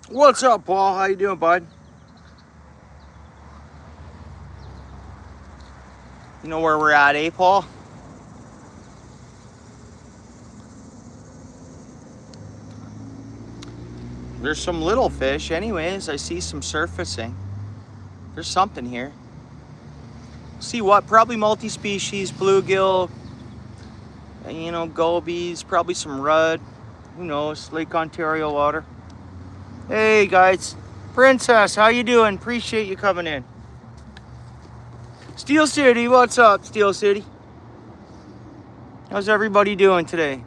What's up, Paul? How you doing, bud? You know where we're at, eh, Paul? There's some little fish anyways. I see some surfacing. There's something here. See what? Probably multi-species, bluegill, you know, gobies, probably some rudd. Who knows? Lake Ontario water. Hey, guys. Princess, how you doing? Appreciate you coming in. Steel City, what's up, Steel City? How's everybody doing today?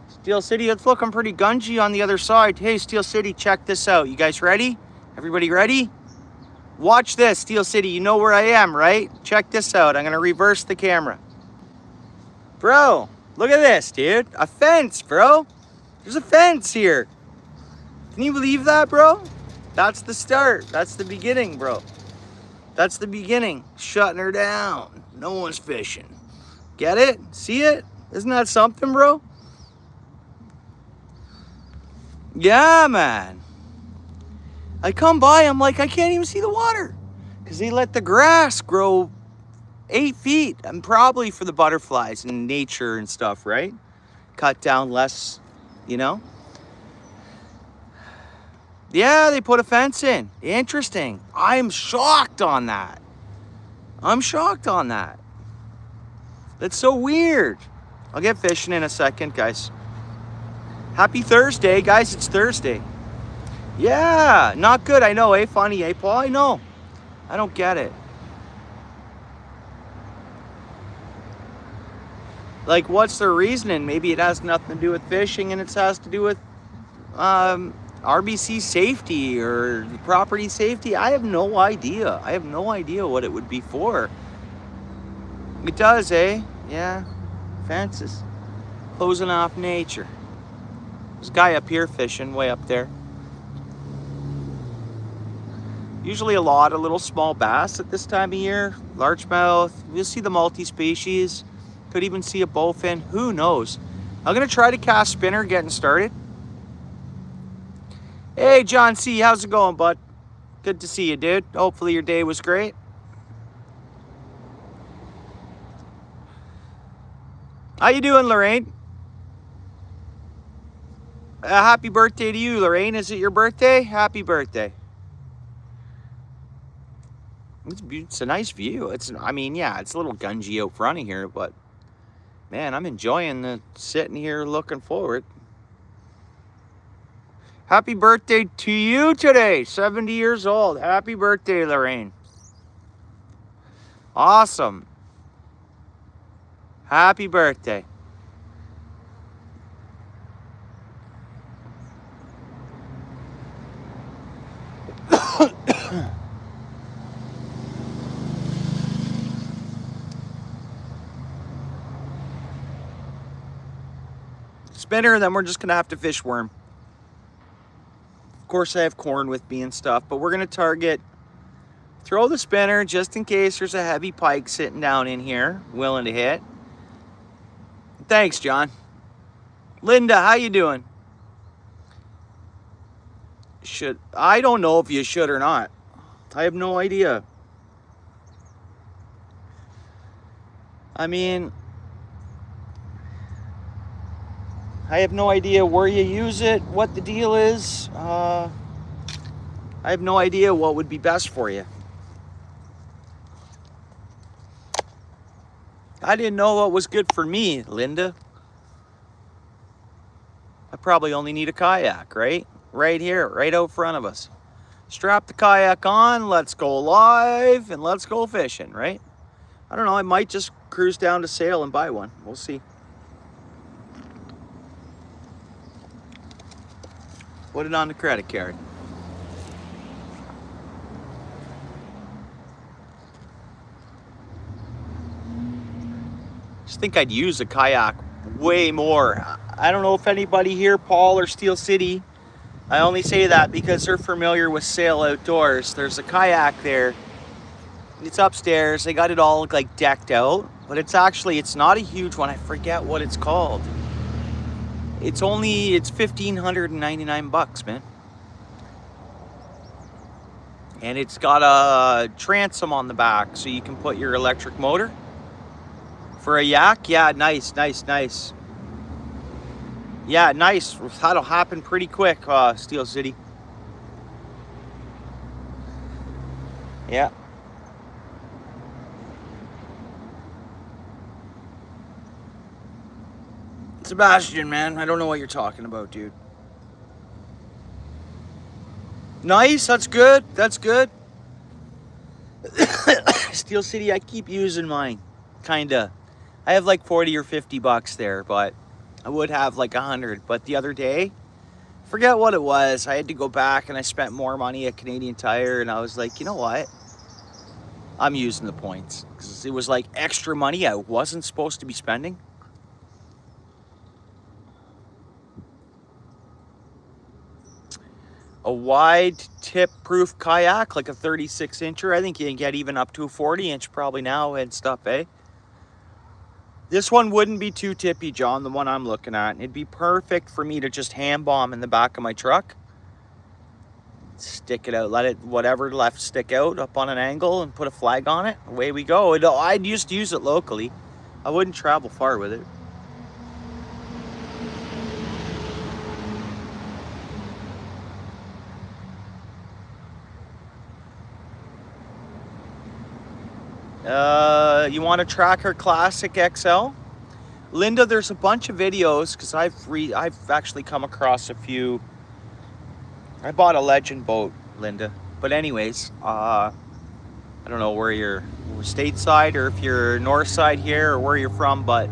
Steel City, it's looking pretty gungy on the other side. Hey, Steel City, check this out. You guys ready? Everybody ready? Watch this, Steel City. You know where I am, right? Check this out. I'm going to reverse the camera. Bro, look at this, dude. A fence, bro. There's a fence here. Can you believe that, bro? That's the start. That's the beginning, bro. That's the beginning. Shutting her down. No one's fishing. Get it? See it? Isn't that something, bro? Yeah, man. I come by, I'm like, I can't even see the water. Because they let the grass grow 8 feet. And probably for the butterflies and nature and stuff, right? Cut down less, you know? Yeah, they put a fence in. Interesting. I'm shocked on that. I'm shocked on that. That's so weird. I'll get fishing in a second, guys. Happy Thursday, guys. It's Thursday. Yeah, not good. I know, eh? Funny, eh, Paul? I know. I don't get it. Like, what's the reasoning? Maybe it has nothing to do with fishing and it has to do with RBC safety or property safety. I have no idea. I have no idea what it would be for. It does, eh? Yeah. Fences. Closing off nature. There's a guy up here fishing, way up there. Usually a lot of little small bass at this time of year. Largemouth. We'll see the multi-species. Could even see a bowfin. Who knows? I'm going to try to cast spinner getting started. Hey, John C. How's it going, bud? Good to see you, dude. Hopefully your day was great. How you doing, Lorraine? Happy birthday to you, Lorraine. Is it your birthday? Happy birthday. It's a nice view. I mean, yeah, it's a little gungy out front of here, but man, I'm enjoying the sitting here looking forward. Happy birthday to you today, 70 years old. Happy birthday, Lorraine. Awesome. Happy birthday. Spinner, then we're just gonna have to fish worm. Of course I have corn with me and stuff, but we're gonna target, throw the spinner just in case there's a heavy pike sitting down in here, willing to hit. Thanks, John. Linda, how you doing? I don't know if you should or not. I have no idea. I mean, I have no idea where you use it, what the deal is. I have no idea what would be best for you. I didn't know what was good for me, Linda. I probably only need a kayak, right? Right here, right out front of us. Strap the kayak on, let's go live, and let's go fishing, right? I don't know, I might just cruise down to Sale and buy one. We'll see. Put it on the credit card. Just think I'd use a kayak way more. I don't know if anybody here, Paul or Steel City, I only say that because they're familiar with Sail Outdoors. There's a kayak there It's upstairs. They got it all like decked out, but it's not a huge one. I forget what it's called. It's 1,599 bucks, man. And it's got a transom on the back, so you can put your electric motor for a yak. Yeah, nice. Yeah, nice. That'll happen pretty quick, Steel City. Yeah. Sebastian, man, I don't know what you're talking about, dude. Nice, that's good. Steel City, I keep using mine, kinda. I have like 40 or 50 bucks there, but I would have like 100. But the other day, forget what it was. I had to go back and I spent more money at Canadian Tire, and I was like, you know what? I'm using the points because it was like extra money I wasn't supposed to be spending. A wide tip proof kayak, like a 36-incher. I think you can get even up to a 40-inch probably now and stuff, eh? This one wouldn't be too tippy, John, the one I'm looking at. It'd be perfect for me to just hand bomb in the back of my truck. Stick it out, let it, whatever left stick out up on an angle and put a flag on it. Away we go. I'd used to use it locally. I wouldn't travel far with it. You want a Tracker Classic XL? Linda, there's a bunch of videos because I've actually come across a few. I bought a Legend boat, Linda. But anyways, I don't know where you're stateside or if you're north side here or where you're from, but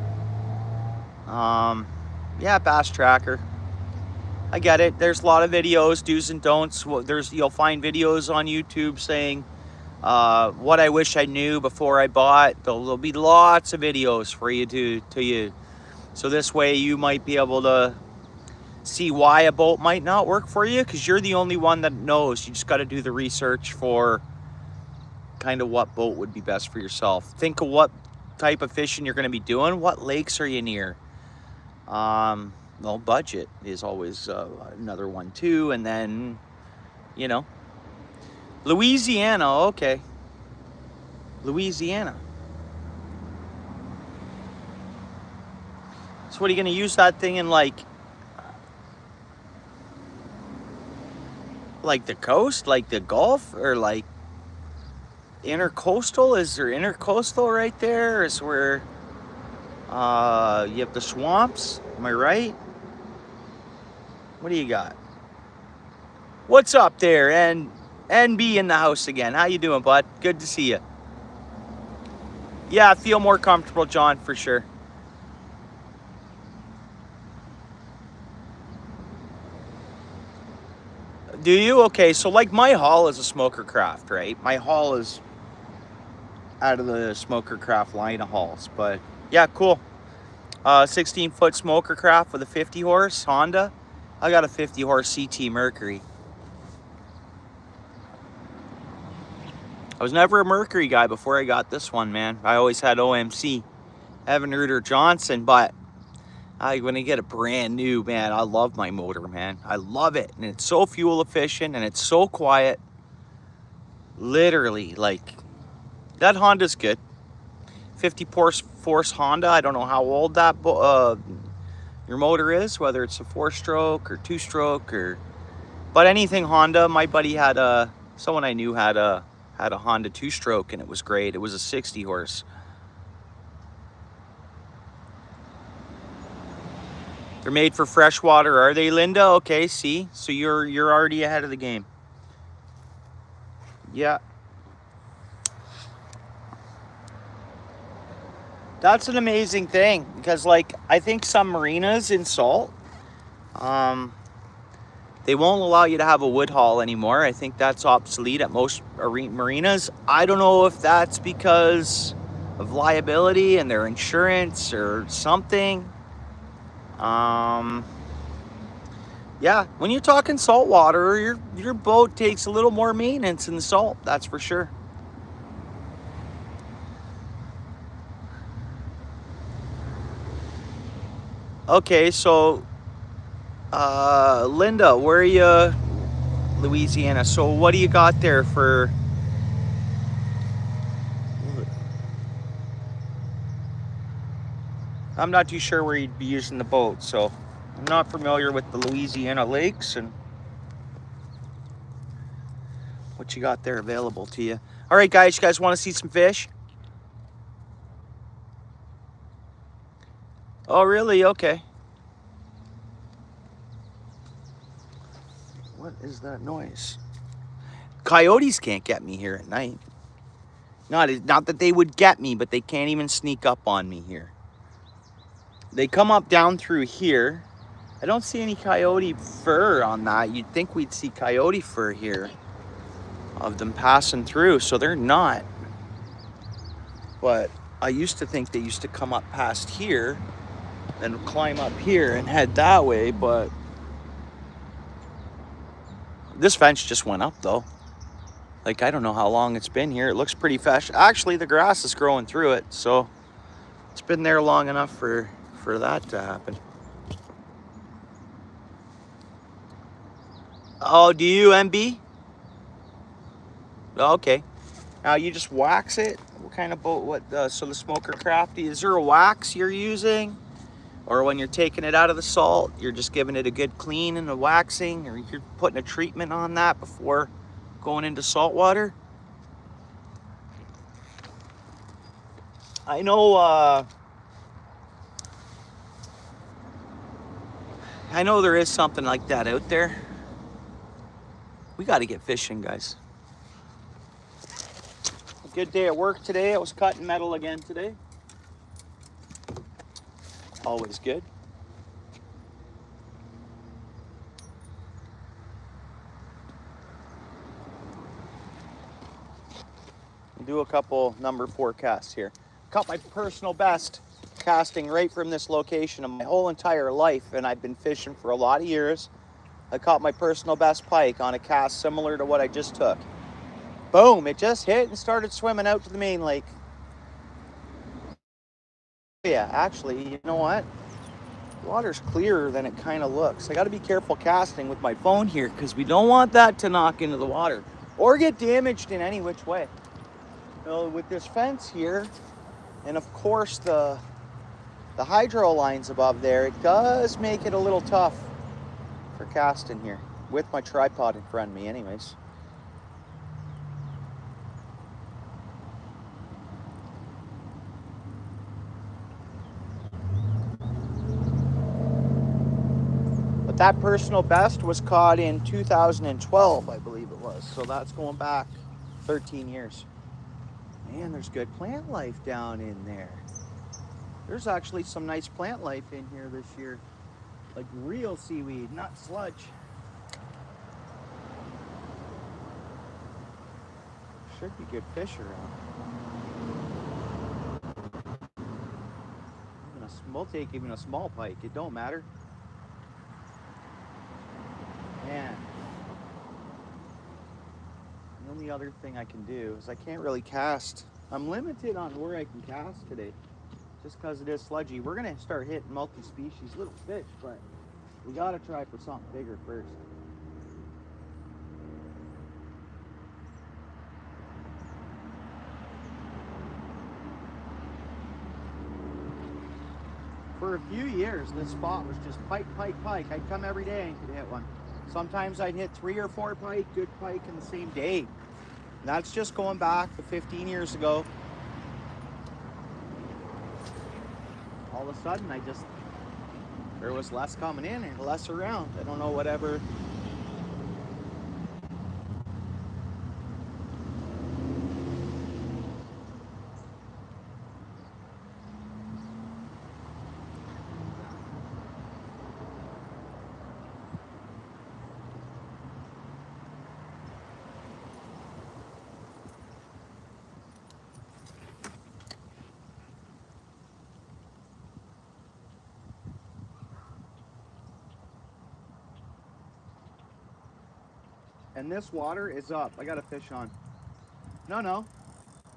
yeah, Bass Tracker. I get it. There's a lot of videos, do's and don'ts. You'll find videos on YouTube saying what I wish I knew before I bought. There'll be lots of videos for you to so this way you might be able to see why a boat might not work for you, because you're the only one that knows. You just got to do the research for kind of what boat would be best for yourself. Think of what type of fishing you're going to be doing. What lakes are you near? Well, budget is always another one too. And then, you know, Louisiana. Okay, Louisiana. So what are you going to use that thing in, like the coast, like the Gulf, or like intercoastal? Is there intercoastal right there? Is where you have the swamps? Am I right? What do you got? What's up there? And NB in the house again. How you doing, bud? Good to see you. Yeah, I feel more comfortable, John, for sure. Do you? Okay, so like my hull is a smoker craft, right? My hull is out of the smoker craft line of hulls, but yeah, cool. 16-foot smoker craft with a 50 horse Honda. I got a 50 horse CT Mercury. I was never a Mercury guy before I got this one, man. I always had OMC, Evan Reuter Johnson, but when I get a brand new, man, I love my motor, man. I love it, and it's so fuel efficient, and it's so quiet. Literally, like, that Honda's good. 50 force Honda. I don't know how old that your motor is, whether it's a 4-stroke or 2-stroke but anything Honda. My buddy had someone I knew had a Honda 2-stroke, and it was great. It was a 60 horse. They're made for freshwater, are they, Linda? Okay, see, so you're already ahead of the game. Yeah. That's an amazing thing, because like I think some marinas in Salt, they won't allow you to have a wood hull anymore. I think that's obsolete at most marinas. I don't know if that's because of liability and their insurance or something. Yeah, when you're talking saltwater, your boat takes a little more maintenance in the salt, that's for sure. Okay, so Linda, where are you? Louisiana. So what do you got there for? I'm not too sure where you'd be using the boat, so I'm not familiar with the Louisiana lakes and what you got there available to you. All right, guys, you guys want to see some fish? Oh, really? Okay. What is that noise? Coyotes can't get me here at night. Not that they would get me, but they can't even sneak up on me here. They come up down through here. I don't see any coyote fur on that. You'd think we'd see coyote fur here of them passing through, so they're not. But I used to think they used to come up past here and climb up here and head that way, but this fence just went up though. Like, I don't know how long it's been here. It looks pretty fresh. Actually, the grass is growing through it, so it's been there long enough for that to happen. Oh, do you, MB? Okay. Now you just wax it. What kind of boat? So the Smoker Crafty. Is there a wax you're using, or when you're taking it out of the salt, you're just giving it a good clean and a waxing, or you're putting a treatment on that before going into salt water? I know. I know there is something like that out there. We got to get fishing, guys. A good day at work today. I was cutting metal again today. Always good. Do a couple number 4 casts here. Caught my personal best casting right from this location in my whole entire life, and I've been fishing for a lot of years. I caught my personal best pike on a cast similar to what I just took. Boom, it just hit and started swimming out to the main lake. Yeah, actually, you know what? The water's clearer than it kind of looks. I got to be careful casting with my phone here because we don't want that to knock into the water or get damaged in any which way. You know, with this fence here, and of course the hydro lines above there, it does make it a little tough for casting here with my tripod in front of me anyways. But that personal best was caught in 2012, I believe it was. So that's going back 13 years. Man, there's good plant life down in there. There's actually some nice plant life in here this year. Like real seaweed, not sludge. Should be good fish around. We'll take even a small pike, it don't matter. Man. The only other thing I can do is I can't really cast. I'm limited on where I can cast today, just because it is sludgy. We're gonna start hitting multi-species little fish, but we gotta try for something bigger first. For a few years, this spot was just pike, pike, pike. I'd come every day and could hit one. Sometimes I'd hit 3 or 4 pike, good pike in the same day. And that's just going back to 15 years ago. All of a sudden, there was less coming in and less around. I don't know, whatever. And this water is up. I got a fish on. No.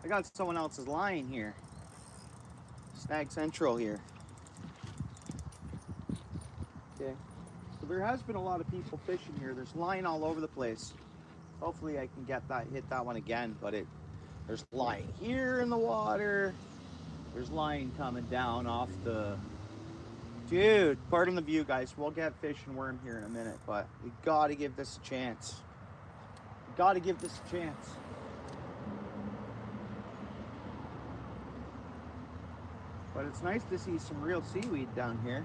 I got someone else's line here. Snag Central here. Okay. So there has been a lot of people fishing here. There's line all over the place. Hopefully I can hit that one again, but there's line here in the water. There's line coming down off the... Dude, pardon the view, guys. We'll get fish and worm here in a minute, but we gotta give this a chance. We gotta give this a chance. But it's nice to see some real seaweed down here.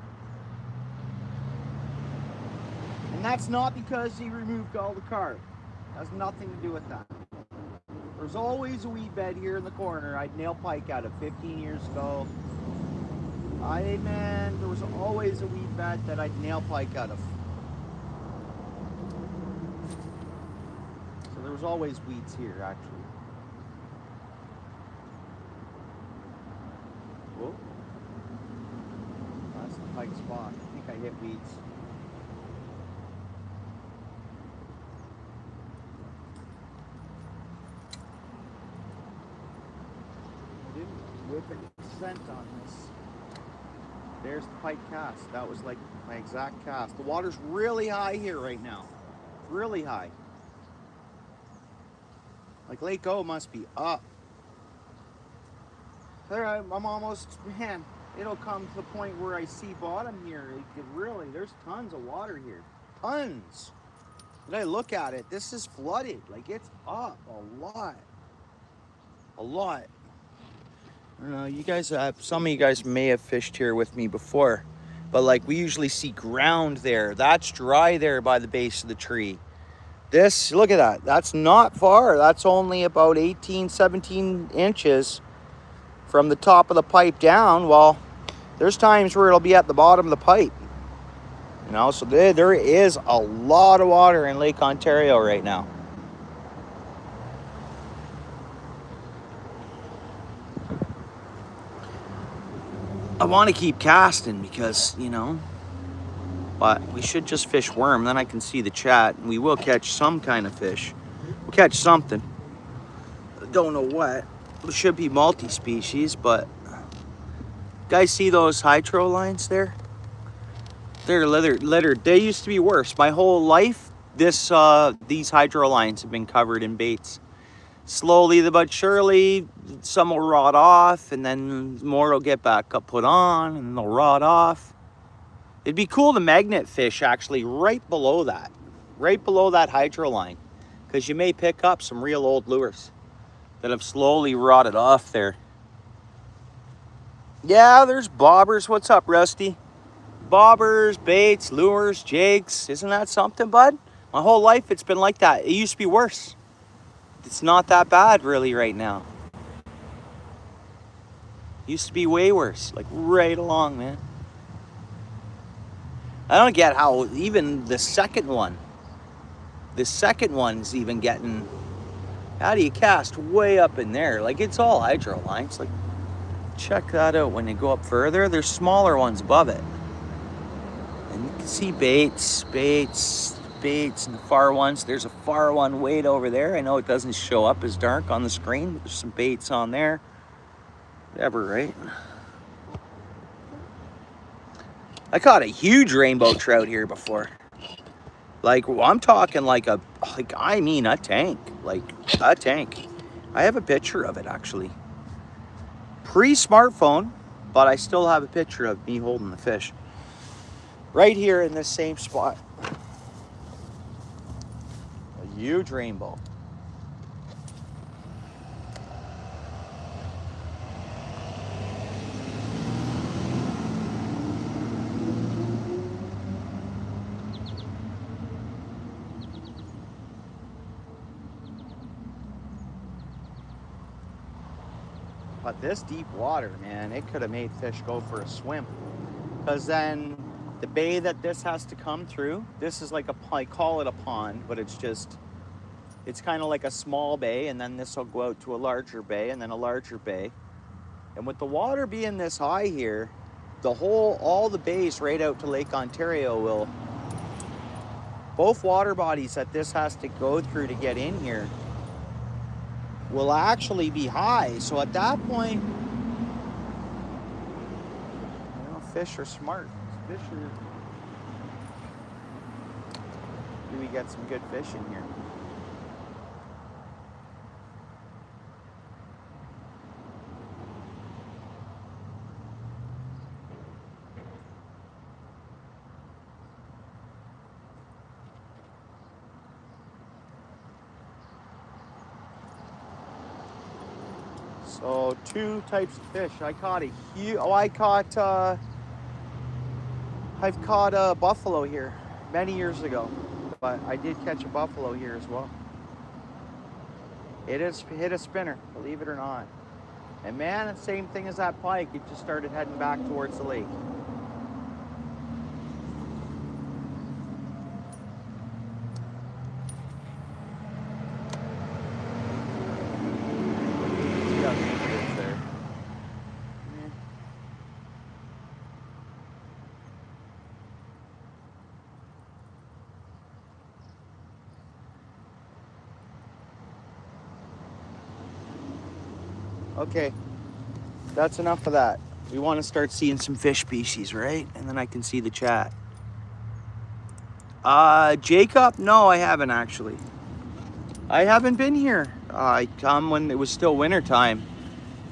And that's not because he removed all the carp. It has nothing to do with that. There's always a weed bed here in the corner. I'd nail pike out of 15 years ago. Man, there was always a weed bed that I'd nail pike out of. So there was always weeds here, actually. Whoa. That's the pike spot. I think I hit weeds. I didn't whip a scent on this. There's the pike cast. That was like my exact cast. The water's really high here right now. Really high. Like Lake O must be up. There, I'm almost, man, it'll come to the point where I see bottom here. There's tons of water here. Tons. When I look at it, this is flooded. Like, it's up a lot. A lot. I don't know, you guys, some of you guys may have fished here with me before, but like we usually see ground there. That's dry there by the base of the tree. This, look at that. That's not far. That's only about 18, 17 inches from the top of the pipe down. Well, there's times where it'll be at the bottom of the pipe. You know, so there is a lot of water in Lake Ontario right now. I want to keep casting because, you know, but we should just fish worm. Then I can see the chat and we will catch some kind of fish. We'll catch something. Don't know what. It should be multi-species, but guys, see those hydro lines there? They're littered. They used to be worse. My whole life, these hydro lines have been covered in baits. Slowly but surely, some will rot off, and then more will get back up, put on, and they'll rot off. It'd be cool to magnet fish actually right below that hydro line, because you may pick up some real old lures that have slowly rotted off there. Yeah, there's bobbers. What's up, Rusty? Bobbers, baits, lures, jigs. Isn't that something, bud? My whole life it's been like that. It used to be worse. It's not that bad really right now. Used to be way worse, like right along, man. I don't get how even the second one's even getting, how do you cast way up in there? Like it's all hydro lines. Like check that out when you go up further. There's smaller ones above it. And you can see baits, and the far ones. There's a far one way over there. I know it doesn't show up as dark on the screen, but there's some baits on there. Whatever, right? I caught a huge rainbow trout here before. Like, well, I'm talking I mean a tank. Like a tank. I have a picture of it actually. Pre-smartphone, but I still have a picture of me holding the fish. Right here in this same spot. A huge rainbow. But this deep water, man, it could have made fish go for a swim. Because then the bay that this has to come through, this is like I call it a pond, but it's kind of like a small bay, and then this will go out to a larger bay, and then a larger bay. And with the water being this high here, all the bays right out to Lake Ontario both water bodies that this has to go through to get in here will actually be high. So at that point, fish are smart. Fish are Maybe we get some good fish in here. So 2 types of fish. I caught a huge, I've caught a buffalo here many years ago, but I did catch a buffalo here as well. It has hit a spinner, believe it or not. And man, the same thing as that pike, it just started heading back towards the lake. See how deep it is there. Okay, that's enough of that. We want to start seeing some fish species, right? And then I can see the chat. Jacob? No, I haven't actually. I haven't been here. I come when it was still winter time.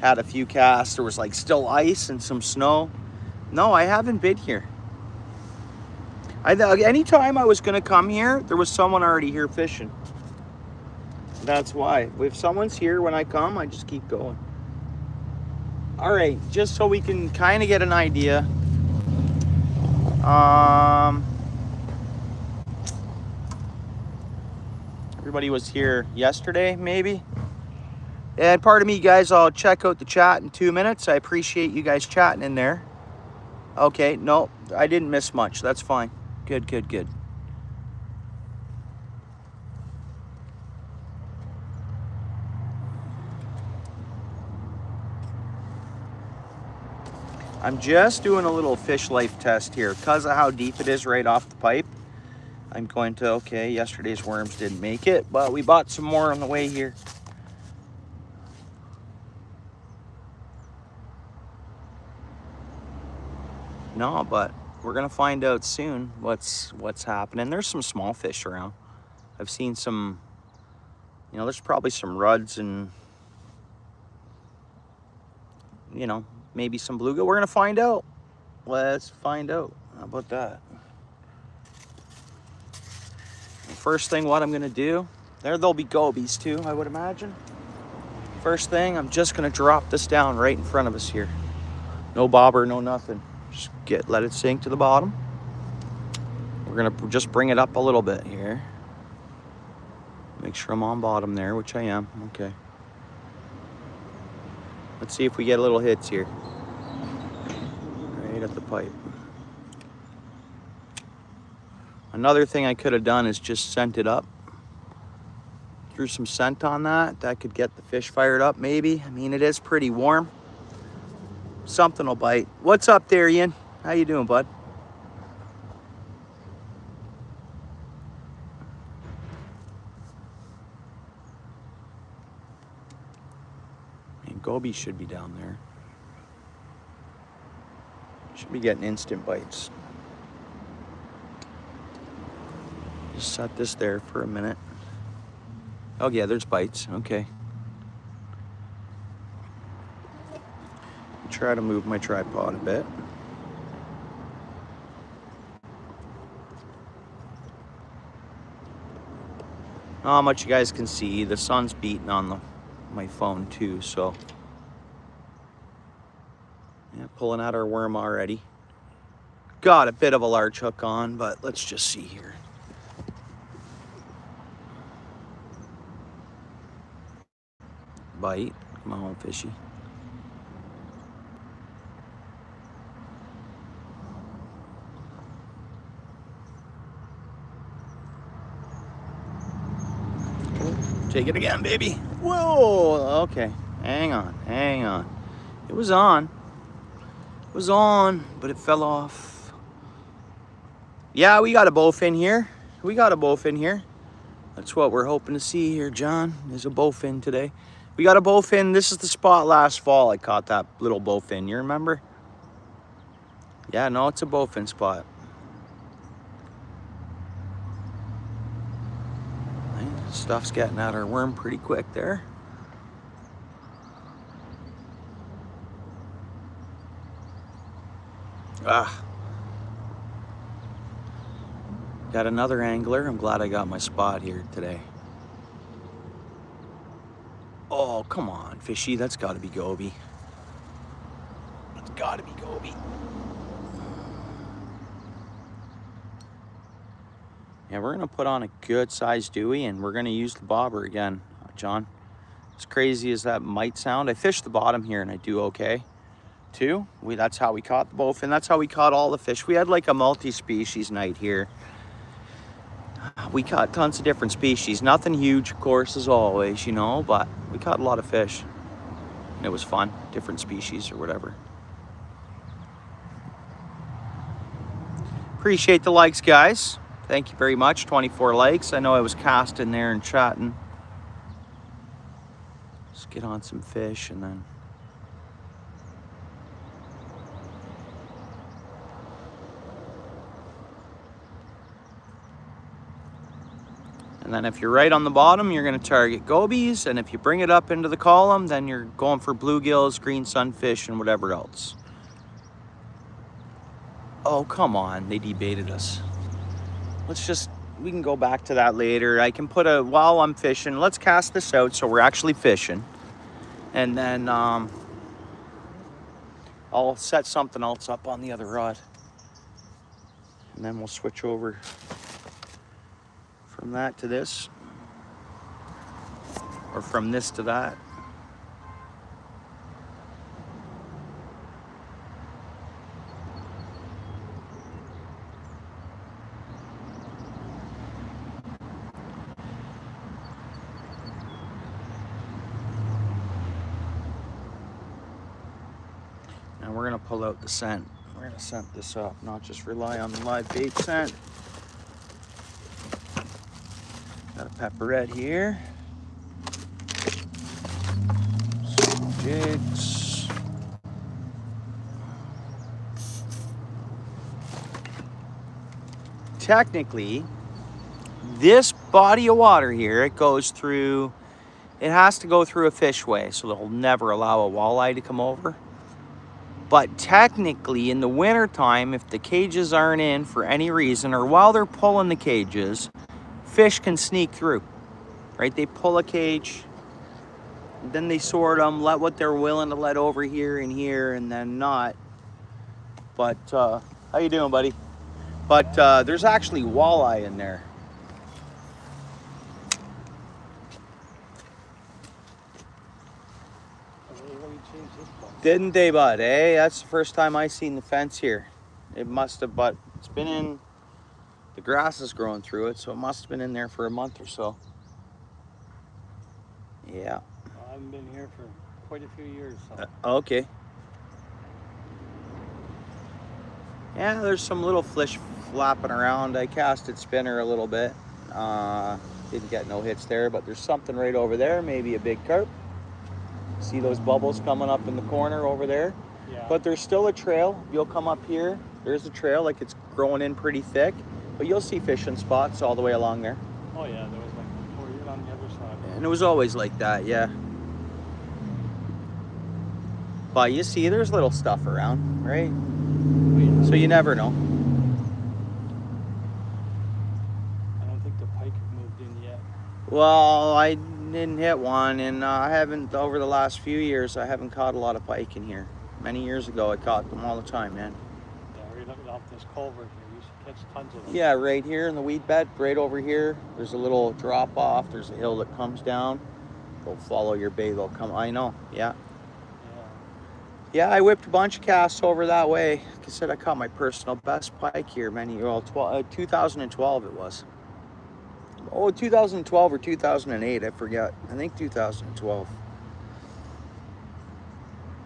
Had a few casts. There was like still ice and some snow. No, I haven't been here. Anytime I was gonna come here, there was someone already here fishing. That's why. If someone's here when I come, I just keep going. All right, just so we can kind of get an idea. Everybody was here yesterday, maybe. And pardon me, guys, I'll check out the chat in 2 minutes. I appreciate you guys chatting in there. Okay, no, I didn't miss much. That's fine. Good, good, good. I'm just doing a little fish life test here because of how deep it is right off the pipe. I'm going to, okay, yesterday's worms didn't make it, but we bought some more on the way here. No, but we're gonna find out soon what's happening. There's some small fish around. I've seen some, you know, there's probably some ruds and, you know, maybe some bluegill. We're gonna find out. Let's find out. How about that? First thing, what I'm gonna do, there'll be gobies too, I would imagine. First thing, I'm just gonna drop this down right in front of us here. No bobber, no nothing. Just let it sink to the bottom. We're gonna just bring it up a little bit here. Make sure I'm on bottom there, which I am. Okay. Let's see if we get little hits here. Right at the pipe. Another thing I could have done is just scent it up. Threw some scent on that. That could get the fish fired up maybe. I mean, it is pretty warm. Something will bite. What's up there, Ian? How you doing, bud? And goby should be down there. Should be getting instant bites. Just set this there for a minute. Oh yeah, there's bites. Okay. Try to move my tripod a bit. Not how much you guys can see. The sun's beating on my phone too, so. Yeah, pulling out our worm already. Got a bit of a large hook on, but let's just see here. Bite. Come on, fishy. Take it again, baby. Whoa, okay. Hang on, hang on. It was on. It was on, but it fell off. Yeah, we got a bowfin here. We got a bowfin here. That's what we're hoping to see here, John. There's a bowfin today. We got a bowfin. This is the spot last fall I caught that little bowfin. You remember? Yeah, no, it's a bowfin spot. stuff's getting at our worm pretty quick there. Ah. Got another angler. I'm glad I got my spot here today. Oh, come on, fishy. That's got to be goby. That's got to be goby. Yeah, we're going to put on a good sized dewey and we're going to use the bobber again, John. As crazy as that might sound, I fished the bottom here and I do okay too. That's how we caught the bowfin. That's how we caught all the fish. We had like a multi-species night here. We caught tons of different species. Nothing huge, of course, as always, you know, but we caught a lot of fish. And it was fun, different species or whatever. Appreciate the likes, guys. Thank you very much. 24 likes. I know I was casting there and chatting. Let's get on some fish and then... And then if you're right on the bottom, you're going to target gobies. And if you bring it up into the column, then you're going for bluegills, green sunfish, and whatever else. Oh, come on. They debated us. We can go back to that later. I can while I'm fishing, let's cast this out so we're actually fishing. And then I'll set something else up on the other rod. And then we'll switch over from that to this, or from this to that. Now we're gonna pull out the scent. We're gonna scent this up, not just rely on the live bait scent. Got a pepperette here. Some jigs. Technically, this body of water here, it has to go through a fishway, so they'll never allow a walleye to come over. But technically, in the wintertime, if the cages aren't in for any reason, or while they're pulling the cages, fish can sneak through, right? They pull a cage, then they sort them, let what they're willing to let over here and here, and then not. But, how you doing, buddy? But there's actually walleye in there. Didn't they, bud? Hey, that's the first time I seen the fence here. It must have, but it's been in... The grass is growing through it, so it must have been in there for a month or so. Yeah. I haven't been here for quite a few years. So. Okay. Yeah, there's some little fish flapping around. I casted spinner a little bit. Didn't get no hits there, but there's something right over there, maybe a big carp. See those bubbles coming up in the corner over there? Yeah. But there's still a trail. You'll come up here. There's a trail, like it's growing in pretty thick. But you'll see fishing spots all the way along there. Oh yeah, there was like 4 years on the other side. And it was always like that, yeah. But you see, there's little stuff around, right? Oh, yeah. So you never know. I don't think the pike have moved in yet. Well, I didn't hit one, and I haven't, over the last few years, I haven't caught a lot of pike in here. Many years ago, I caught them all the time, man. Yeah, right off this culvert here. Catch tons of them. Yeah, right here in the weed bed, right over here. There's a little drop off. There's a hill that comes down. They'll follow your bait. They'll come. I know. Yeah. Yeah, I whipped a bunch of casts over that way. Like I said, I caught my personal best pike here 2012 it was. Oh, 2012 or 2008, I forget. I think 2012.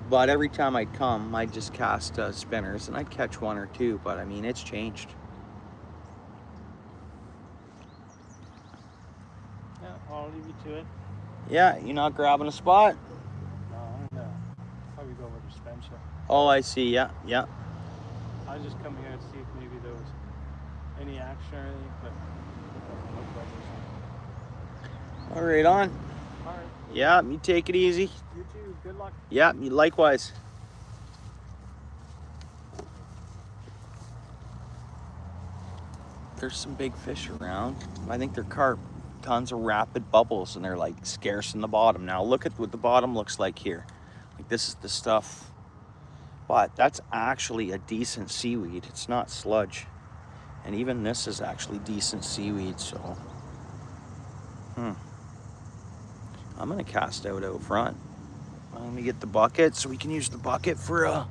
But every time I'd come, I'd just cast spinners, and I'd catch one or two. But I mean, it's changed. Yeah, I'll leave you to it. Yeah, you're not grabbing a spot? No, probably go over to Spencer. Oh, I see. Yeah, yeah. I was just coming here to see if maybe there was any action or anything, but no questions. All right, on. All right. Yeah, you take it easy. You too. Good luck. Yeah, you likewise. There's some big fish around. I think they're carp. Tons of rapid bubbles, and they're like scarce in the bottom. Now look at what the bottom looks like here. Like this is the stuff. But that's actually a decent seaweed. It's not sludge. And even this is actually decent seaweed, so. I'm gonna cast out front. Let me get the bucket so we can use the bucket for to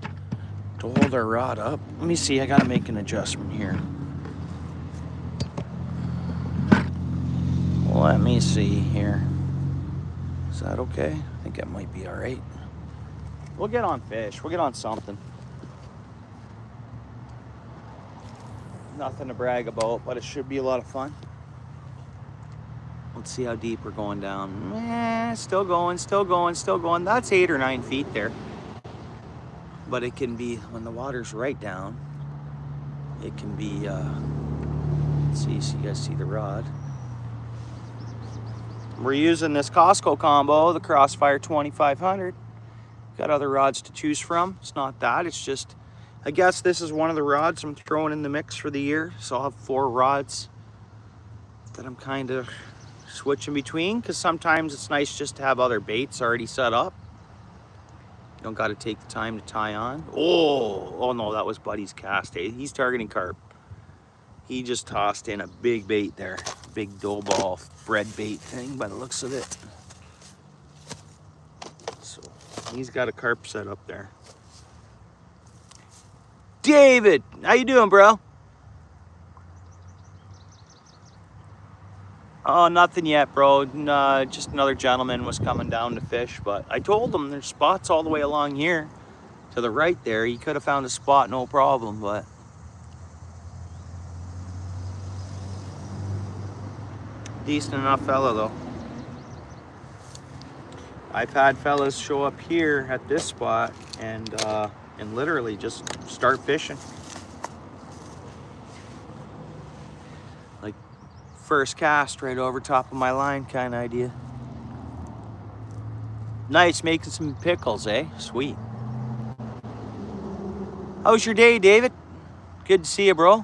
hold our rod up. Let me see, I gotta make an adjustment here. Let me see here. Is that okay? I think it might be all right. We'll get on fish. We'll get on something. Nothing to brag about, but it should be a lot of fun. Let's see how deep we're going down. Still going, still going, still going. That's 8 or 9 feet there. But it can be, when the water's right down, it can be, let's see, so you guys see the rod. We're using this Costco combo, the Crossfire 2500. Got other rods to choose from. It's not that, it's just, I guess this is one of the rods I'm throwing in the mix for the year. So I'll have 4 rods that I'm kind of switching between, because sometimes it's nice just to have other baits already set up. You don't got to take the time to tie on. Oh no, that was Buddy's cast. He's targeting carp. He just tossed in a big bait there. Big dough ball bread bait thing by the looks of it. So he's got a carp set up there. David, how you doing, bro? Oh, nothing yet, bro. Just another gentleman was coming down to fish, but I told him there's spots all the way along here to the right there. He could have found a spot, no problem, but decent enough fella though. I've had fellas show up here at this spot and literally just start fishing. Like first cast right over top of my line kind of idea. Nice, making some pickles, eh? Sweet. How was your day, David? Good to see you, bro.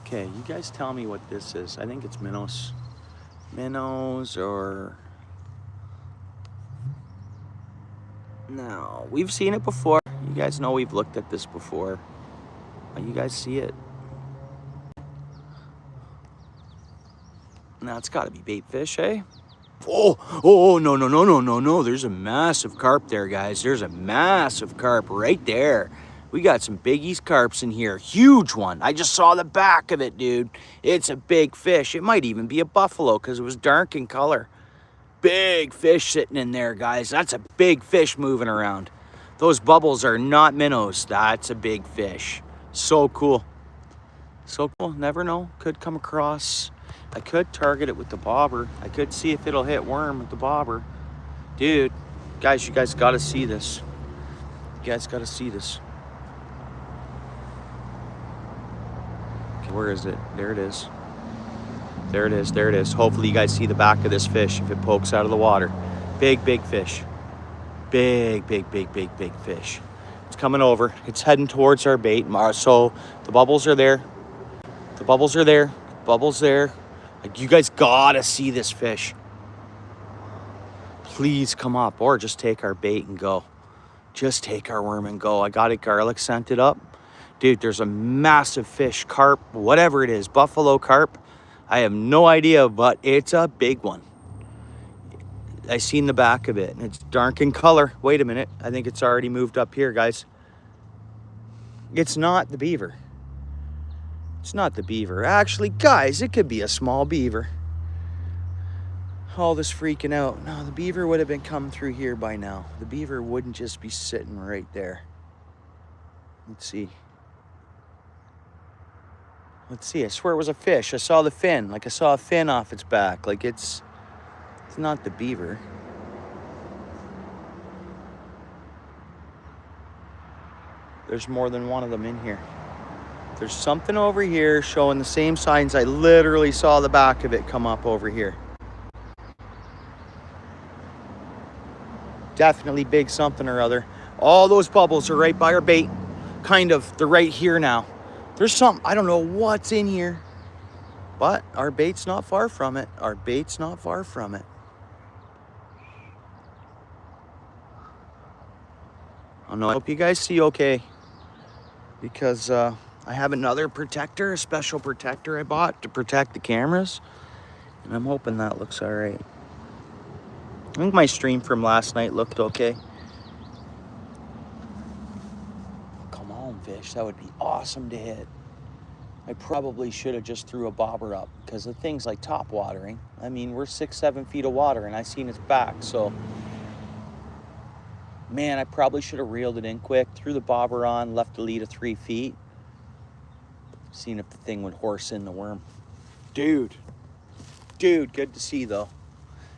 Okay, you guys tell me what this is. I think it's minnows. Minnows or... No, we've seen it before. You guys know we've looked at this before. You guys see it? Now it's gotta be bait fish, eh? Oh, no. There's a massive carp there, guys. There's a massive carp right there. We got some biggies carps in here. Huge one. I just saw the back of it, dude. It's a big fish. It might even be a buffalo because it was dark in color. Big fish sitting in there, guys. That's a big fish moving around. Those bubbles are not minnows. That's a big fish. So cool. So cool. Never know. Could come across. I could target it with the bobber. I could see if it'll hit worm with the bobber. Dude, guys, you guys got to see this. You guys got to see this. Okay, where is it? There it is. There it is. There it is. Hopefully you guys see the back of this fish if it pokes out of the water. Big fish. Big fish. It's coming over. It's heading towards our bait. So the bubbles are there. The bubbles are there. Bubbles there. Like, you guys gotta see this fish. Please come up, or just take our bait and go. Just take our worm and go. I got it garlic scented up. Dude, there's a massive fish, carp, whatever it is, buffalo carp. I have no idea, but it's a big one. I seen the back of it, and it's dark in color. Wait a minute, I think it's already moved up here, guys. It's not the beaver. It's not the beaver. Actually, guys, it could be a small beaver. All this freaking out. No, the beaver would have been coming through here by now. The beaver wouldn't just be sitting right there. Let's see. Let's see. I swear it was a fish. I saw the fin. Like I saw a fin off its back. Like it's not the beaver. There's more than one of them in here. There's something over here showing the same signs. I literally saw the back of it come up over here. Definitely big something or other. All those bubbles are right by our bait. Kind of, they're right here now. There's something, I don't know what's in here, but our bait's not far from it. Our bait's not far from it. Oh no, I hope you guys see okay. Because I have another protector, a special protector I bought to protect the cameras. And I'm hoping that looks all right. I think my stream from last night looked okay. Come on, fish, that would be awesome to hit. I probably should have just threw a bobber up because of things like top watering. I mean, we're 6-7 feet of water and I seen its back, so. Man, I probably should have reeled it in quick, threw the bobber on, left the lead of 3 feet. Seen if the thing would horse in the worm. Dude, good to see though.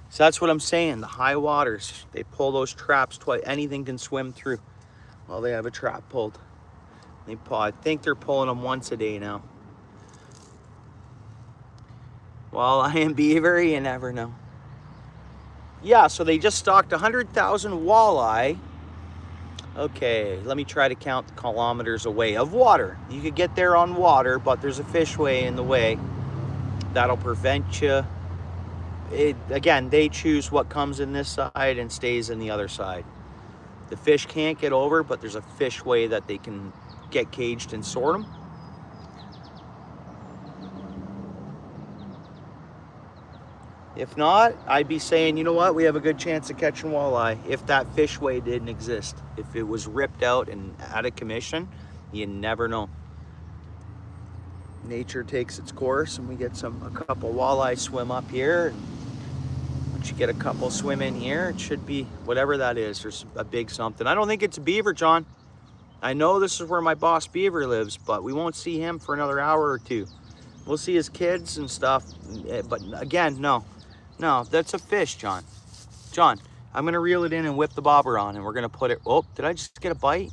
So that's what I'm saying, the high waters, they pull those traps twice. Anything can swim through. Well, they have a trap pulled. They pull, I think they're pulling them once a day now. Well, I am beaver, you never know. Yeah, so they just stocked 100,000 walleye. Okay, let me try to count the kilometers away of water. You could get there on water, but there's a fishway in the way. That'll prevent you. Again, they choose what comes in this side and stays in the other side. The fish can't get over, but there's a fishway that they can get caged and sort them. If not, I'd be saying, you know what, we have a good chance of catching walleye if that fishway didn't exist. If it was ripped out and out of commission, you never know. Nature takes its course and we get a couple walleye swim up here. And once you get a couple swim in here, it should be whatever that is. There's a big something. I don't think it's a beaver, John. I know this is where my boss beaver lives, but we won't see him for another hour or two. We'll see his kids and stuff, but again, no, that's a fish, John. John, I'm gonna reel it in and whip the bobber on, and we're gonna put it, oh, did I just get a bite?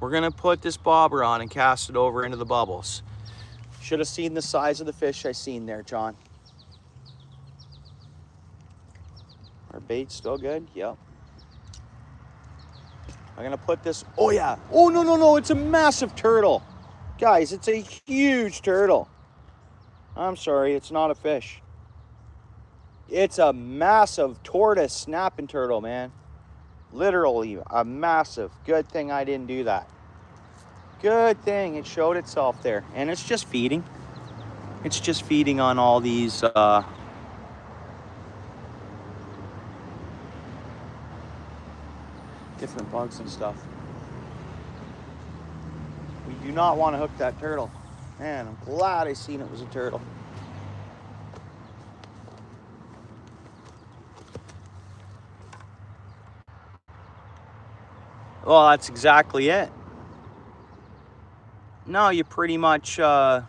We're gonna put this bobber on and cast it over into the bubbles. Should have seen the size of the fish I seen there, John. Our bait's still good, yep. I'm gonna put this, oh yeah, oh no, it's a massive turtle. Guys, it's a huge turtle. I'm sorry, it's not a fish. It's a massive tortoise snapping turtle, man. Literally a massive. Good thing I didn't do that. Good thing it showed itself there. And it's just feeding. It's just feeding on all these different bugs and stuff. We do not want to hook that turtle. Man, I'm glad I seen it was a turtle. Well, that's exactly it. No, you pretty much, no,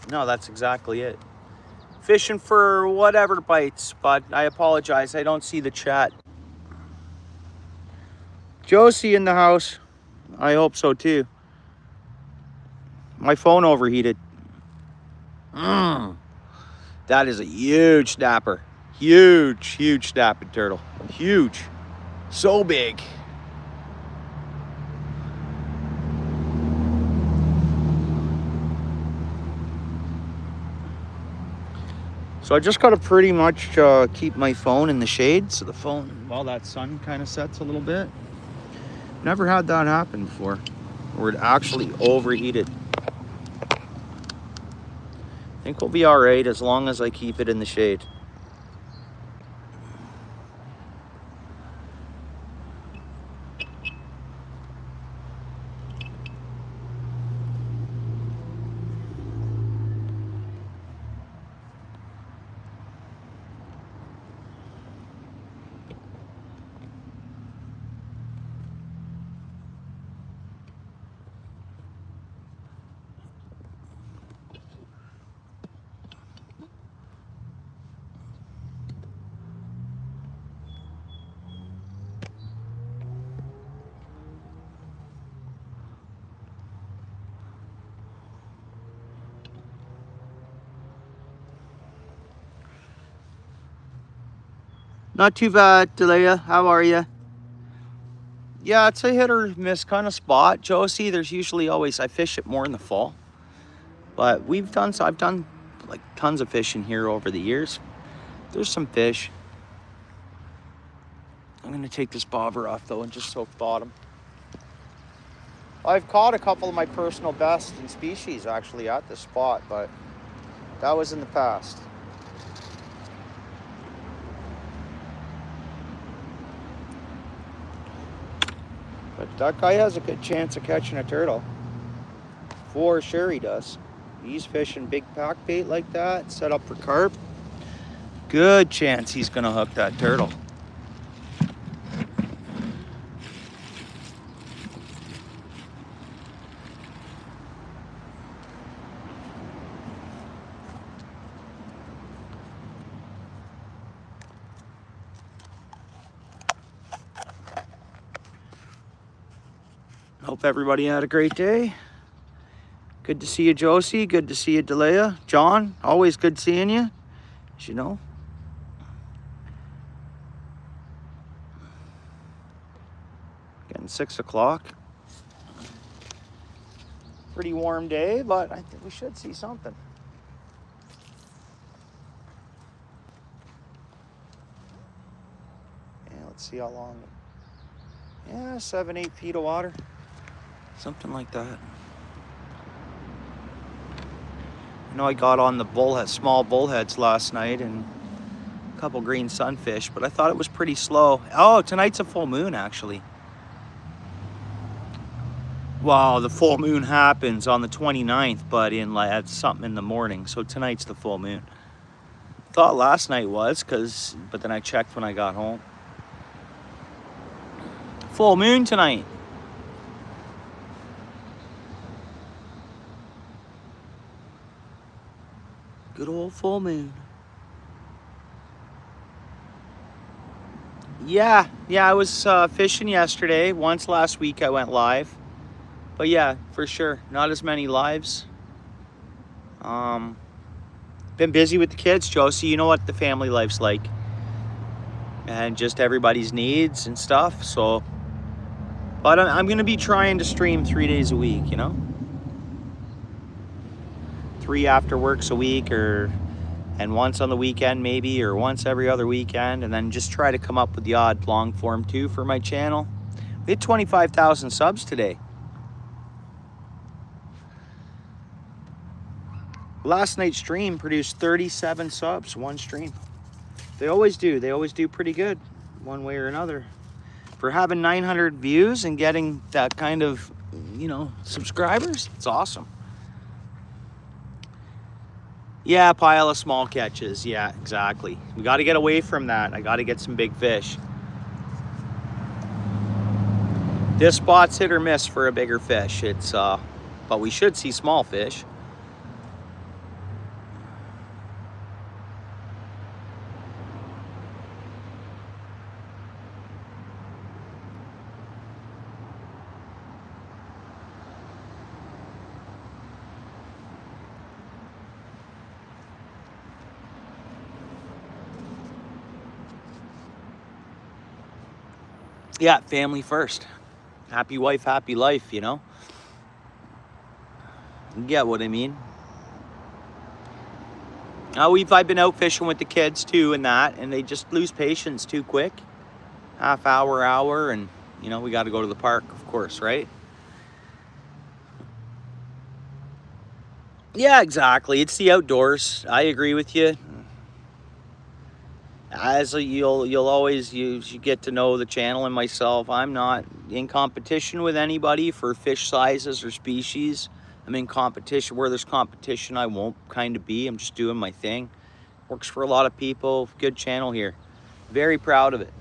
that's exactly it. Fishing for whatever bites, but I apologize, I don't see the chat. Josie in the house. I hope so too. My phone overheated. That is a huge snapper. Huge snapping turtle. Huge. So big. So I just got to pretty much keep my phone in the shade so the phone, well, that sun kind of sets a little bit. Never had that happen before, where it actually overheated. I think we'll be all right as long as I keep it in the shade. Not too bad, Delia. How are you? Yeah, it's a hit or miss kind of spot, Josie. There's usually always, I fish it more in the fall. But I've done like tons of fishing here over the years. There's some fish. I'm gonna take this bobber off though and just soak bottom. I've caught a couple of my personal best in species actually at this spot, but that was in the past. But that guy has a good chance of catching a turtle. For sure he does. He's fishing big pack bait like that, set up for carp. Good chance he's gonna hook that turtle. Hope everybody had a great day. Good to see you, Josie. Good to see you, Delia. John, always good seeing you, as you know. Getting 6 o'clock. Pretty warm day, but I think we should see something. Yeah, let's see how long. Yeah, 7, 8 feet of water. Something like that. I know I got on the bullhead, small bullheads last night and a couple green sunfish, but I thought it was pretty slow. Oh, tonight's a full moon actually. Wow, the full moon happens on the 29th, but at something in the morning. So tonight's the full moon. Thought last night was, but then I checked when I got home. Full moon tonight. Good old full moon. Yeah, I was fishing yesterday. Once last week I went live. But yeah, for sure, not as many lives. Been busy with the kids, Josie. You know what the family life's like. And just everybody's needs and stuff, so. But I'm gonna be trying to stream 3 days a week, you know? 3 after works a week, and once on the weekend maybe, or once every other weekend, and then just try to come up with the odd long form too for my channel. We hit 25,000 subs today. Last night's stream produced 37 subs, one stream. They always do pretty good one way or another. For having 900 views and getting that kind of, subscribers, it's awesome. Yeah, pile of small catches. Yeah, exactly. We got to get away from that. I got to get some big fish. This spot's hit or miss for a bigger fish. But we should see small fish. Yeah, family first. Happy wife, happy life, you know? You get what I mean? I've been out fishing with the kids too and they just lose patience too quick. Half hour, and we got to go to the park, of course, right? Yeah, exactly. It's the outdoors. I agree with you. As you'll always you get to know the channel and myself. I'm not in competition with anybody for fish sizes or species. I'm in competition where there's competition. I won't kind of be. I'm just doing my thing. Works for a lot of people. Good channel here. Very proud of it.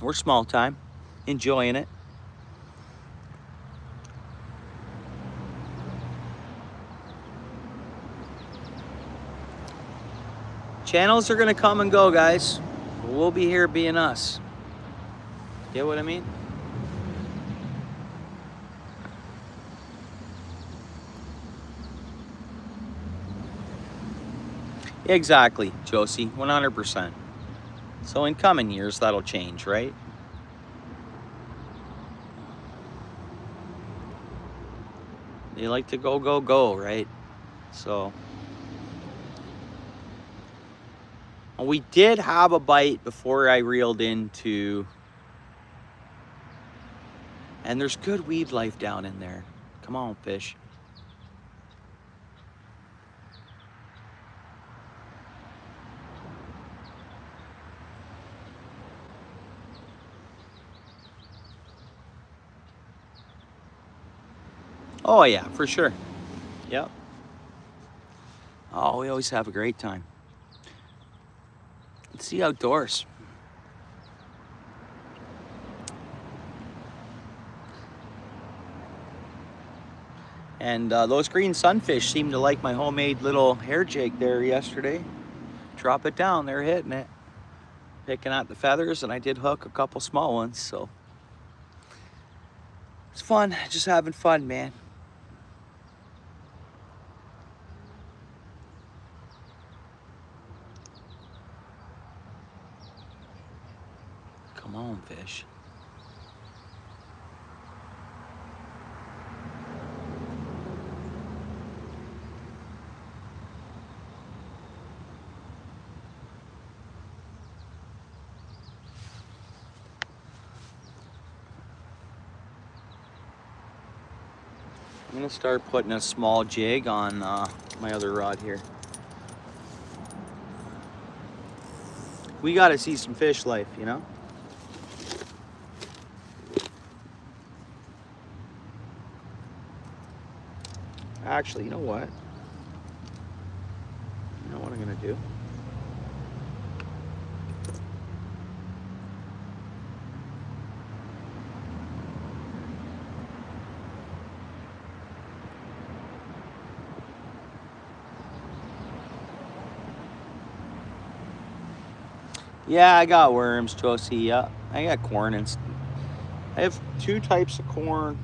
We're small time, enjoying it. Channels are gonna come and go, guys. We'll be here being us. Get what I mean? Exactly, Josie, 100%. So in coming years, that'll change, right? They like to go, go, go, right? So we did have a bite before I reeled into, and there's good weed life down in there. Come on, fish. Oh yeah, for sure. Yep. Oh, we always have a great time. Let's see outdoors. And those green sunfish seem to like my homemade little hair jig there yesterday. Drop it down, they're hitting it. Picking out the feathers, and I did hook a couple small ones, so. It's fun, just having fun, man. Come on, fish. I'm gonna start putting a small jig on my other rod here. We gotta see some fish life, you know? Actually, you know what? You know what I'm gonna do? Yeah, I got worms, Josie. Yeah, I got corn and I have two types of corn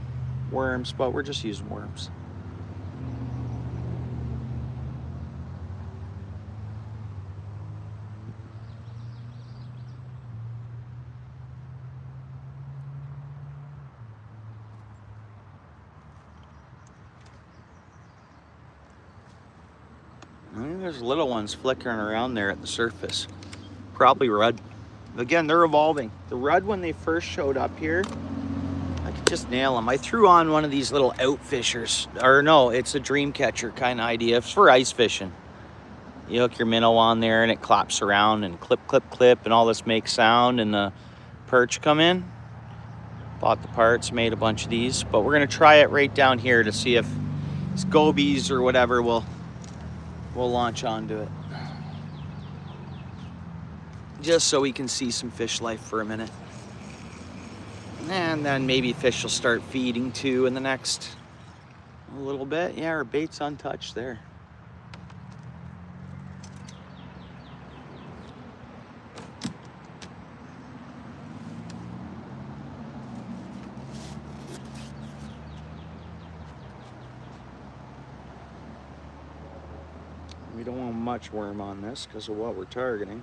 worms, but we're just using worms. I think there's little ones flickering around there at the surface. Probably rudd. Again, they're evolving. The rudd, when they first showed up here, I could just nail them. I threw on one of these little outfishers. Or no, it's a dream catcher kind of idea. It's for ice fishing. You hook your minnow on there and it claps around and clip, clip, clip, and all this makes sound and the perch come in. Bought the parts, made a bunch of these, but we're gonna try it right down here to see if it's gobies or whatever we'll launch onto it. Just so we can see some fish life for a minute. And then maybe fish will start feeding too in the next little bit. Yeah, our bait's untouched there. We don't want much worm on this because of what we're targeting.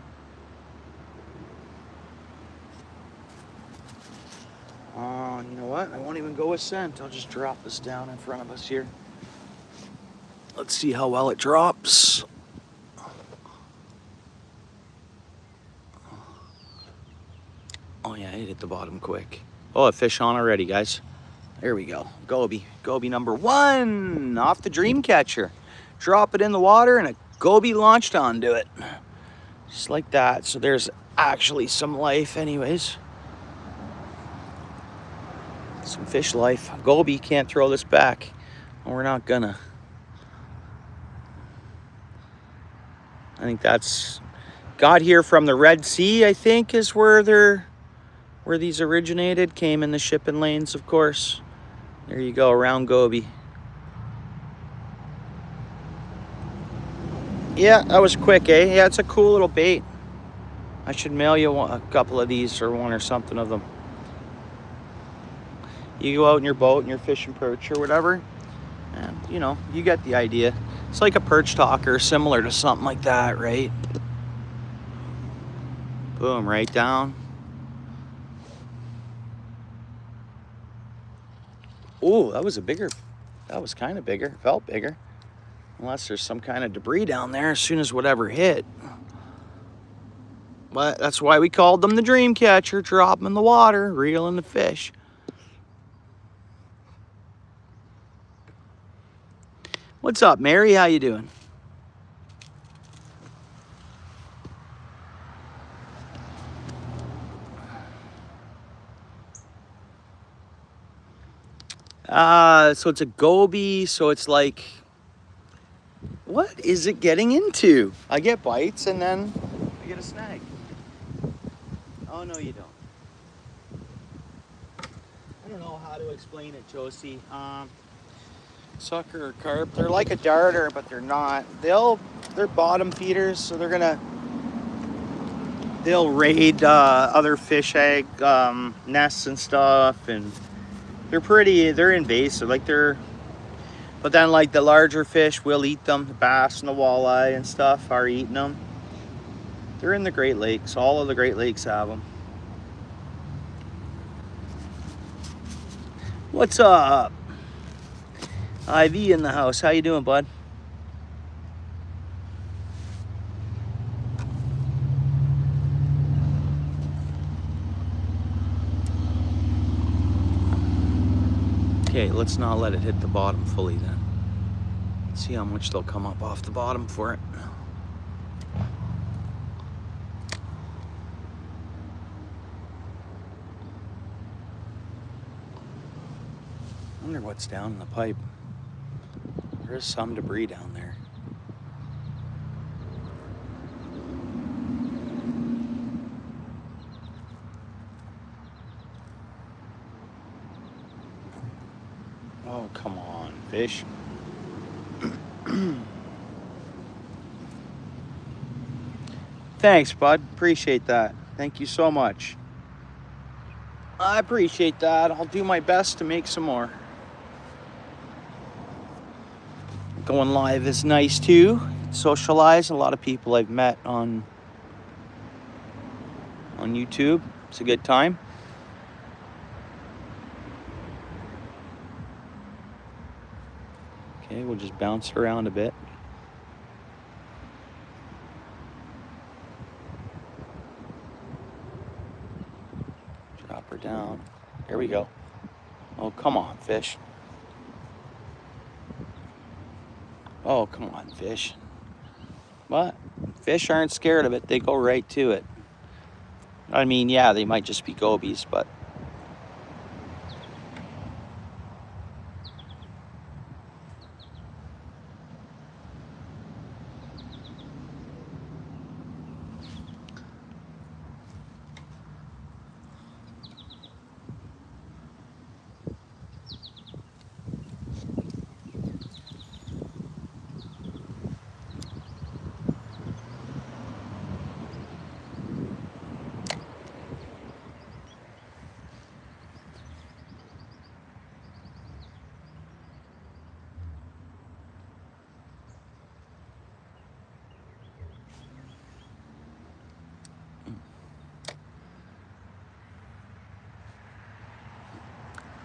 You know what? I won't even go with scent. I'll just drop this down in front of us here. Let's see how well it drops. Oh yeah, it hit the bottom quick. Oh, a fish on already, guys. There we go. Goby. Goby number 1 off the dream catcher. Drop it in the water and a goby launched onto it. Just like that. So there's actually some life anyways. Some fish life. Goby can't throw this back. We're not gonna. I think that's got here from the Red Sea, I think, is where these originated. Came in the shipping lanes, of course. There you go, round goby. Yeah, that was quick, eh? Yeah, it's a cool little bait. I should mail you a couple of these or one or something of them. You go out in your boat and you're fishing perch or whatever, and you know, you get the idea. It's like a perch talker, similar to something like that, right? Boom, right down. Oh, that was kind of bigger, felt bigger. Unless there's some kind of debris down there as soon as whatever hit. But that's why we called them the dream catcher. Drop them in the water, reeling the fish. What's up, Mary? How you doing? So it's a goby, so it's like, what is it getting into? I get bites and then I get a snag. Oh, no, you don't. I don't know how to explain it, Josie. Sucker or carp, they're like a darter, but they're not. They're bottom feeders, so they'll raid other fish egg nests and stuff, and they're invasive. But then like the larger fish will eat them. The bass and the walleye and stuff are eating them. They're in the Great Lakes. All of the Great Lakes have them. What's up? Ivy in the house. How you doing, bud? Okay, let's not let it hit the bottom fully then. See how much they'll come up off the bottom for it. I wonder what's down in the pipe. There's some debris down there. Oh, come on, fish. Thanks, bud. Appreciate that. Thank you so much. I appreciate that. I'll do my best to make some more. Going live is nice too. Socialize. A lot of people I've met on YouTube. It's a good time. Okay, we'll just bounce around a bit. Drop her down. Here we go. Oh, come on, fish. Oh, come on, fish. What? Fish aren't scared of it. They go right to it. I mean, yeah, they might just be gobies, but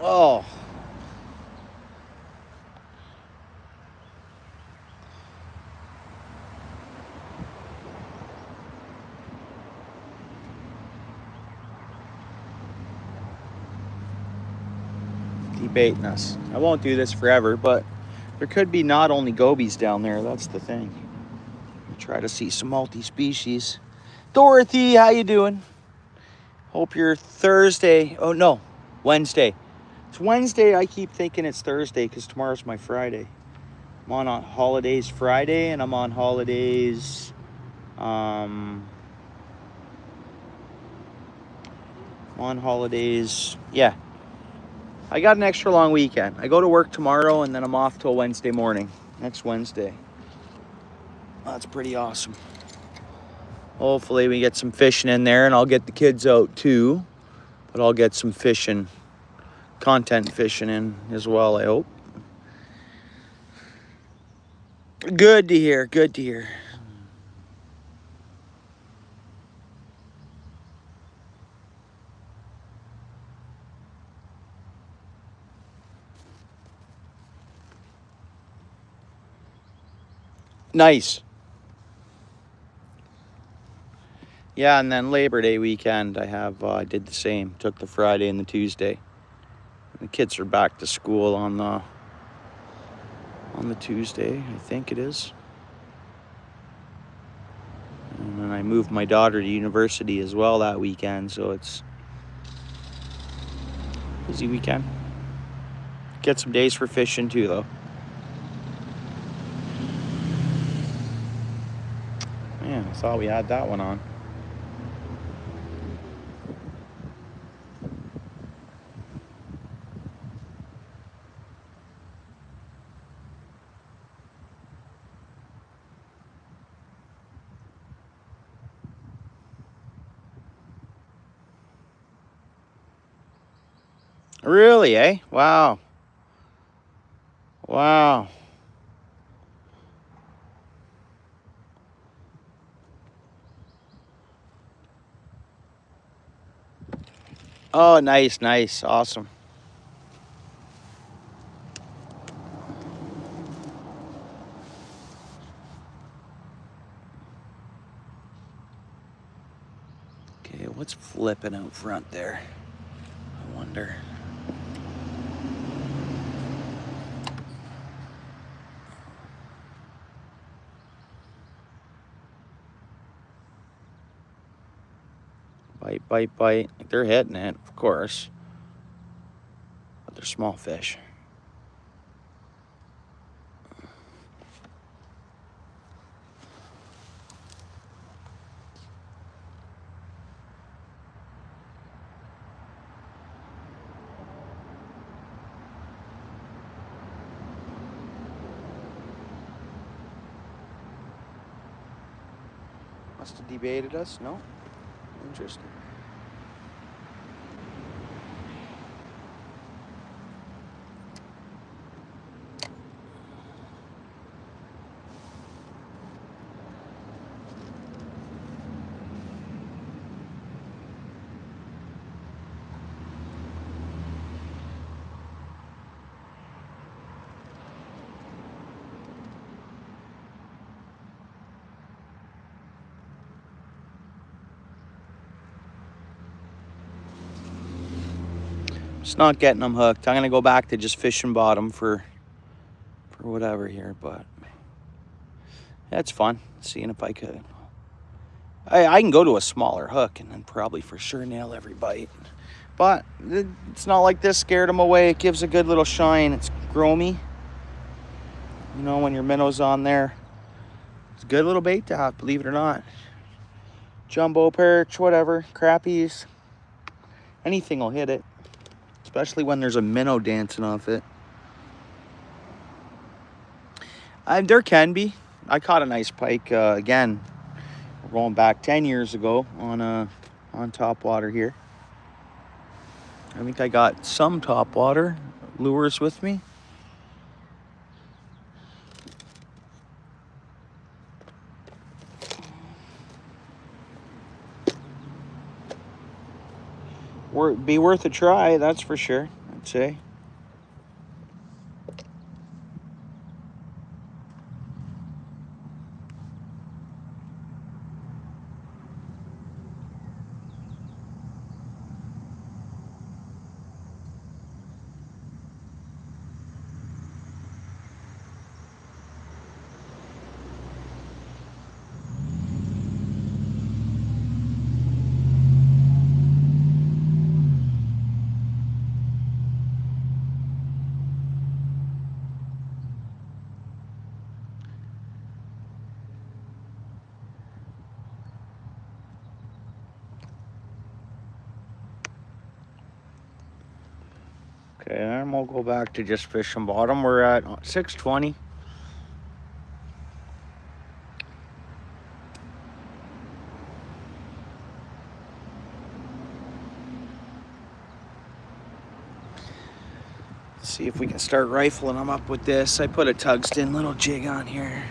oh. Baiting us. I won't do this forever, but there could be not only gobies down there. That's the thing. Try to see some multi-species. Dorothy, how you doing? Hope your Thursday. Oh no, Wednesday. It's Wednesday. I keep thinking it's Thursday because tomorrow's my Friday. I'm on holidays Friday, and I'm on holidays. I'm on holidays. Yeah. I got an extra long weekend. I go to work tomorrow and then I'm off till Wednesday morning. Next Wednesday. That's pretty awesome. Hopefully we get some fishing in there and I'll get the kids out too. But I'll get some fishing, content fishing in as well, I hope. Good to hear, good to hear. Nice. Yeah, and then Labor Day weekend, I did the same. Took the Friday and the Tuesday. The kids are back to school on the Tuesday, I think it is. And then I moved my daughter to university as well that weekend, so it's a busy weekend. Get some days for fishing too, though. Man, I thought we had that one on. Really, eh? Wow. Wow. Oh, nice, nice. Awesome. Okay, what's flipping out front there? I wonder. Bite, bite, bite. Like they're hitting it, of course. But they're small fish. Must have debated us, no? Interesting. Just not getting them hooked. I'm gonna go back to just fishing bottom for whatever here, but that's fun. Seeing if I could. I can go to a smaller hook and then probably for sure nail every bite. But it's not like this scared them away. It gives a good little shine. It's chromy. You know, when your minnow's on there. It's a good little bait to have, believe it or not. Jumbo perch, whatever, crappies. Anything will hit it. Especially when there's a minnow dancing off it. There can be. I caught a nice pike again. We're going back 10 years ago on top water here. I think I got some top water lures with me. Be worth a try, that's for sure, I'd say. Okay, and we'll go back to just fishing bottom. We're at 620. See if we can start rifling them up with this. I put a tungsten little jig on here.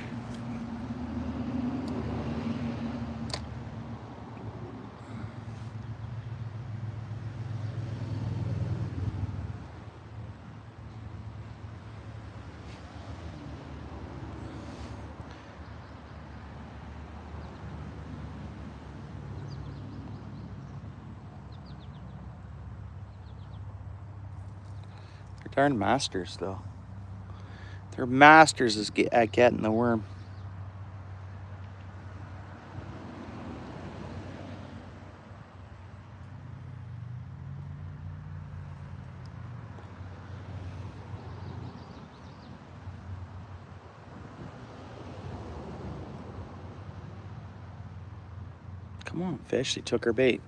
Darn masters, though. They're masters at getting the worm. Come on, fish. They took our bait.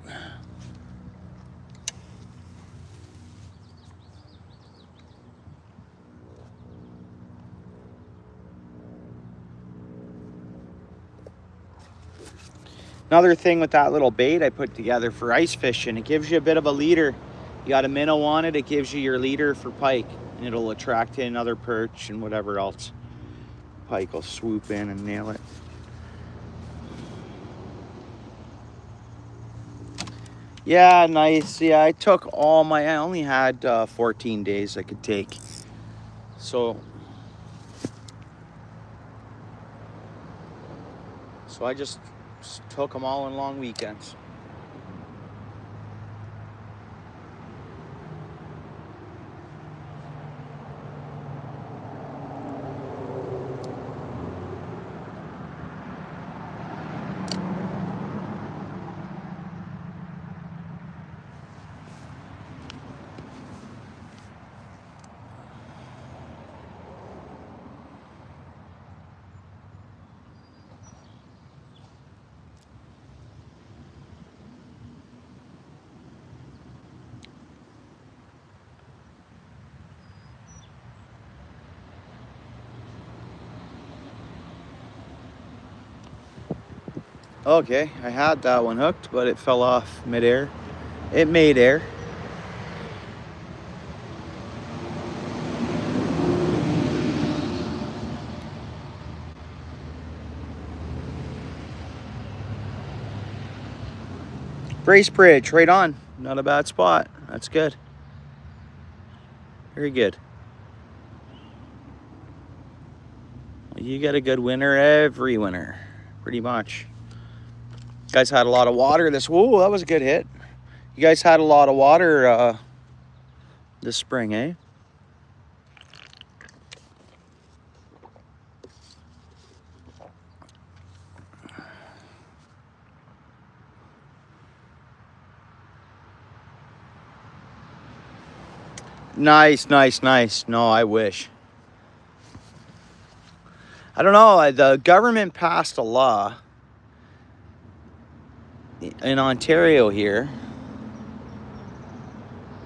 Another thing with that little bait I put together for ice fishing, it gives you a bit of a leader. You got a minnow on it, it gives you your leader for pike. And it'll attract in other perch and whatever else. Pike will swoop in and nail it. Yeah, nice. Yeah, I took all my, I only had 14 days I could take. So I just took them all in long weekends. Okay, I had that one hooked, but it fell off midair. It made air. Brace Bridge, right on. Not a bad spot. That's good. Very good. You get a good winter every winter, pretty much. You guys had a lot of water this, whoa, that was a good hit. You guys had a lot of water this spring, eh? Nice, nice, nice. No, I wish. I don't know, the government passed a law in Ontario here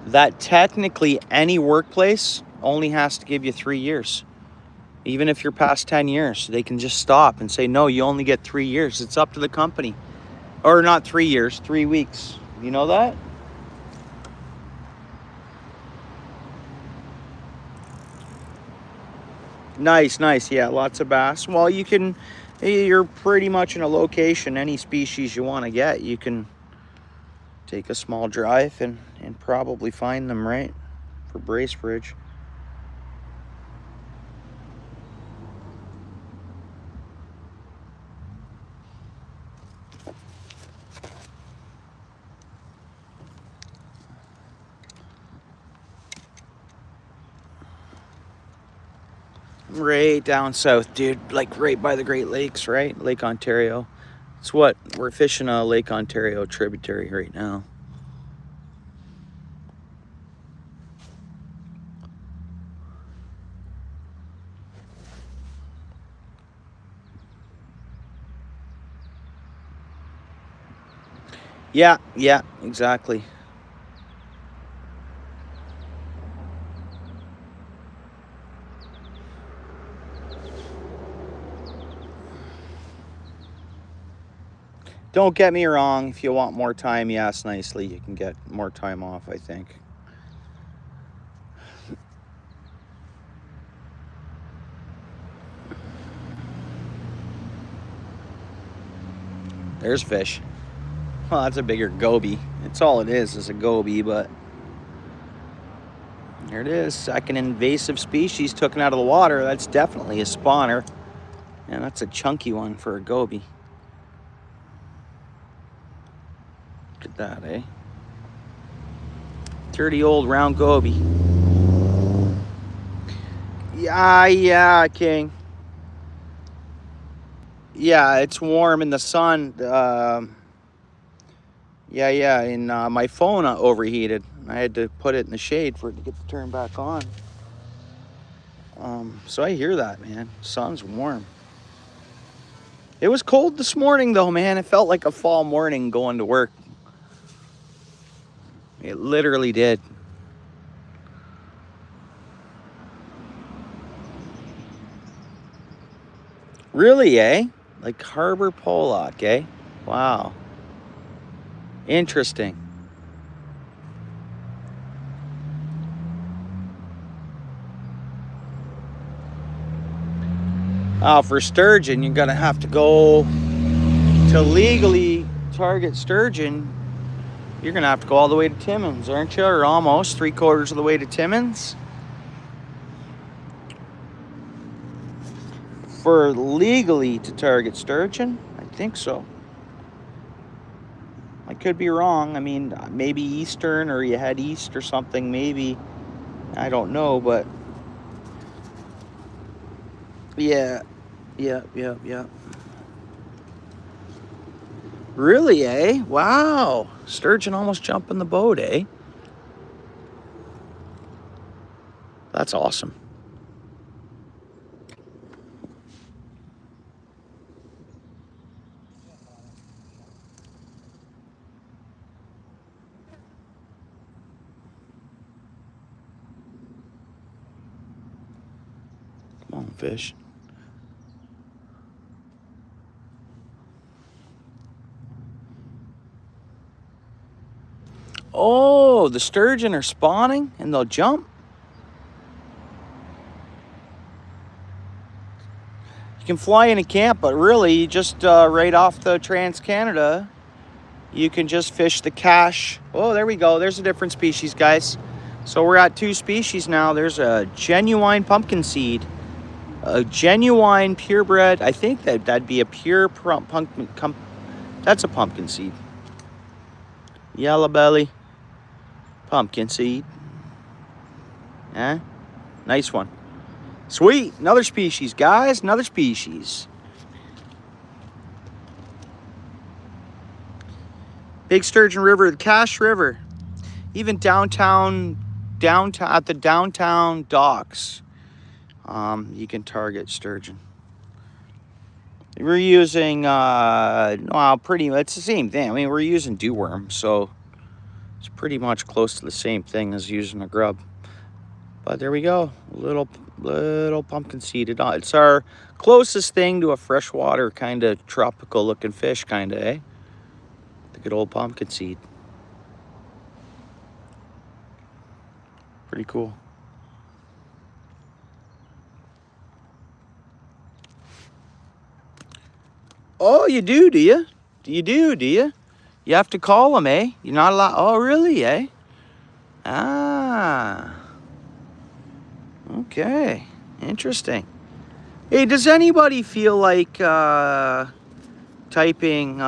that technically any workplace only has to give you 3 years. Even if you're past 10 years, they can just stop and say, no, you only get 3 years. It's up to the company. Or not 3 years, 3 weeks. You know that? Nice, nice. Yeah, lots of bass. Well, you're pretty much in a location, any species you want to get, you can take a small drive and probably find them, right? For Brace Bridge. Right down south, dude, like right by the Great Lakes, right? Lake Ontario. It's what we're fishing a Lake Ontario tributary right now. Yeah, exactly. Don't get me wrong, if you want more time, you ask nicely, you can get more time off, I think. There's fish. Well, that's a bigger goby. It's all it is a goby, but there it is. Second invasive species taken out of the water. That's definitely a spawner. And that's a chunky one for a goby. Look at that, eh? 30 old round goby. Yeah, King. Yeah, it's warm in the sun. Yeah, and my phone overheated. I had to put it in the shade for it to get the turn back on. So I hear that, man. Sun's warm. It was cold this morning, though, man. It felt like a fall morning going to work. It literally did. Really, eh? Like Harbor Pollock, eh? Wow. Interesting. For sturgeon, you're going to have to go to legally target sturgeon. You're going to have to go all the way to Timmins, aren't you? Or almost 3/4 of the way to Timmins. For legally to target sturgeon? I think so. I could be wrong. I mean, maybe eastern, or you head east or something, maybe. I don't know, but yeah. Really, eh? Wow. Sturgeon almost jumping the boat, eh? That's awesome. Come on, fish. Oh, the sturgeon are spawning and they'll jump. You can fly in a camp, but really just right off the Trans-Canada, you can just fish the cache. Oh, there we go. There's a different species, guys. So we're at 2 species now. There's a genuine pumpkin seed, a genuine purebred. I think that'd be a pure pumpkin. That's a pumpkin seed. Yellow belly pumpkin seed. Eh? Nice one. Sweet. Another species, guys. Another species. Big Sturgeon River, the Cache River. Even downtown at the downtown docks, you can target sturgeon. We're using, well, it's the same thing. I mean, we're using dew worm, so it's pretty much close to the same thing as using a grub. But there we go, little pumpkin seed. It's our closest thing to a freshwater kind of tropical looking fish, kind of, eh? The good old pumpkin seed. Pretty cool. Oh, you do you? Do you? You have to call them, eh? You're not allowed. Oh, really, eh? Ah. Okay. Interesting. Hey, does anybody feel like typing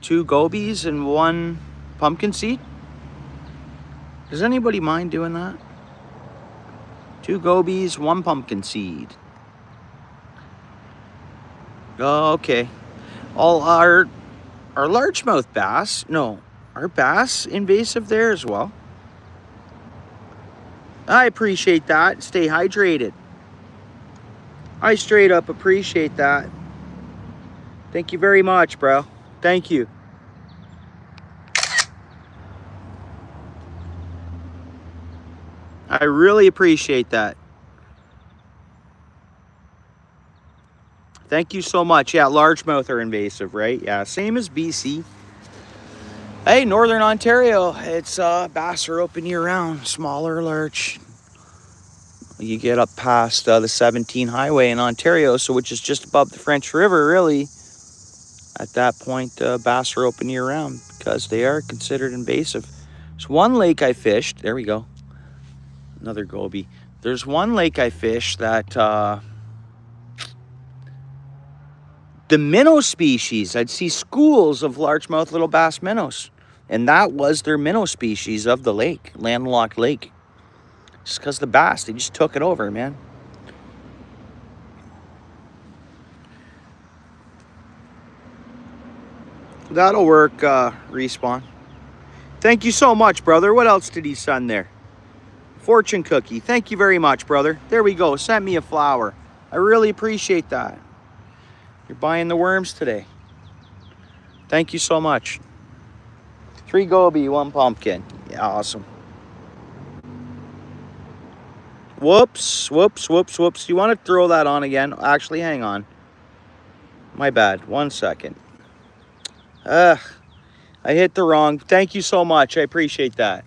2 gobies and 1 pumpkin seed? Does anybody mind doing that? 2 gobies, 1 pumpkin seed. Oh, okay. All our largemouth bass. No, are bass invasive there as well? I appreciate that. Stay hydrated. I straight up appreciate that. Thank you very much, bro. Thank you. I really appreciate that. Thank you so much. Yeah, largemouth are invasive, right? Yeah, same as BC. Hey, Northern Ontario, it's bass are open year-round, smaller, large. You get up past the 17 highway in Ontario, so which is just above the French River, really. At that point, bass are open year-round because they are considered invasive. There's one lake I fished. There we go. Another goby. There's one lake I fished that the minnow species, I'd see schools of largemouth little bass minnows, and that was their minnow species of the lake, landlocked lake. Just because the bass, they just took it over, man. That'll work, Respawn. Thank you so much, brother. What else did he send there? Fortune cookie. Thank you very much, brother. There we go. Sent me a flower. I really appreciate that. You're buying the worms today. Thank you so much. 3 goby, 1 pumpkin. Yeah, awesome. Whoops, whoops, whoops, whoops. You want to throw that on again? Actually, hang on. My bad. 1 second. Ugh. I hit the wrong. Thank you so much. I appreciate that.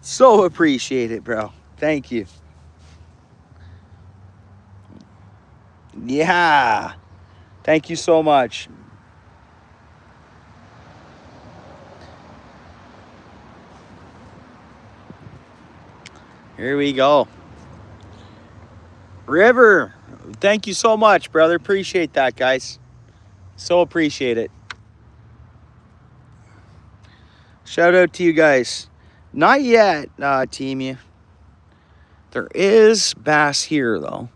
So appreciate it, bro. Thank you. Yeah. Thank you so much. Here we go. River. Thank you so much, brother. Appreciate that, guys. So appreciate it. Shout out to you guys. Not yet, Team You. There is bass here, though.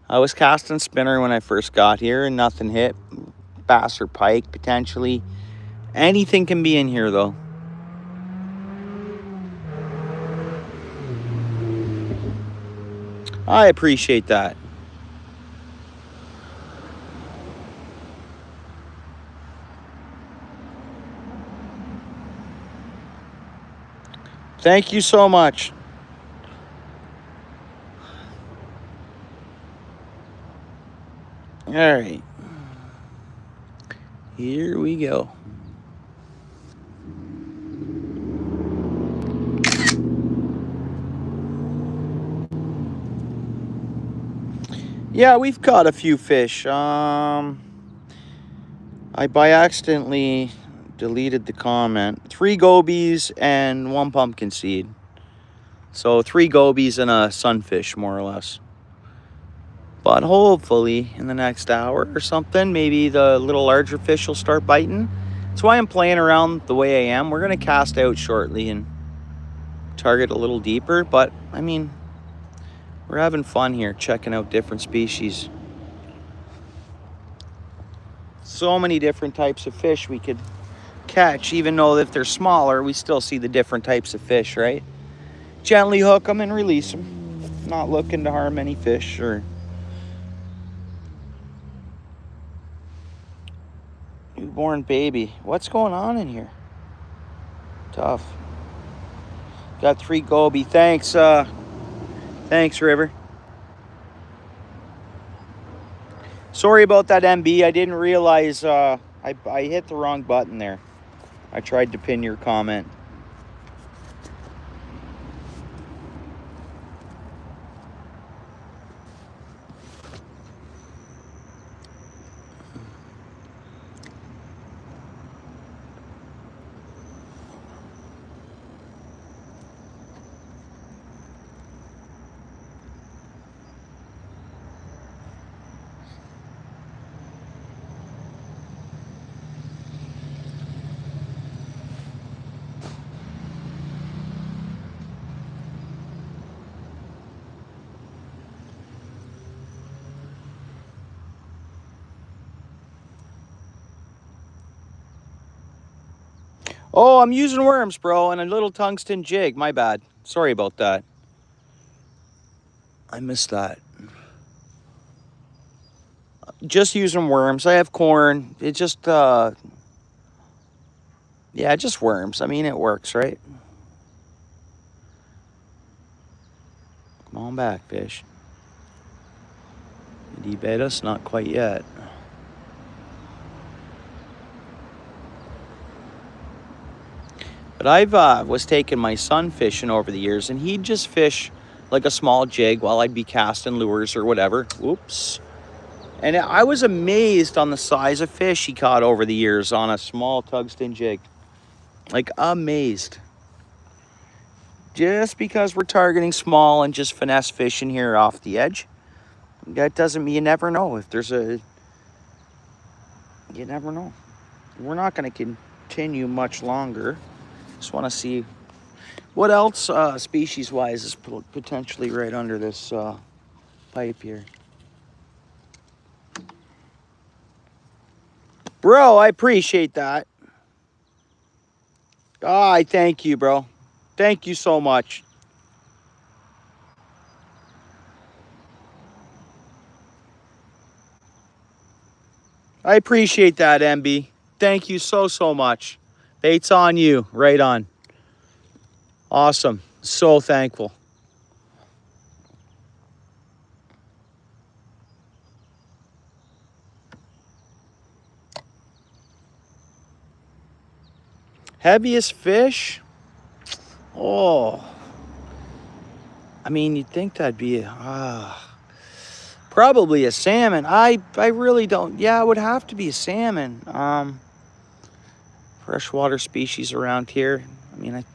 I was casting spinner when I first got here and nothing hit. Bass or pike, potentially. Anything can be in here, though. I appreciate that. Thank you so much. All right. Here we go. Yeah, we've caught a few fish. I by accidentally deleted the comment. 3 gobies and 1 pumpkin seed. So 3 gobies and a sunfish, more or less. But hopefully in the next hour or something, maybe the little larger fish will start biting. That's why I'm playing around the way I am. We're going to cast out shortly and target a little deeper. But, I mean, we're having fun here, checking out different species. So many different types of fish we could catch. Even though if they're smaller, we still see the different types of fish, right? Gently hook them and release them. Not looking to harm any fish or... Newborn baby. What's going on in here? Tough. Got 3 goby. Thanks, thanks, River. Sorry about that, MB. I didn't realize I hit the wrong button there. I tried to pin your comment. Oh, I'm using worms, bro, and a little tungsten jig. My bad. Sorry about that. I missed that. Just using worms. I have corn. It just, yeah, just worms. I mean, it works, right? Come on back, fish. Did he bait us? Not quite yet. But I've was taking my son fishing over the years, and he'd just fish like a small jig while I'd be casting lures or whatever. Whoops. And I was amazed on the size of fish he caught over the years on a small tungsten jig. Like, amazed. Just because we're targeting small and just finesse fishing here off the edge, that doesn't mean you never know if there's a... You never know. We're not going to continue much longer. Just want to see What else species-wise is potentially right under this pipe here? Bro, I appreciate that. Oh, I thank you, bro. Thank you so much. I appreciate that, MB. Thank you so much. Bait's on you. Right on. Awesome. So thankful. Heaviest fish? Oh. I mean, you'd think that'd be probably a salmon. I really don't. Yeah, it would have to be a salmon. Freshwater species around here. I mean,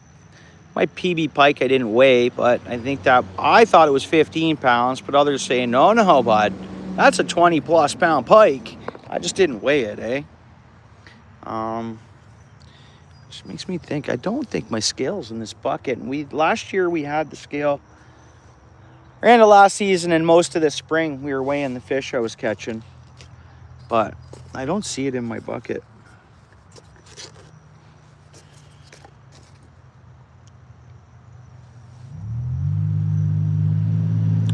my PB pike I didn't weigh, but I think that I thought it was 15 pounds, but others say no, bud, that's a 20+ pound pike. I just didn't weigh it, eh? Which makes me think I don't think my scale's in this bucket. And last year we had the scale. Ran it last season and most of the spring we were weighing the fish I was catching, but I don't see it in my bucket.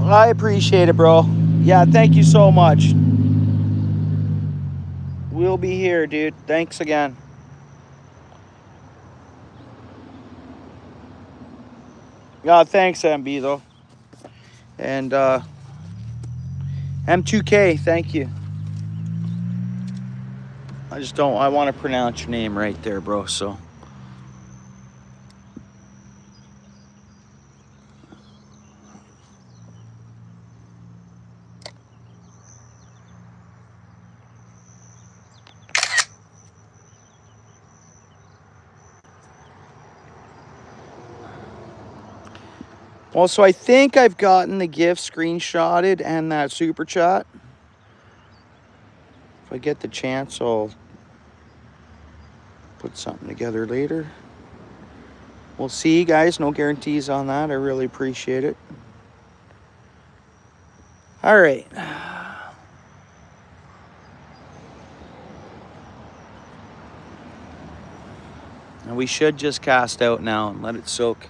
I appreciate it, bro. Yeah, thank you so much. We'll be here, dude. Thanks again. Yeah, thanks, MB, though. And M2K, thank you. I want to pronounce your name right there, bro, so. Well, so I think I've gotten the gift screenshotted and that super chat. If I get the chance, I'll put something together later. We'll see, guys. No guarantees on that. I really appreciate it. All right. And we should just cast out now and let it soak.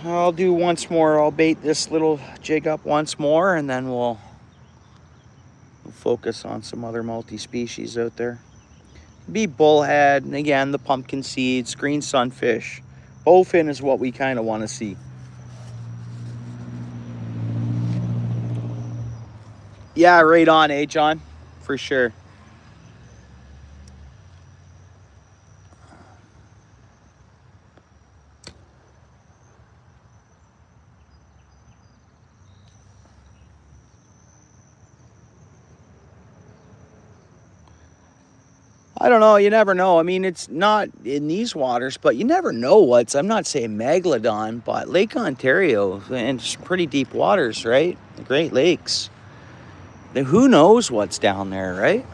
I'll do once more. I'll bait this little jig up once more, and then we'll focus on some other multi-species out there. Be bullhead, and again, the pumpkin seeds, green sunfish. Bowfin is what we kind of want to see. Yeah, right on, eh, John? For sure. I don't know. You never know. I mean, it's not in these waters, but you never know what's. I'm not saying Megalodon, but Lake Ontario and it's pretty deep waters, right? The Great Lakes. Who knows what's down there, right?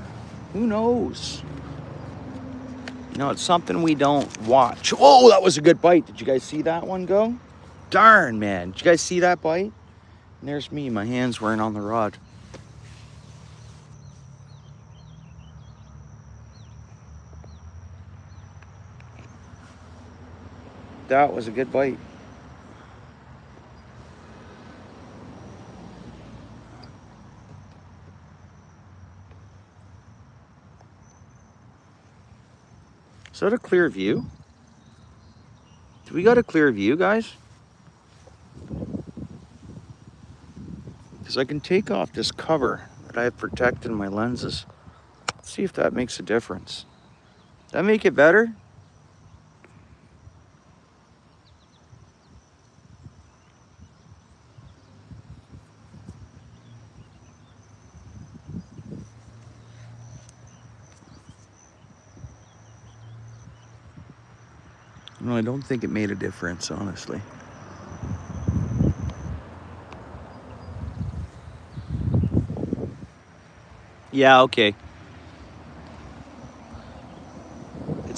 Who knows? You know, it's something we don't watch. Oh, that was a good bite. Did you guys see that one go? Darn, man. Did you guys see that bite? And there's me. My hands weren't on the rod. That was a good bite. Is that a clear view? Do we got a clear view, guys? Because I can take off this cover that I have protected my lenses. Let's see if that makes a difference. Does that make it better? No, I don't think it made a difference, honestly. Yeah, okay.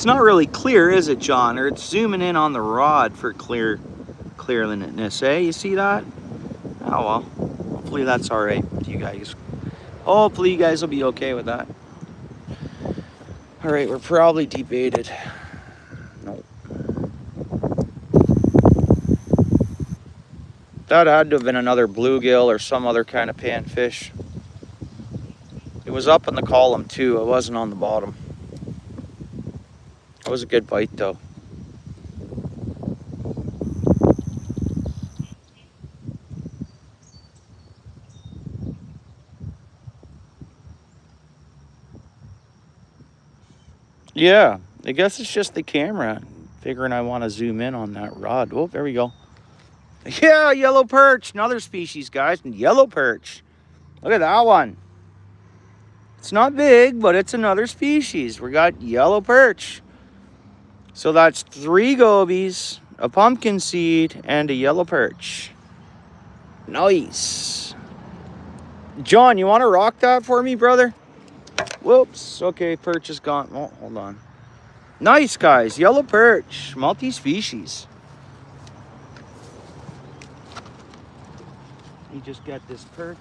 It's not really clear, is it, John? Or it's zooming in on the rod for clearness, eh? You see that? Oh well. Hopefully that's all right with you guys. Hopefully you guys will be okay with that. All right, we're probably debated. Nope. That had to have been another bluegill or some other kind of panfish. It was up in the column too. It wasn't on the bottom. It was a good bite though. Yeah, I guess it's just the camera. Figuring I want to zoom in on that rod. Oh, there we go. Yeah, yellow perch. Another species, guys. Yellow perch. Look at that one. It's not big, but it's another species. We got yellow perch. So that's 3 gobies, a pumpkin seed, and a yellow perch. Nice. John, you want to rock that for me, brother? Whoops. Okay, perch is gone. Oh, hold on. Nice, guys. Yellow perch. Multi-species. You just get this perch.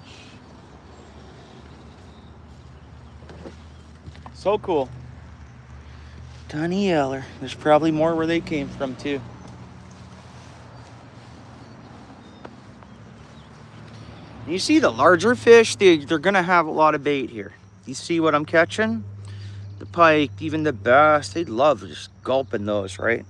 So cool. Tiny yeller. There's probably more where they came from too. You see the larger fish, they're gonna have a lot of bait here. You see what I'm catching? The pike, even the bass, they love just gulping those, right?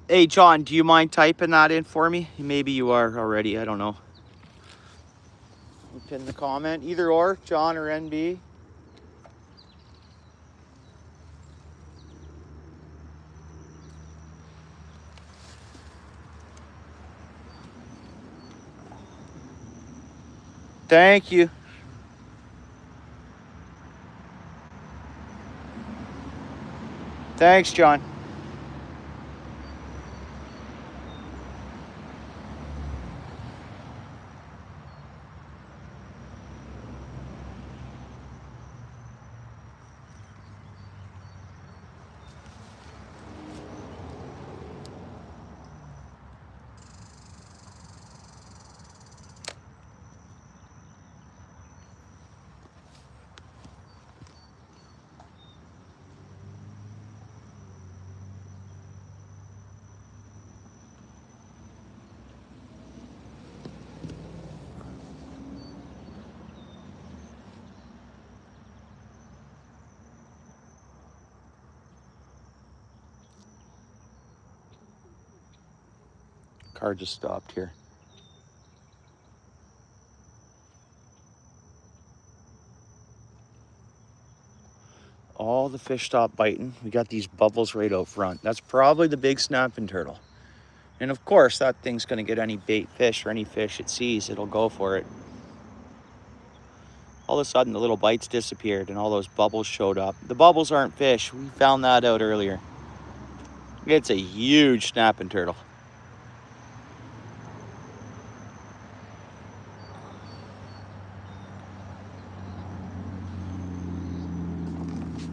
Hey, John, do you mind typing that in for me? Maybe you are already, I don't know. You pin the comment, either or, John or NB. Thank you. Thanks, John. Car just stopped here. All the fish stopped biting. We got these bubbles right out front. That's probably the big snapping turtle. And of course, that thing's gonna get any bait fish or any fish it sees, it'll go for it. All of a sudden, the little bites disappeared and all those bubbles showed up. The bubbles aren't fish. We found that out earlier. It's a huge snapping turtle.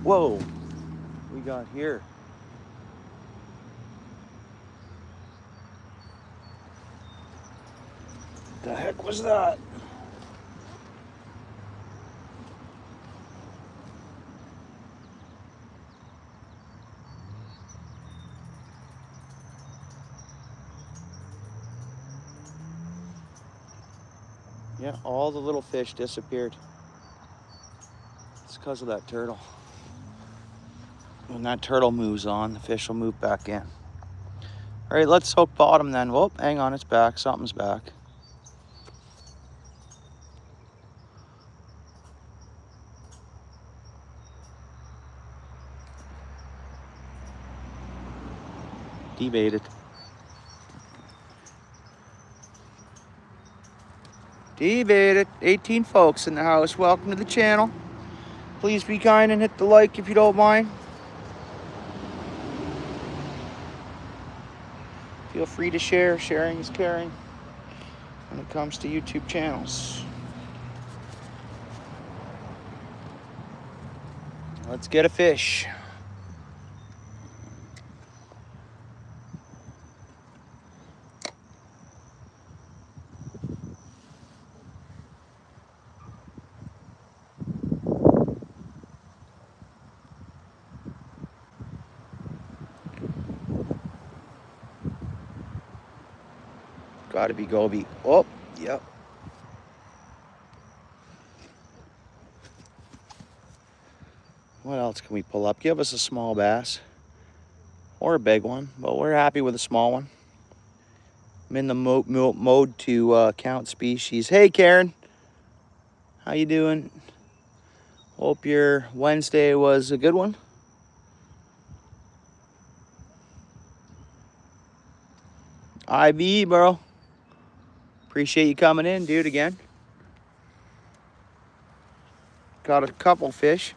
Whoa, we got here. The heck was that? Yeah, all the little fish disappeared. It's because of that turtle. When that turtle moves on, the fish will move back in. All right, let's hook bottom then. Whoop, hang on, it's back. Something's back. Debaited. Debaited. 18 folks in the house. Welcome to the channel. Please be kind and hit the like if you don't mind. Feel free to share. Sharing is caring when it comes to YouTube channels. Let's get a fish. Gotta be goby. Oh, yep. What else can we pull up? Give us a small bass or a big one, but we're happy with a small one. I'm in the mode to count species. Hey, Karen, how you doing? Hope your Wednesday was a good one. IB, bro. Appreciate you coming in, dude, again. Got a couple fish.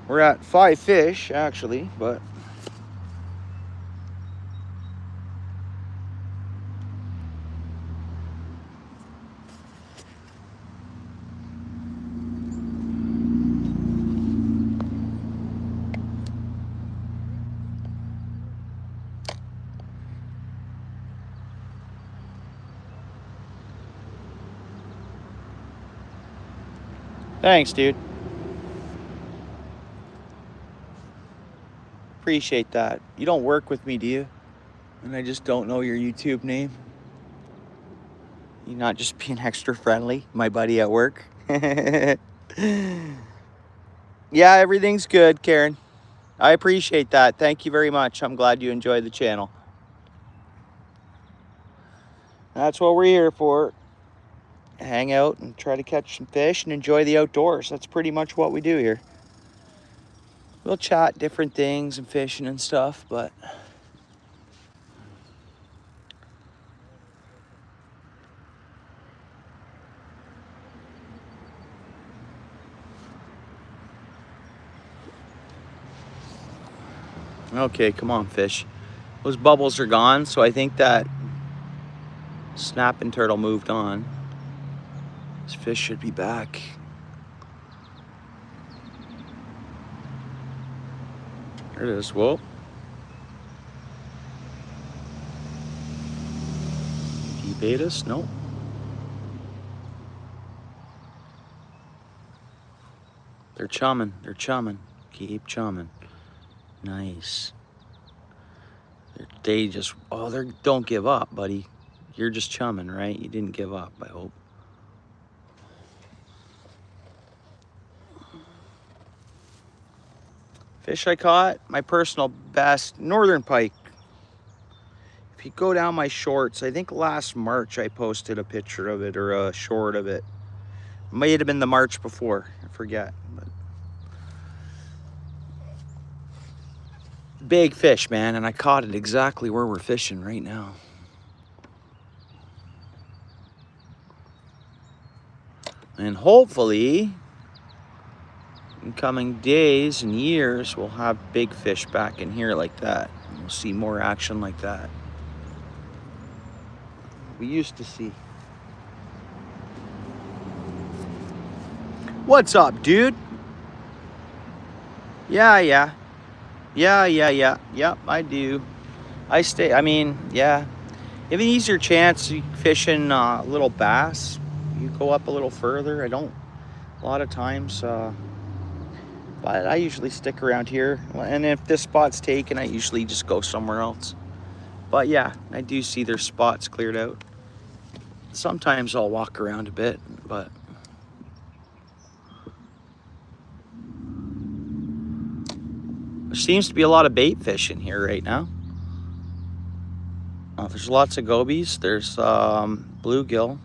We're at 5 fish, actually, but thanks, dude. Appreciate that. You don't work with me, do you? And I just don't know your YouTube name. You're not just being extra friendly, my buddy at work. Yeah, everything's good, Karen. I appreciate that. Thank you very much. I'm glad you enjoyed the channel. That's what we're here for. Hang out and try to catch some fish and enjoy the outdoors. That's pretty much what we do here. We'll chat different things and fishing and stuff, but okay, come on, fish. Those bubbles are gone, so I think that snapping turtle moved on. This fish should be back. There it is. Whoa. He bait us? No. They're chumming. They're chumming. Keep chumming. Nice. They just, oh, they're, don't give up, buddy. You're just chumming, right? You didn't give up, I hope. Fish I caught, my personal best, northern pike. If you go down my shorts, I think last March I posted a picture of it or a short of it. Might have been the March before, I forget. But big fish, man, and I caught it exactly where we're fishing right now. And hopefully, in coming days and years, we'll have big fish back in here like that. We'll see more action like that. We used to see. What's up, dude? Yeah. Yep, I do. I mean, yeah. You have an easier chance fishing little bass. You go up a little further. I don't, a lot of times, but I usually stick around here. And if this spot's taken, I usually just go somewhere else. But yeah, I do see their spots cleared out. Sometimes I'll walk around a bit, but there seems to be a lot of bait fish in here right now. There's lots of gobies. There's bluegill.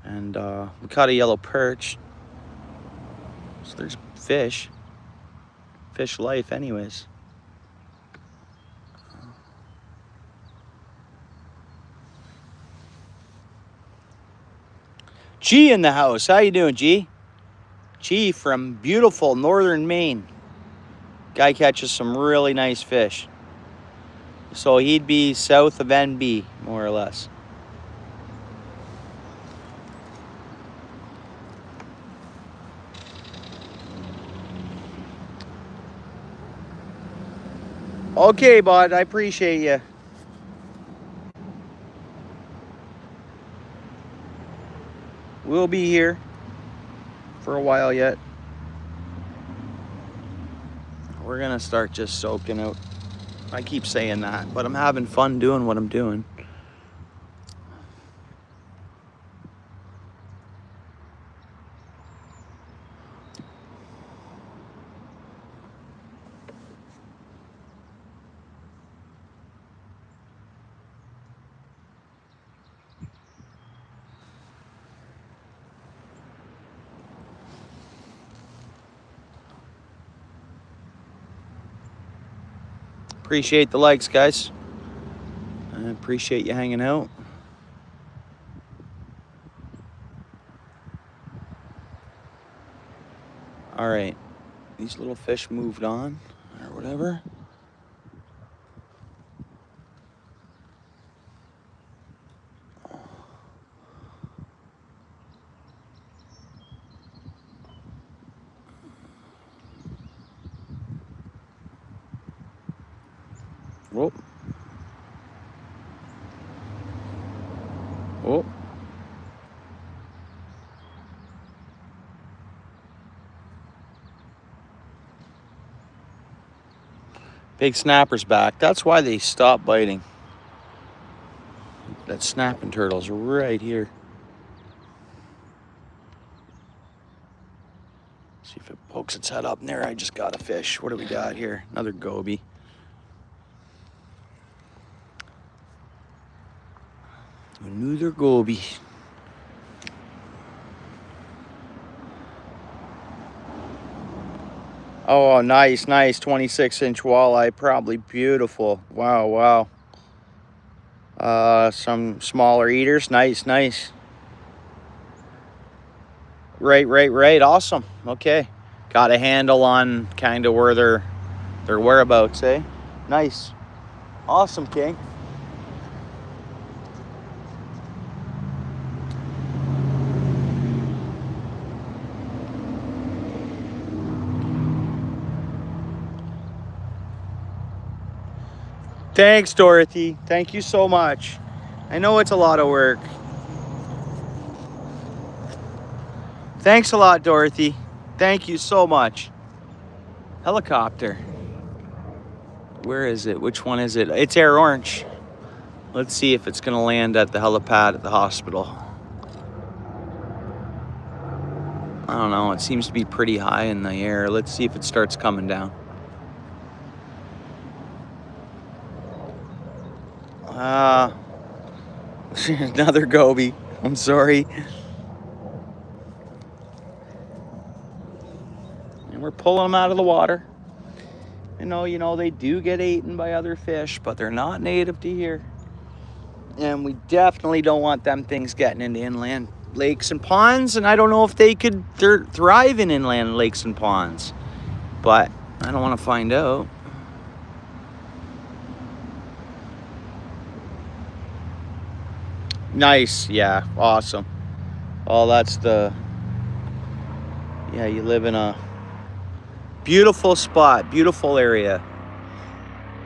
And we caught a yellow perch. So there's fish. Fish life anyways. G in the house. How you doing, G? G from beautiful northern Maine. Guy catches some really nice fish. So he'd be south of NB, more or less. Okay, bud, I appreciate you. We'll be here for a while yet. We're gonna start just soaking out. I keep saying that, but I'm having fun doing what I'm doing. Appreciate the likes, guys. I appreciate you hanging out. All right, these little fish moved on or whatever. Whoa. Whoa. Big snapper's back. That's why they stopped biting. That snapping turtle's right here. See if it pokes its head up in there. I just got a fish. What do we got here? Another goby. Another goby. Oh, nice, nice. 26-inch walleye. Probably beautiful. Wow, wow. Some smaller eaters. Nice, nice. Right. Awesome. Okay. Got a handle on kind of where their whereabouts, eh? Nice. Awesome, King. Thanks, Dorothy. Thank you so much. I know it's a lot of work. Thanks a lot, Dorothy. Thank you so much. Helicopter. Where is it? Which one is it? It's Air Orange. Let's see if it's gonna land at the helipad at the hospital. I don't know. It seems to be pretty high in the air. Let's see if it starts coming down. Another goby. I'm sorry. And we're pulling them out of the water. You know, they do get eaten by other fish, but they're not native to here. And we definitely don't want them things getting into inland lakes and ponds. And I don't know if they could thrive in inland lakes and ponds, but I don't want to find out. Nice, yeah, awesome. Oh, that's the, yeah, you live in a beautiful spot, beautiful area.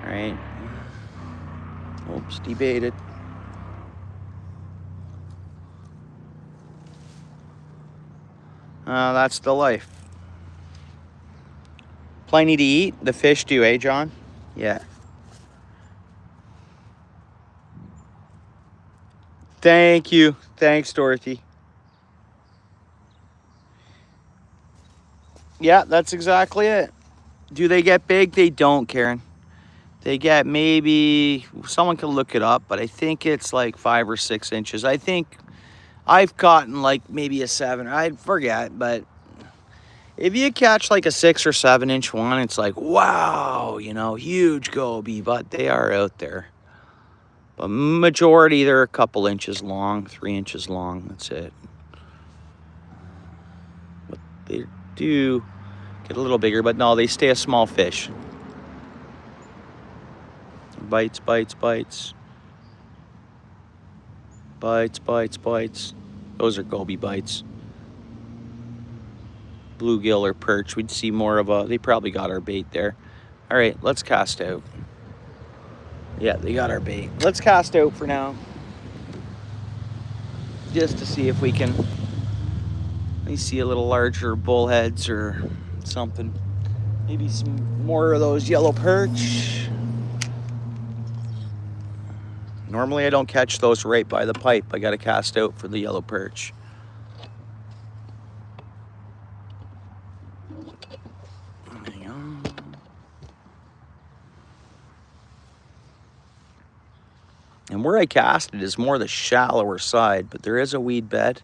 All right. Oops, debaited. That's the life. Plenty to eat. The fish do, eh, John? Yeah. Thank you. Thanks, Dorothy. Yeah, that's exactly it. Do they get big? They don't, Karen. They get maybe, someone can look it up, but I think it's like 5 or 6 inches. I think I've caught in like maybe a 7. I forget, but if you catch like a 6 or 7 inch one, it's like, wow, you know, huge goby, but they are out there. But majority, they're a couple inches long, 3 inches long. That's it. But they do Get a little bigger, but no, they stay a small fish. Bites, bites, bites. Bites, bites, bites. Those are goby bites. Bluegill or perch, we'd see more of a, they probably got our bait there. All right, let's cast out. Yeah, they got our bait. Let's cast out for now. Just to see if we can see a little larger bullheads or something. Maybe some more of those yellow perch. Normally I don't catch those right by the pipe. I gotta cast out for the yellow perch. Hang on. And where I casted is more the shallower side, but there is a weed bed.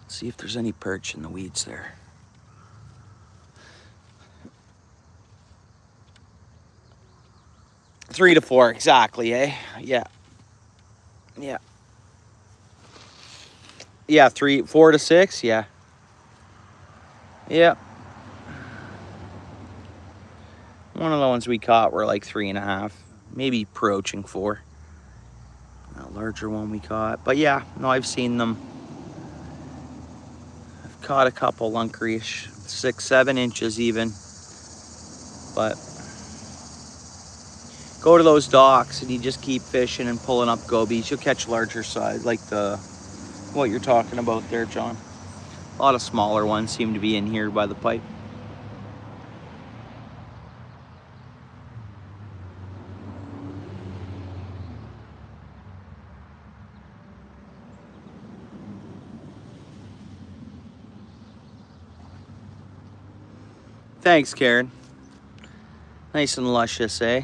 Let's see if there's any perch in the weeds there. Three to four, exactly, eh? Yeah. Yeah. Yeah, 4 to 6, yeah. Yeah. One of the ones we caught were like 3.5, maybe approaching 4. A larger one we caught. But yeah, no, I've seen them. I've caught a couple lunkerish, 6, 7 inches even. But go to those docks and you just keep fishing and pulling up gobies. You'll catch larger size, like what you're talking about there, John. A lot of smaller ones seem to be in here by the pipe. Thanks, Karen. Nice and luscious, eh?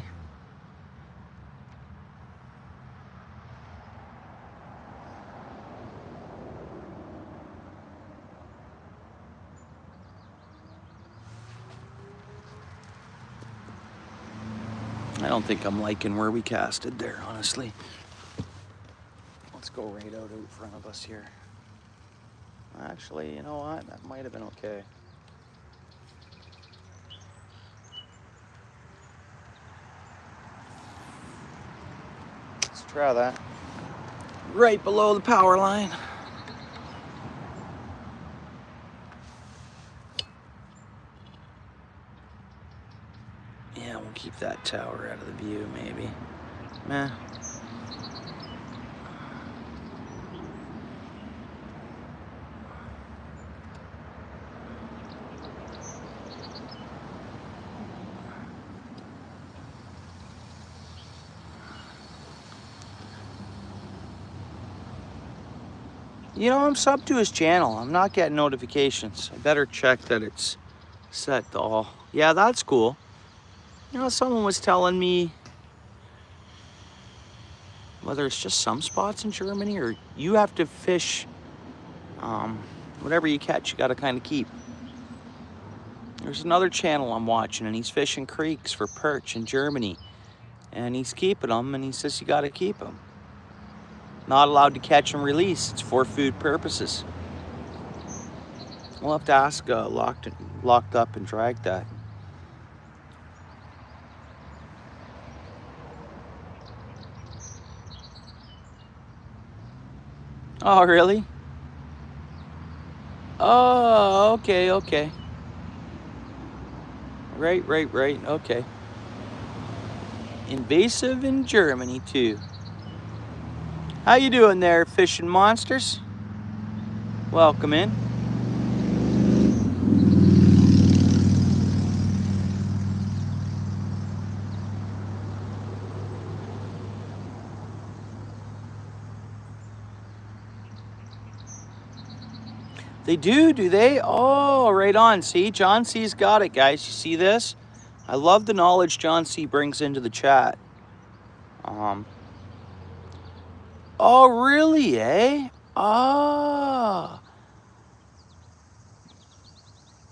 I don't think I'm liking where we casted there, honestly. Let's go right out in front of us here. Actually, you know what? That might have been okay. Let's try that. Right below the power line. Yeah, we'll keep that tower out of the view, maybe. Meh. You know, I'm subbed to his channel. I'm not getting notifications. I better check that it's set to all. Yeah, that's cool. You know, someone was telling me whether it's just some spots in Germany or you have to fish, whatever you catch, you got to kind of keep. There's another channel I'm watching and he's fishing creeks for perch in Germany. And he's keeping them and he says you got to keep them. Not allowed to catch and release. It's for food purposes. We'll have to ask locked up and drag that. Oh, really? Oh, okay, okay. Right, okay. Invasive in Germany, too. How you doing there, fishing monsters? Welcome in. They do they? Oh, right on. See, John C's got it, guys. You see this? I love the knowledge John C brings into the chat. Oh, really, eh? Ah.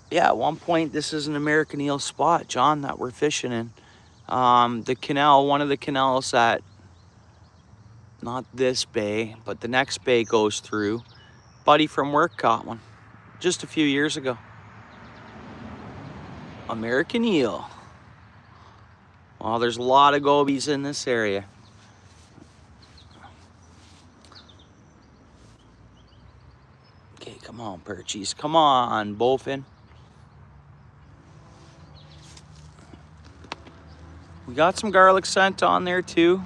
Yeah, at one point, this is an American eel spot, John, that we're fishing in. The canal, one of the canals that, not this bay, but the next bay goes through. Buddy from work caught one just a few years ago. American eel. Well, there's a lot of gobies in this area. Okay, come on, perchies. Come on, bowfin. We got some garlic scent on there too.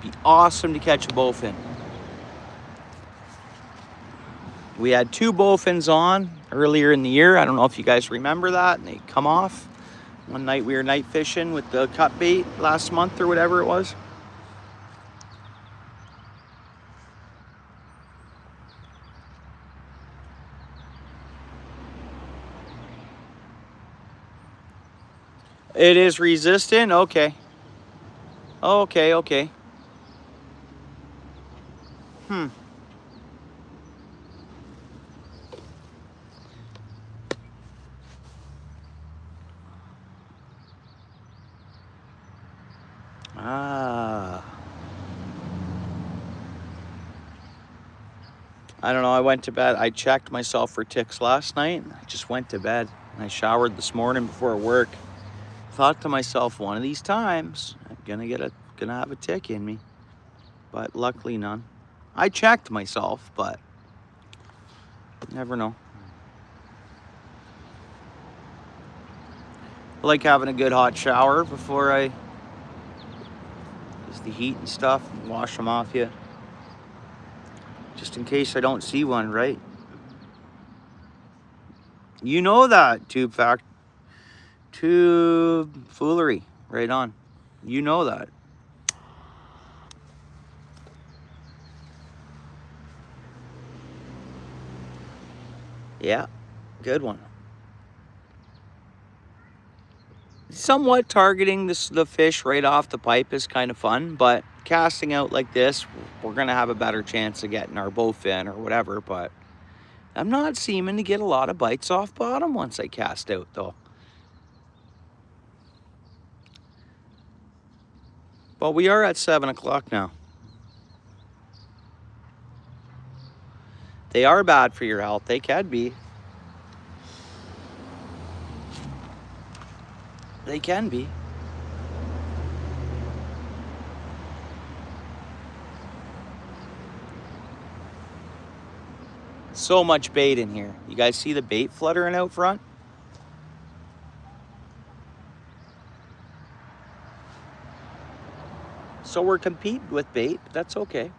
Be awesome to catch a bowfin. We had 2 bowfins on earlier in the year. I don't know if you guys remember that, and they come off. One night we were night fishing with the cut bait last month or whatever it was. It is resistant? Okay. Okay. Ah. I don't know, I went to bed. I checked myself for ticks last night. I just went to bed. I showered this morning before work. Thought to myself, one of these times, I'm gonna have a tick in me. But luckily none. I checked myself, but never know. I like having a good hot shower before I use the heat and stuff, and wash them off you. Just in case I don't see one, right? You know that, tube foolery, right on. You know that. Yeah, good one. Somewhat targeting the fish right off the pipe is kind of fun, but casting out like this, we're gonna have a better chance of getting our bowfin or whatever, but I'm not seeming to get a lot of bites off bottom once I cast out though. But we are at 7 o'clock now. They are bad for your health. They can be. They can be. So much bait in here. You guys see the bait fluttering out front? So we're competing with bait, but that's okay.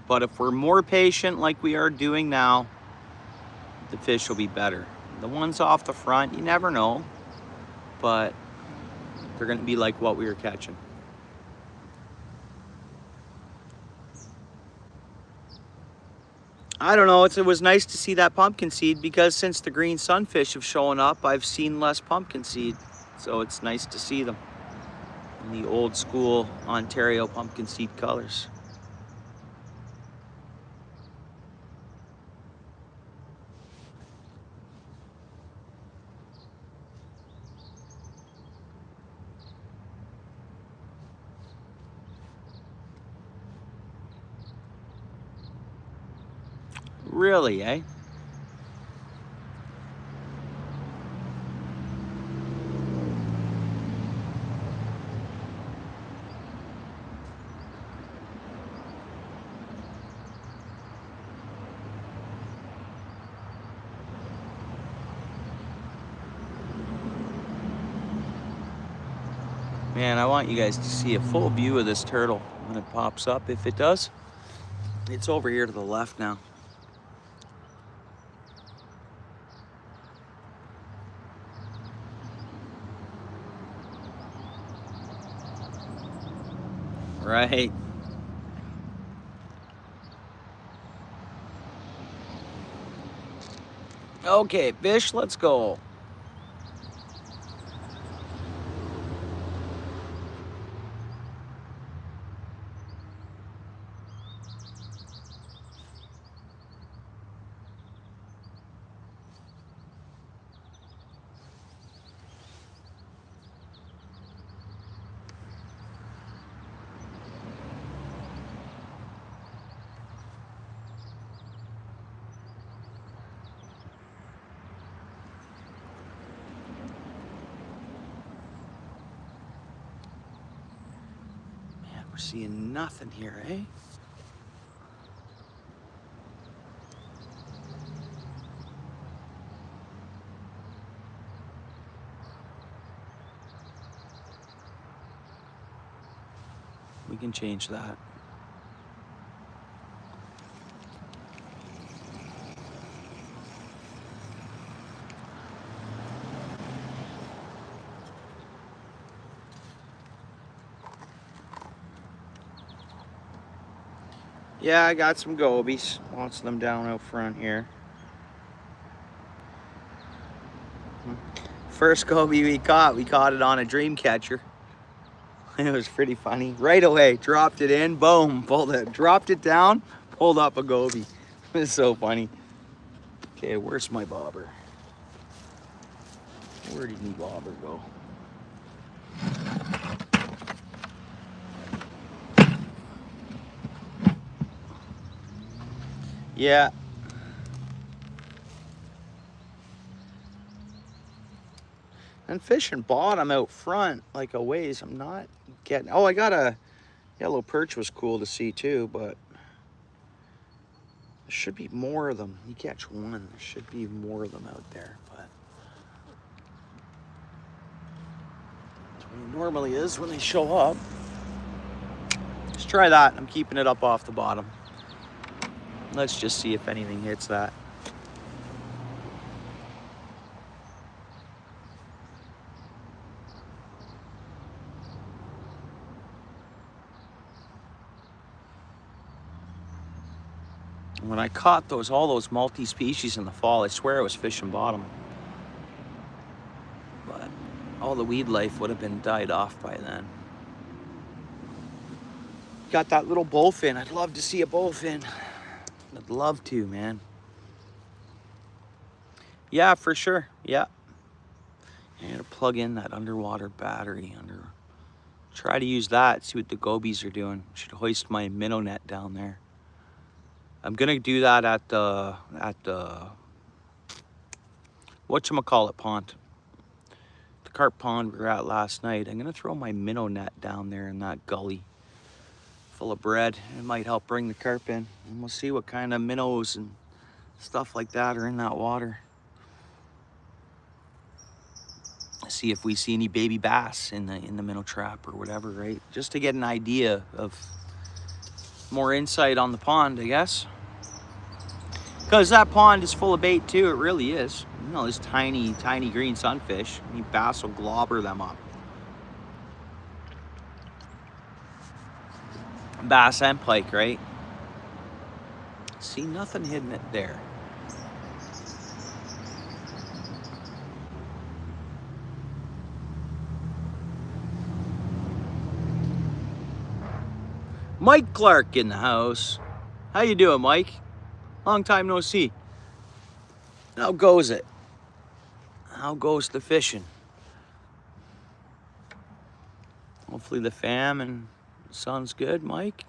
But if we're more patient like we are doing now, the fish will be better. The ones off the front, you never know, but they're gonna be like what we were catching. I don't know, it was nice to see that pumpkin seed because since the green sunfish have shown up, I've seen less pumpkin seed. So it's nice to see them in the old school Ontario pumpkin seed colors. Really, eh? Man, I want you guys to see a full view of this turtle when it pops up, if it does. It's over here to the left now. Right. Okay, fish, let's go. Man, we're seeing nothing here, eh? We can change that. Yeah, I got some gobies. Lots of them down out front here. First goby we caught it on a dream catcher. It was pretty funny. Right away, dropped it in, boom, pulled it, dropped it down, pulled up a goby. It was so funny. Okay, where's my bobber? Where did my bobber go? Yeah. And fishing bottom out front, like a ways, I'm not getting. Oh, I got a yellow perch, was cool to see too, but there should be more of them. You catch one, there should be more of them out there, but that's what it normally is when they show up. Let's try that. I'm keeping it up off the bottom. Let's just see if anything hits that. When I caught all those multi-species in the fall, I swear I was fishing bottom. But all the weed life would have been died off by then. Got that little bowfin. I'd love to see a bowfin. I'd love to, man. Yeah, for sure. Yeah. I gotta plug in that underwater battery Try to use that, see what the gobies are doing. Should hoist my minnow net down there. I'm gonna do that at the whatchamacallit pond. The carp pond we were at last night. I'm gonna throw my minnow net down there in that gully full of bread. It might help bring the carp in. And we'll see what kind of minnows and stuff like that are in that water. See if we see any baby bass in the minnow trap or whatever, right? Just to get an idea of more insight on the pond, I guess. Because that pond is full of bait too, it really is. You know, this tiny, tiny green sunfish. Any bass will globber them up. Bass and pike, right? See nothing hidden it there. Mike Clark in the house. How you doing, Mike? Long time no see. How goes it? How goes the fishing? Hopefully the fam and son's good, Mike.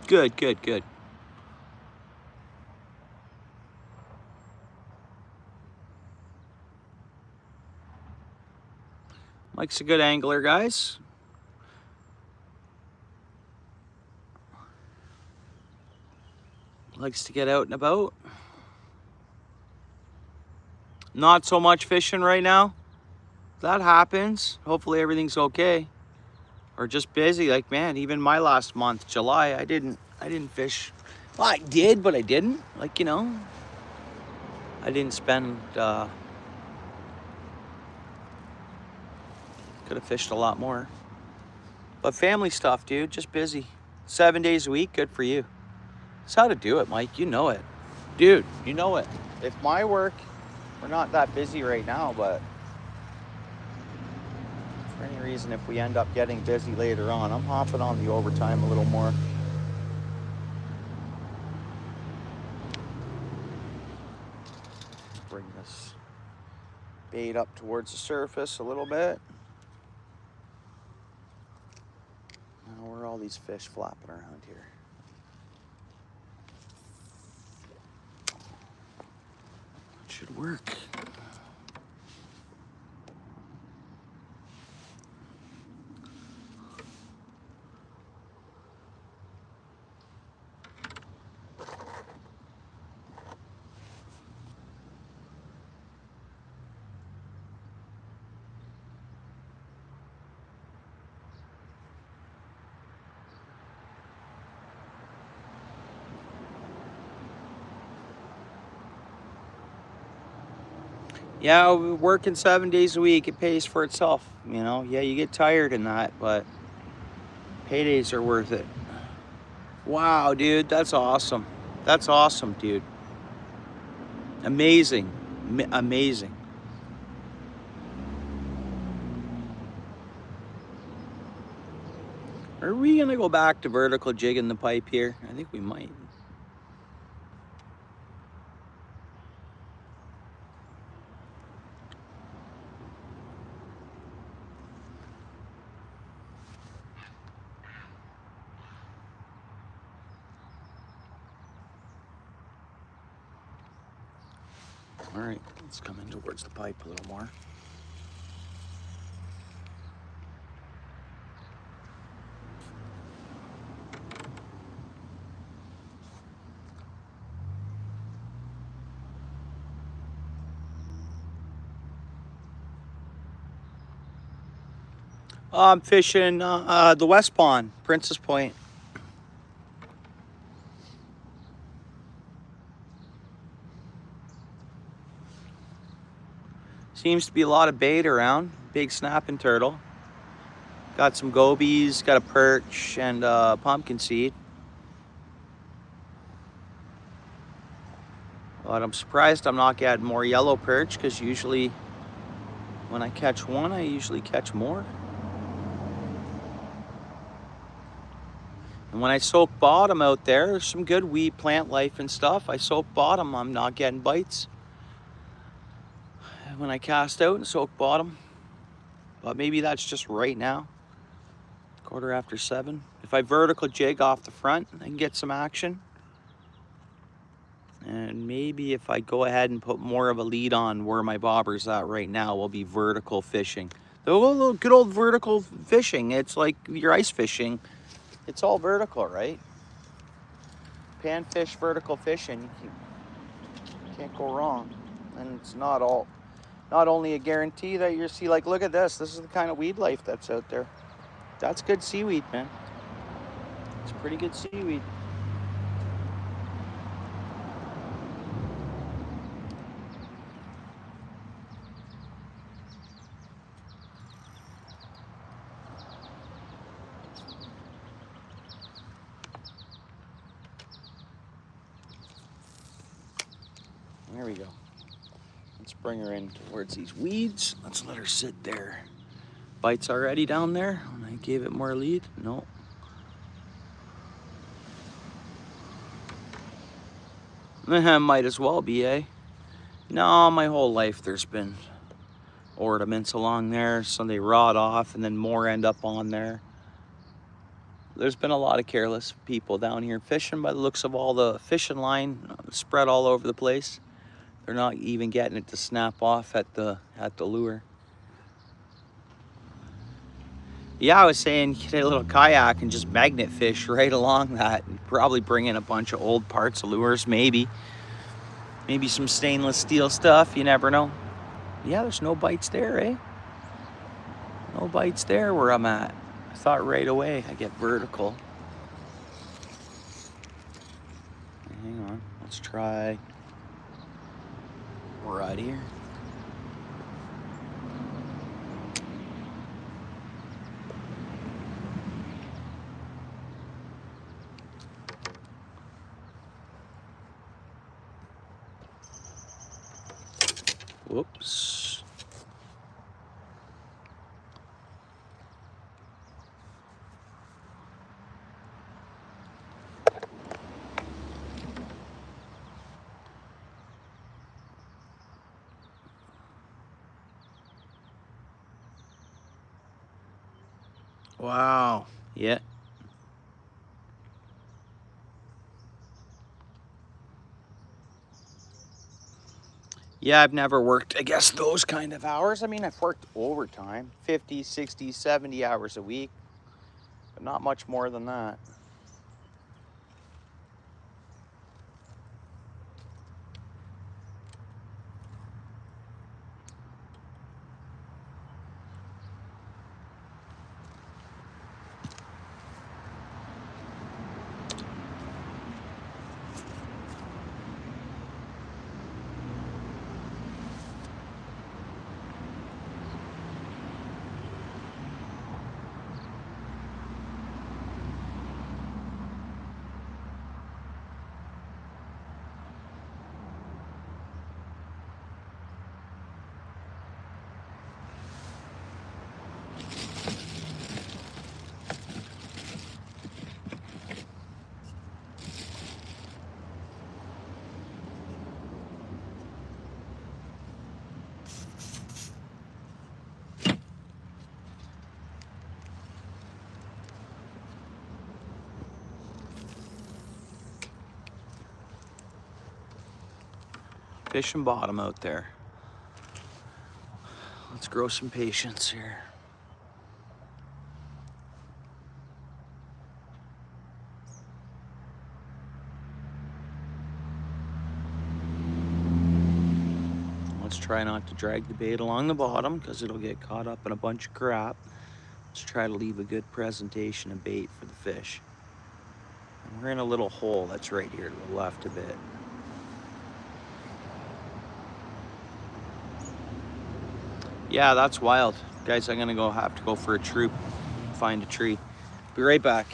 Good, good, good. Mike's a good angler, guys. Likes to get out and about. Not so much fishing right now. That happens. Hopefully everything's okay. Or just busy. Like, man, even my last month, July, I didn't fish. Well, I did, but I didn't. Like, you know, I didn't spend, could have fished a lot more. But family stuff, dude, just busy. 7 days a week, good for you. That's how to do it, Mike, you know it. Dude, you know it. If my work, we're not that busy right now, but for any reason, if we end up getting busy later on, I'm hopping on the overtime a little more. Bring this bait up towards the surface a little bit. Now, where are all these fish flapping around here? That should work. Yeah, working 7 days a week, it pays for itself, you know? Yeah, you get tired in that, but paydays are worth it. Wow, dude, that's awesome. That's awesome, dude. Amazing, amazing. Are we gonna go back to vertical jigging the pipe here? I think we might. All right, let's come in towards the pipe a little more. I'm fishing the West Pond, Princess Point. Seems to be a lot of bait around. Big snapping turtle. Got some gobies, got a perch, and pumpkin seed. But I'm surprised I'm not getting more yellow perch, because usually when I catch one, I usually catch more. And when I soak bottom out there, there's some good weed plant life and stuff. I soak bottom, I'm not getting bites. When I cast out and soak bottom. But maybe that's just right now. 7:15. If I vertical jig off the front, I can get some action. And maybe if I go ahead and put more of a lead on where my bobber's at right now, we'll be vertical fishing. The good old vertical fishing. It's like your ice fishing. It's all vertical, right? Panfish, vertical fishing. You can't go wrong. And it's not only a guarantee that you're see, like, look at this. This is the kind of weed life that's out there. That's good seaweed, man. It's pretty good seaweed. There we go. Let's bring her in towards these weeds. Let's let her sit there. Bites already down there when I gave it more lead? No. Might as well be, eh? No, my whole life there's been ornaments along there, so they rot off and then more end up on there. There's been a lot of careless people down here fishing by the looks of all the fishing line spread all over the place. They're not even getting it to snap off at the lure. Yeah, I was saying get a little kayak and just magnet fish right along that, and probably bring in a bunch of old parts of lures, maybe some stainless steel stuff. You never know. Yeah, there's no bites there, eh? No bites there where I'm at. I thought right away I get vertical. Hang on, let's try right here. Whoops. Wow. Yeah. Yeah, I've never worked, I guess, those kind of hours. I mean, I've worked overtime, 50, 60, 70 hours a week, but not much more than that. Fishing bottom out there. Let's grow some patience here. Let's try not to drag the bait along the bottom because it'll get caught up in a bunch of crap. Let's try to leave a good presentation of bait for the fish. And we're in a little hole that's right here to the left a bit. Yeah, that's wild. Guys, I'm gonna have to go for a troop, find a tree. Be right back.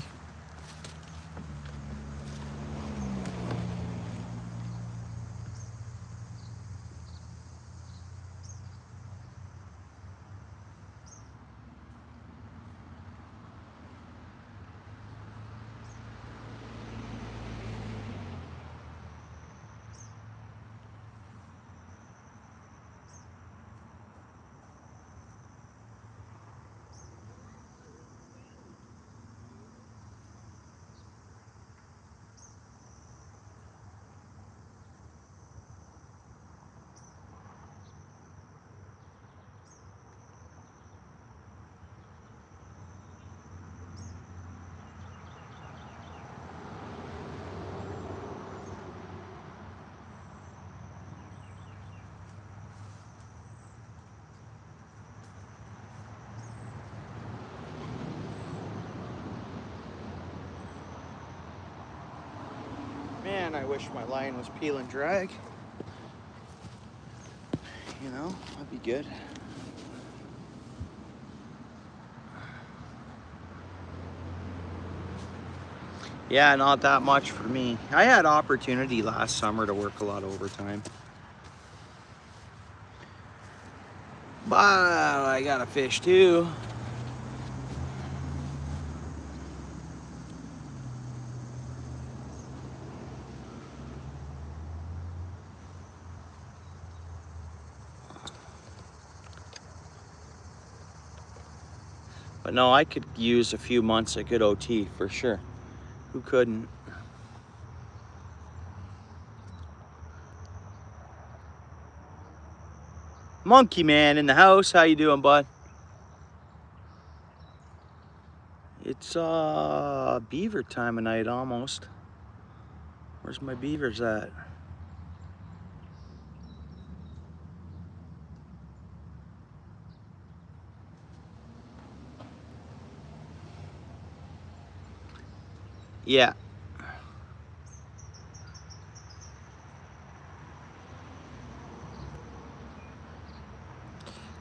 Man, I wish my line was peel and drag. You know, that'd be good. Yeah, not that much for me. I had opportunity last summer to work a lot of overtime. But I gotta fish too. But no, I could use a few months of good OT for sure. Who couldn't? Monkey Man in the house. How you doing, bud? It's beaver time of night almost. Where's my beavers at? Yeah.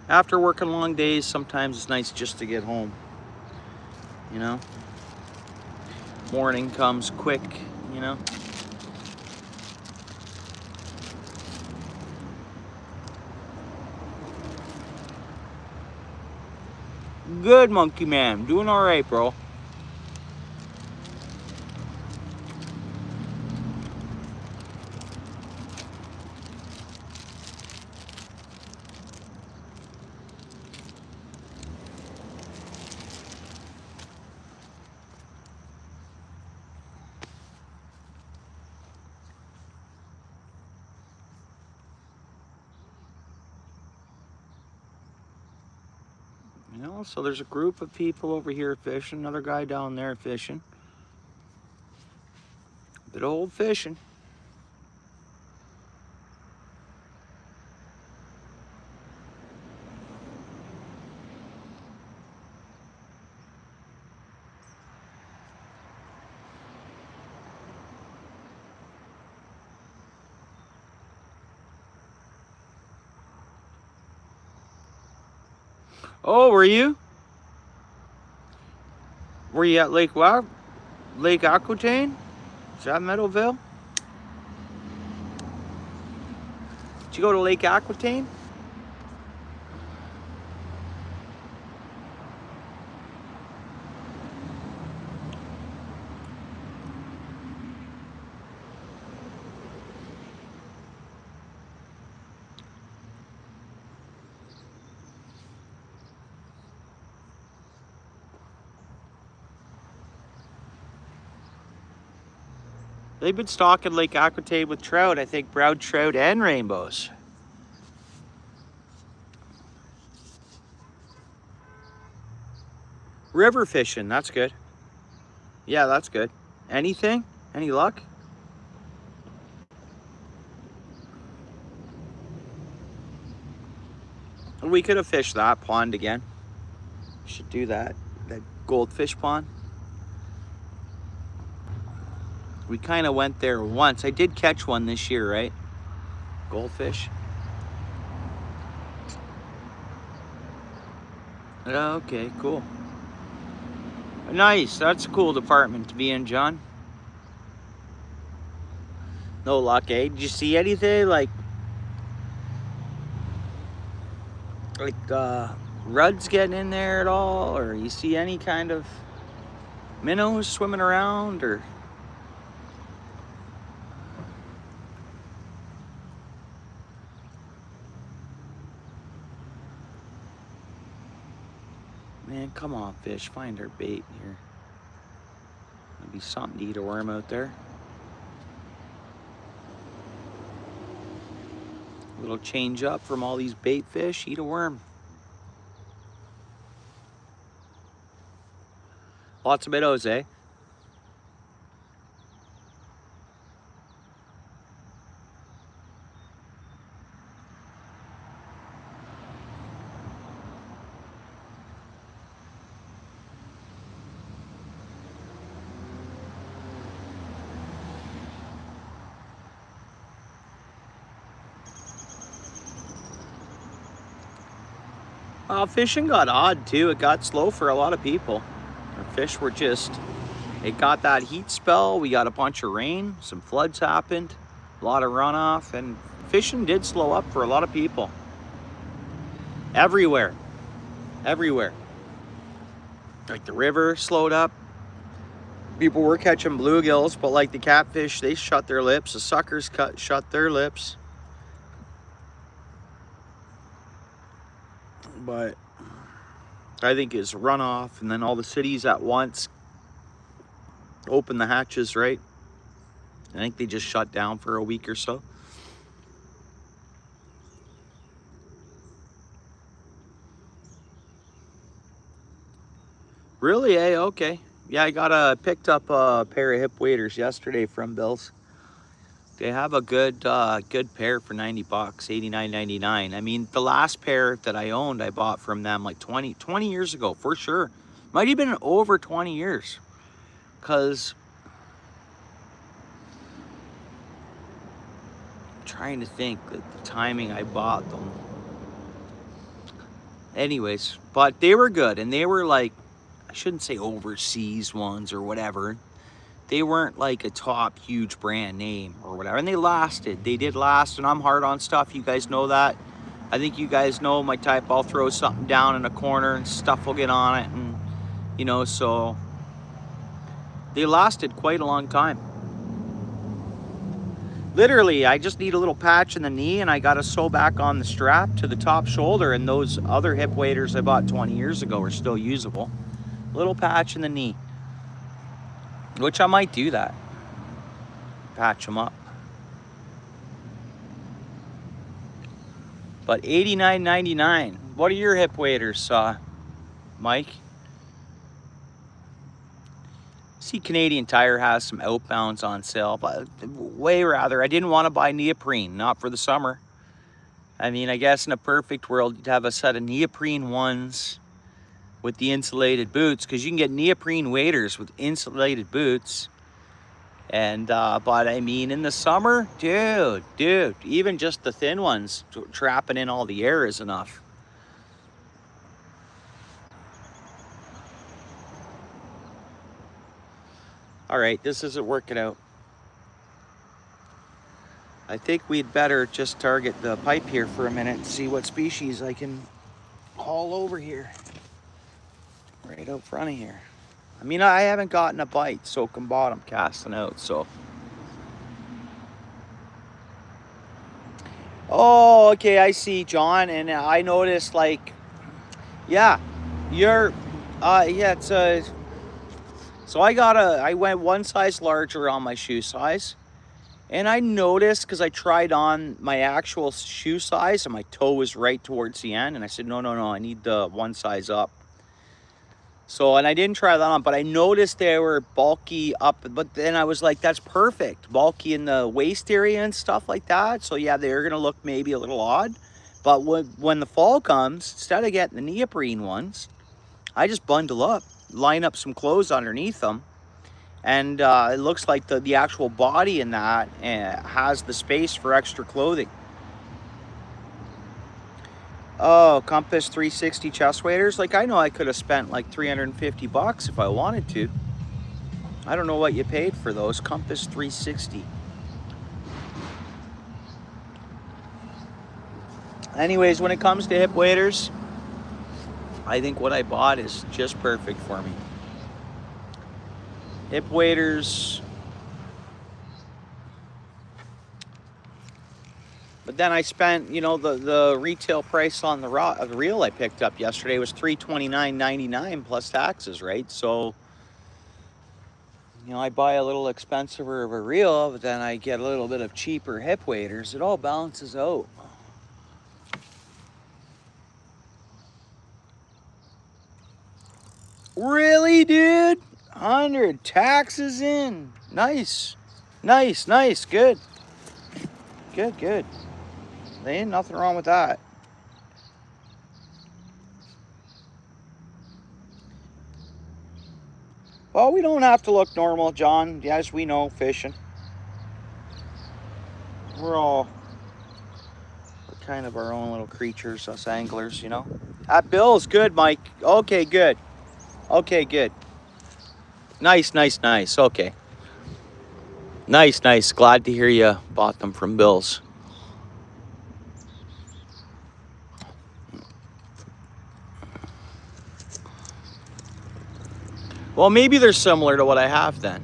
After working long days, sometimes it's nice just to get home. You know? Morning comes quick, you know? Good, Monkey Man. Doing all right, bro. You know, so there's a group of people over here fishing, another guy down there fishing. Bit of old fishing. Oh, were you? Were you at Lake what? Lake Aquitaine? Is that Meadowville? Did you go to Lake Aquitaine? They've been stocking Lake Aquitaine with trout, I think brown trout and rainbows. River fishing, that's good. Yeah, that's good. Anything? Any luck? We could have fished that pond again. Should do that. That goldfish pond. We kind of went there once. I did catch one this year, right? Goldfish. Okay, cool. Nice. That's a cool department to be in, John. No luck, eh? Did you see anything like Rudd's getting in there at all, or you see any kind of minnows swimming around, or? Man, come on, fish. Find our bait here. There'll be something to eat a worm out there. A little change up from all these bait fish. Eat a worm. Lots of minnows, eh? Fishing got odd too. It got slow for a lot of people. Our fish were just, it got that heat spell. We got a bunch of rain. Some floods happened. A lot of runoff. And fishing did slow up for a lot of people. Everywhere. Everywhere. Like the river slowed up. People were catching bluegills, but like the catfish, they shut their lips. The suckers shut their lips. But I think it's runoff, and then all the cities at once open the hatches, right? I think they just shut down for a week or so. Really, eh? Okay. Yeah, I picked up a pair of hip waders yesterday from Bill's. They have a good pair for 90 bucks, 89.99. I mean, the last pair that I owned, I bought from them like 20 years ago, for sure. Might have been over 20 years. Because I'm trying to think the timing I bought them. Anyways, but they were good, and they were like, I shouldn't say overseas ones or whatever. They weren't like a top huge brand name or whatever, and they lasted. They did last, and I'm hard on stuff. You guys know that. I think you guys know my type. I'll throw something down in a corner and stuff will get on it, and you know, so they lasted quite a long time. Literally, I just need a little patch in the knee, and I got to sew back on the strap to the top shoulder, and those other hip waders I bought 20 years ago are still usable. Little patch in the knee, which I might do that. Patch them up. But $89.99. What are your hip waders, Mike? See, Canadian Tire has some outbounds on sale, but way rather, I didn't want to buy neoprene, not for the summer. I mean, I guess in a perfect world, you'd have a set of neoprene ones with the insulated boots, because you can get neoprene waders with insulated boots. And, but I mean, in the summer, dude, even just the thin ones, trapping in all the air is enough. All right, this isn't working out. I think we'd better just target the pipe here for a minute and see what species I can haul over here. Right out front of here. I mean, I haven't gotten a bite, soak and bottom casting out, so. Oh, okay, I see, John, and I noticed, like, yeah, you're, yeah, it's a, so I went one size larger on my shoe size, and I noticed, because I tried on my actual shoe size, and my toe was right towards the end, and I said, no, I need the one size up. So, and I didn't try that on, but I noticed they were bulky up, but then I was like, that's perfect. Bulky in the waist area and stuff like that. So yeah, they're gonna look maybe a little odd. But when the fall comes, instead of getting the neoprene ones, I just bundle up, line up some clothes underneath them. And it looks like the actual body in that has the space for extra clothing. Oh, Compass 360 chest waders. Like, I know I could have spent like 350 bucks if I wanted to. I don't know what you paid for those. Compass 360. Anyways, when it comes to hip waders, I think what I bought is just perfect for me. Hip waders. But then I spent, you know, the retail price on the reel I picked up yesterday was $329.99 plus taxes, right? So, you know, I buy a little expensiver of a reel, but then I get a little bit of cheaper hip waders. It all balances out. Really, dude? 100 taxes in. Nice. Good. Good. There ain't nothing wrong with that. Well, we don't have to look normal, John. As we know, fishing. We're kind of our own little creatures, us anglers, you know. That bill's good, Mike. Okay, good. Nice. Okay. Nice. Glad to hear you bought them from Bill's. Well, maybe they're similar to what I have then.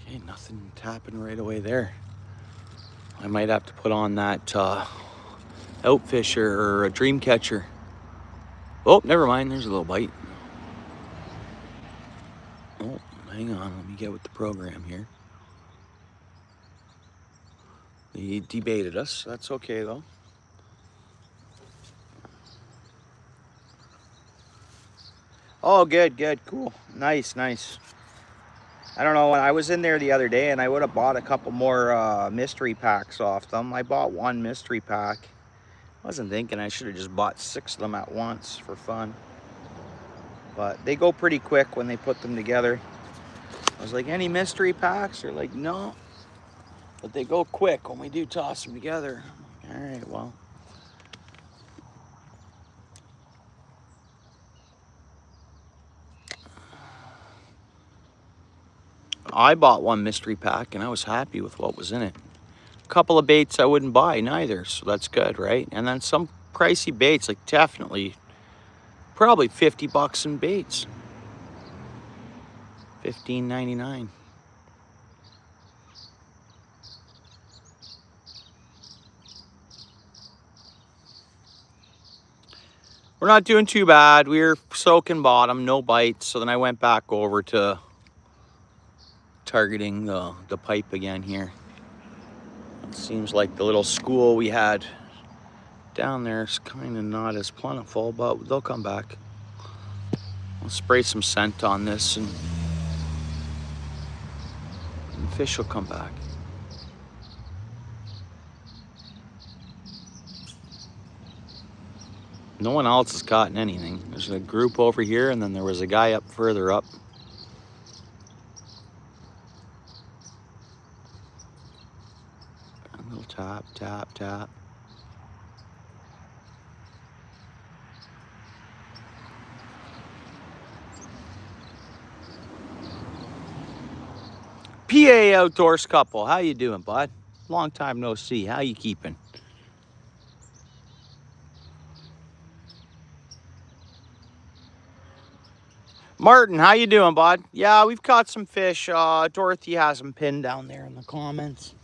Okay, nothing tapping right away there. I might have to put on that OUTFISH or a dream catcher. Oh, never mind, there's a little bite. Hang on, let me get with the program here. He debated us. That's okay though. Oh, good, good, cool. Nice, nice. I don't know, I was in there the other day and I would have bought a couple more mystery packs off them. I bought one mystery pack. I wasn't thinking I should have just bought 6 of them at once for fun. But they go pretty quick when they put them together. I was like, any mystery packs? They're like, no. But they go quick when we do toss them together. All right, well. I bought one mystery pack and I was happy with what was in it. A couple of baits I wouldn't buy neither, so that's good, right? And then some pricey baits, like definitely, probably 50 bucks in baits. $15.99. We're not doing too bad. We were soaking bottom, no bites. So then I went back over to targeting the pipe again here. It seems like the little school we had down there is kind of not as plentiful, but they'll come back. I'll spray some scent on this and fish will come back. No one else has caught anything. There's a group over here and then there was a guy up further up. A little tap, tap, tap. PA Outdoors couple, how you doing, bud? Long time no see. How you keeping? Martin, how you doing, bud? Yeah, we've caught some fish. Dorothy has them pinned down there in the comments.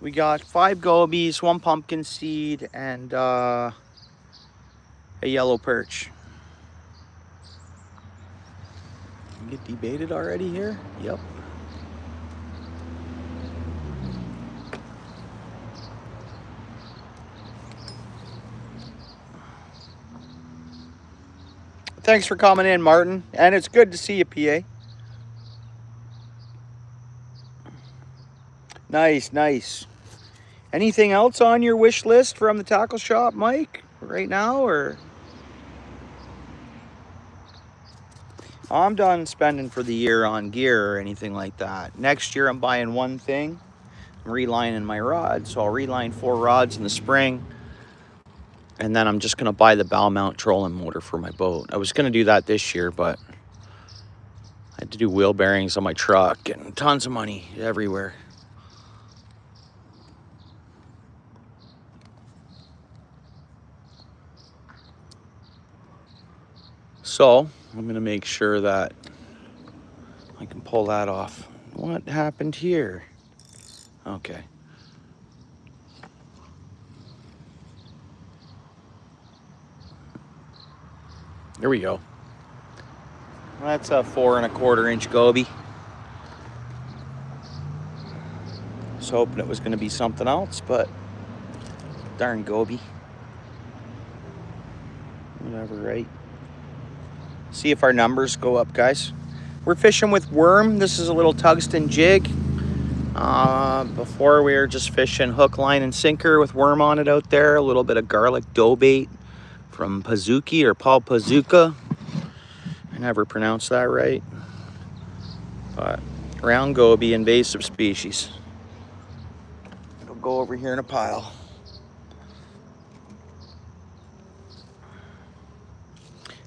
We got 5 gobies, 1 pumpkin seed, and a yellow perch. Get debated already here? Yep. Thanks for coming in, Martin. And it's good to see you, PA. Nice, nice. Anything else on your wish list from the tackle shop, Mike, right now, or? I'm done spending for the year on gear or anything like that. Next year, I'm buying one thing. I'm relining my rods, so I'll reline 4 rods in the spring. And then I'm just going to buy the bow mount trolling motor for my boat. I was going to do that this year, but I had to do wheel bearings on my truck and tons of money everywhere. So I'm going to make sure that I can pull that off. What happened here? Okay. There we go. That's a 4 1/4 inch goby. I was hoping it was going to be something else, but darn goby. Whatever, right? See if our numbers go up, guys. We're fishing with worm. This is a little tungsten jig. Before we were just fishing hook, line, and sinker with worm on it out there. A little bit of garlic dough bait from Pazuki or Paul Pazuka. I never pronounced that right. But round goby, invasive species. It'll go over here in a pile.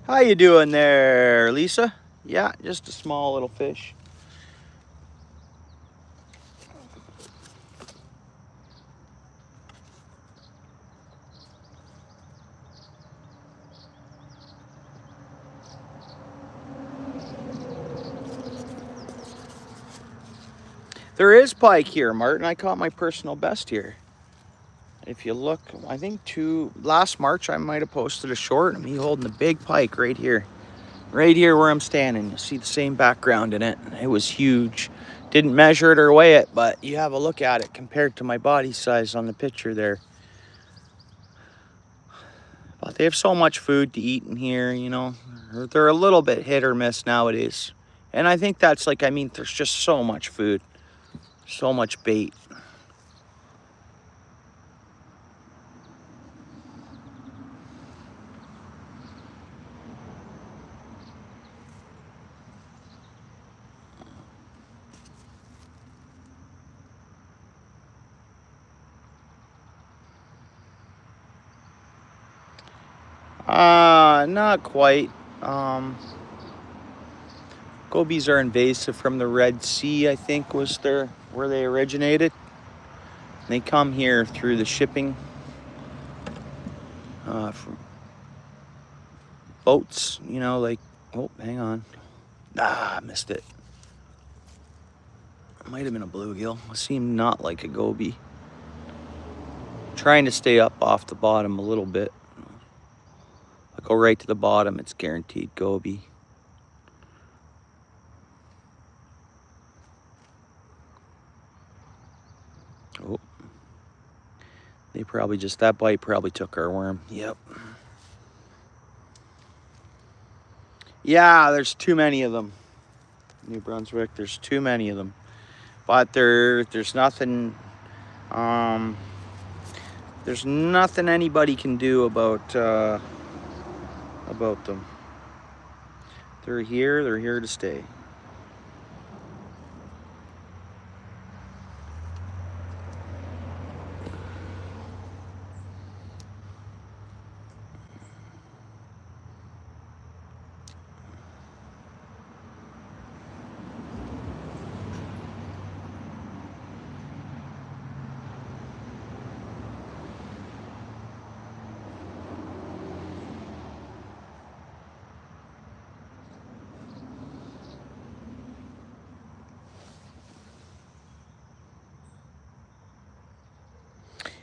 How you doing there, Lisa? Yeah, just a small little fish. There is pike here, Martin. I caught my personal best here. If you look, I think last March I might have posted a short of me holding the big pike right here. Right here where I'm standing, you'll see the same background in it. It was huge. Didn't measure it or weigh it, but you have a look at it compared to my body size on the picture there. But they have so much food to eat in here, you know. They're a little bit hit or miss nowadays. And I think that's like, I mean, there's just so much food, so much bait. Not quite. Gobies are invasive from the Red Sea, I think was where they originated. They come here through the shipping from boats, you know, like, oh, hang on. I missed it. It might have been a bluegill. It seemed not like a goby. Trying to stay up off the bottom a little bit. I go right to the bottom, it's guaranteed goby. Oh. They probably just, that bite probably took our worm. Yep. Yeah, there's too many of them. New Brunswick, there's too many of them. But there's nothing, there's nothing anybody can do about them. They're here to stay.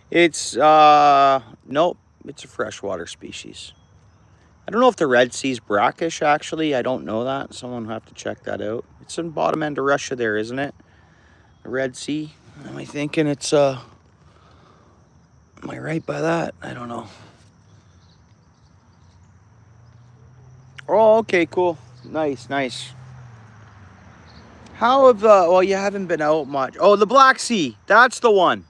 It's, nope, it's a freshwater species. I don't know if the Red Sea's brackish, actually. I don't know that. Someone will have to check that out. It's in bottom end of Russia there, isn't it? The Red Sea. Am I thinking it's, am I right by that? I don't know. Oh, okay, cool. Nice, nice. How have, well, you haven't been out much. Oh, the Black Sea. That's the one.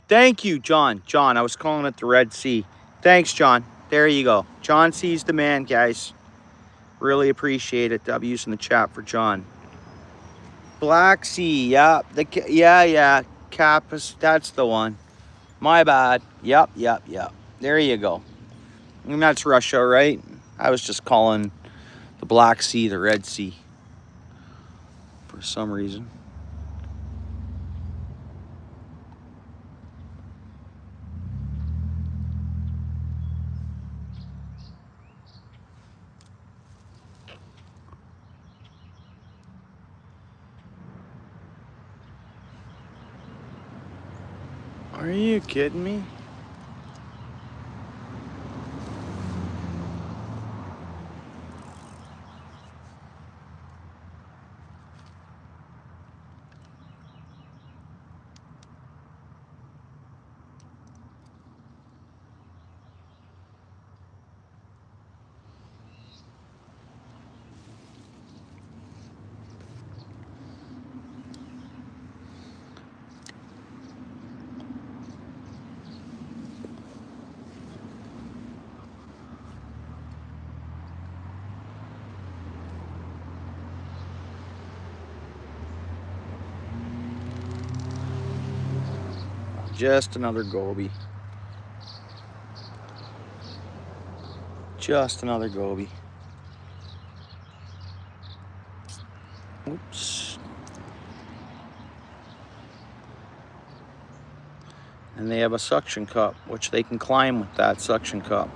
Thank you, John. John, I was calling it the Red Sea. Thanks, John. There you go. John C's the man, guys. Really appreciate it. I'm using the chat for John. Black Sea, yeah. Yeah. Capus, that's the one. My bad. Yep. There you go. And that's Russia, right? I was just calling the Black Sea the Red Sea for some reason. Are you kidding me? Just another goby. Just another goby. Oops. And they have a suction cup, which they can climb with that suction cup.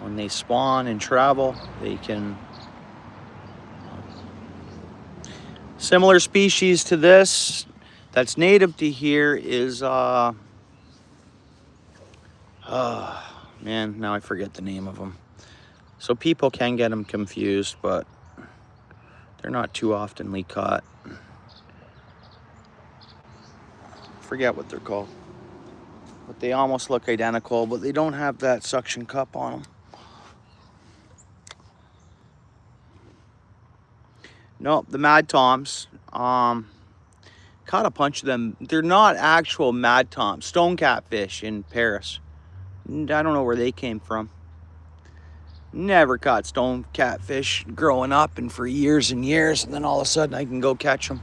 When they spawn and travel, they can... Similar species to this that's native to here is, man, now I forget the name of them. So people can get them confused, but they're not too oftenly caught. Forget what they're called. But they almost look identical, but they don't have that suction cup on them. Nope, the Mad Toms. Caught a bunch of them. They're not actual Mad Toms. Stone catfish in Paris. I don't know where they came from. Never caught stone catfish growing up and for years and years, and then all of a sudden I can go catch them.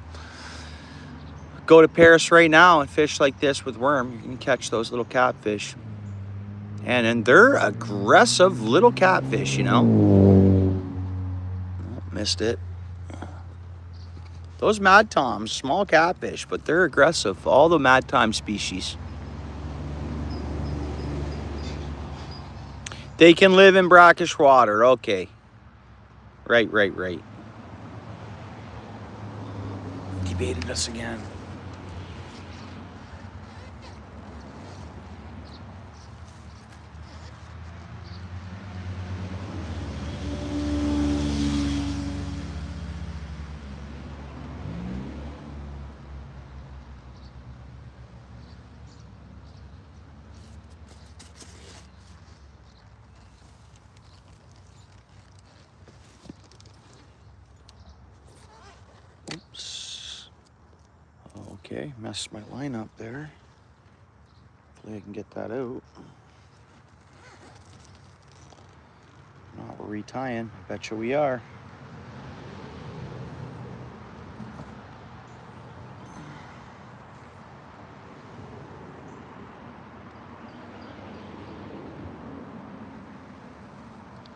Go to Paris right now and fish like this with worm. You can catch those little catfish. And they're aggressive little catfish, you know. Oh, missed it. Those Mad Toms, small catfish, but they're aggressive. All the Mad Tom species. They can live in brackish water. Okay. Right. He baited us again. Oops. Okay, messed my line up there. Hopefully I can get that out. No, we're retying. I bet you we are.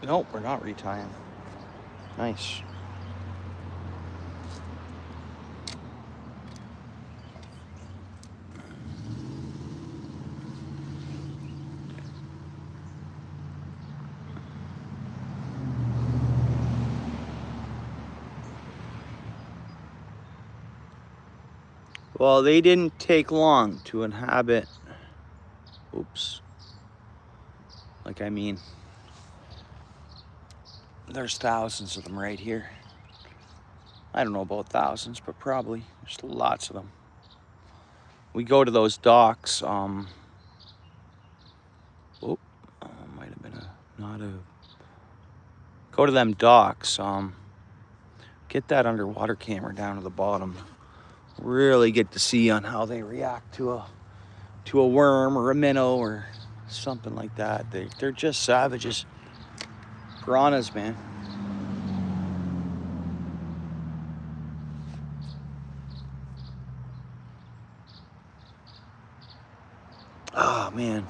Nope, we're not retying. Nice. Well, they didn't take long to inhabit. Oops. Like, I mean, there's thousands of them right here. I don't know about thousands, but probably. There's lots of them. We go to those docks. Might have been not a. Go to them docks. Get that underwater camera down to the bottom. Really get to see on how they react to a worm or a minnow or something like that. They're just savages. Piranhas, man. Oh, man.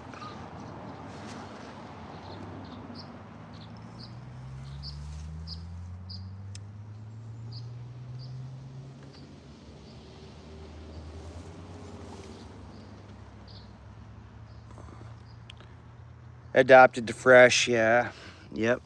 Adapted to fresh, yeah. Yep.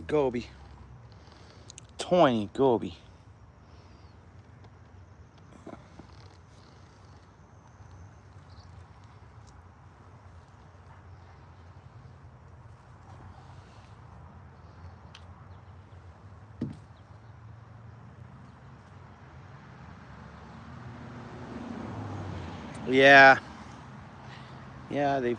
Goby. Tiny goby. Yeah. Yeah, they've.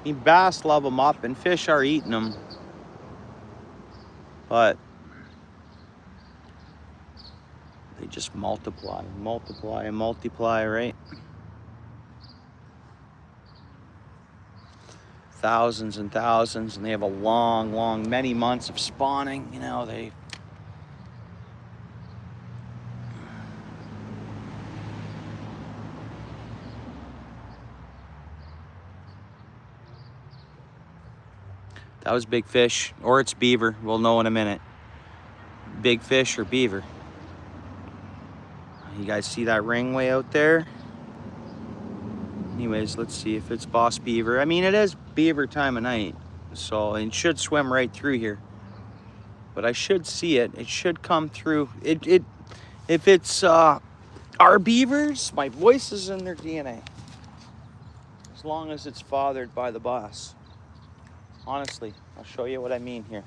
I mean, bass love them up and fish are eating them. But they just multiply, right? Thousands and thousands, and they have a long, many months of spawning. You know, they. That was big fish, or it's beaver. We'll know in a minute. Big fish or beaver. You guys see that ring way out there? Anyways, let's see if it's boss beaver. I mean, it is beaver time of night, so it should swim right through here. But I should see it. It should come through. If it's our beavers, my voice is in their DNA. As long as it's fathered by the boss. Honestly, I'll show you what I mean here.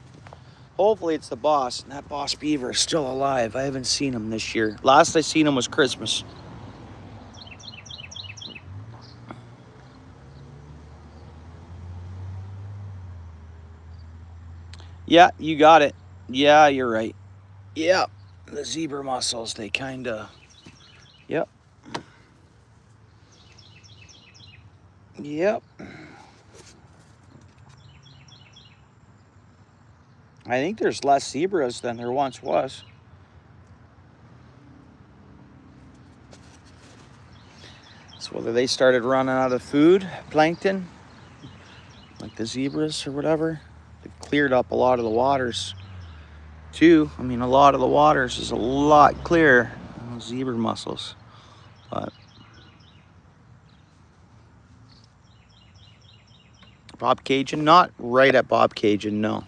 Hopefully it's the boss, and that boss beaver is still alive. I haven't seen him this year. Last I seen him was Christmas. Yeah, you got it. Yeah, you're right. Yeah, the zebra mussels, they kind of... Yep. Yep. I think there's less zebras than there once was. So whether they started running out of food, plankton, like the zebras or whatever, they've cleared up a lot of the waters too. I mean, a lot of the waters is a lot clearer than those zebra mussels. But Bob Cajun, not right at Bob Cajun, no.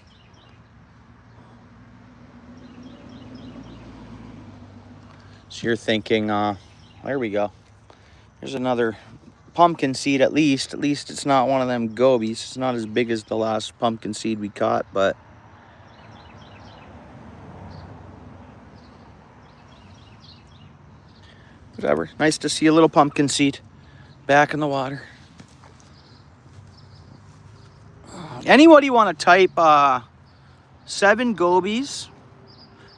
So you're thinking, there we go. There's another pumpkin seed at least. At least it's not one of them gobies. It's not as big as the last pumpkin seed we caught, but whatever. Nice to see a little pumpkin seed back in the water. Anybody want to type 7 gobies,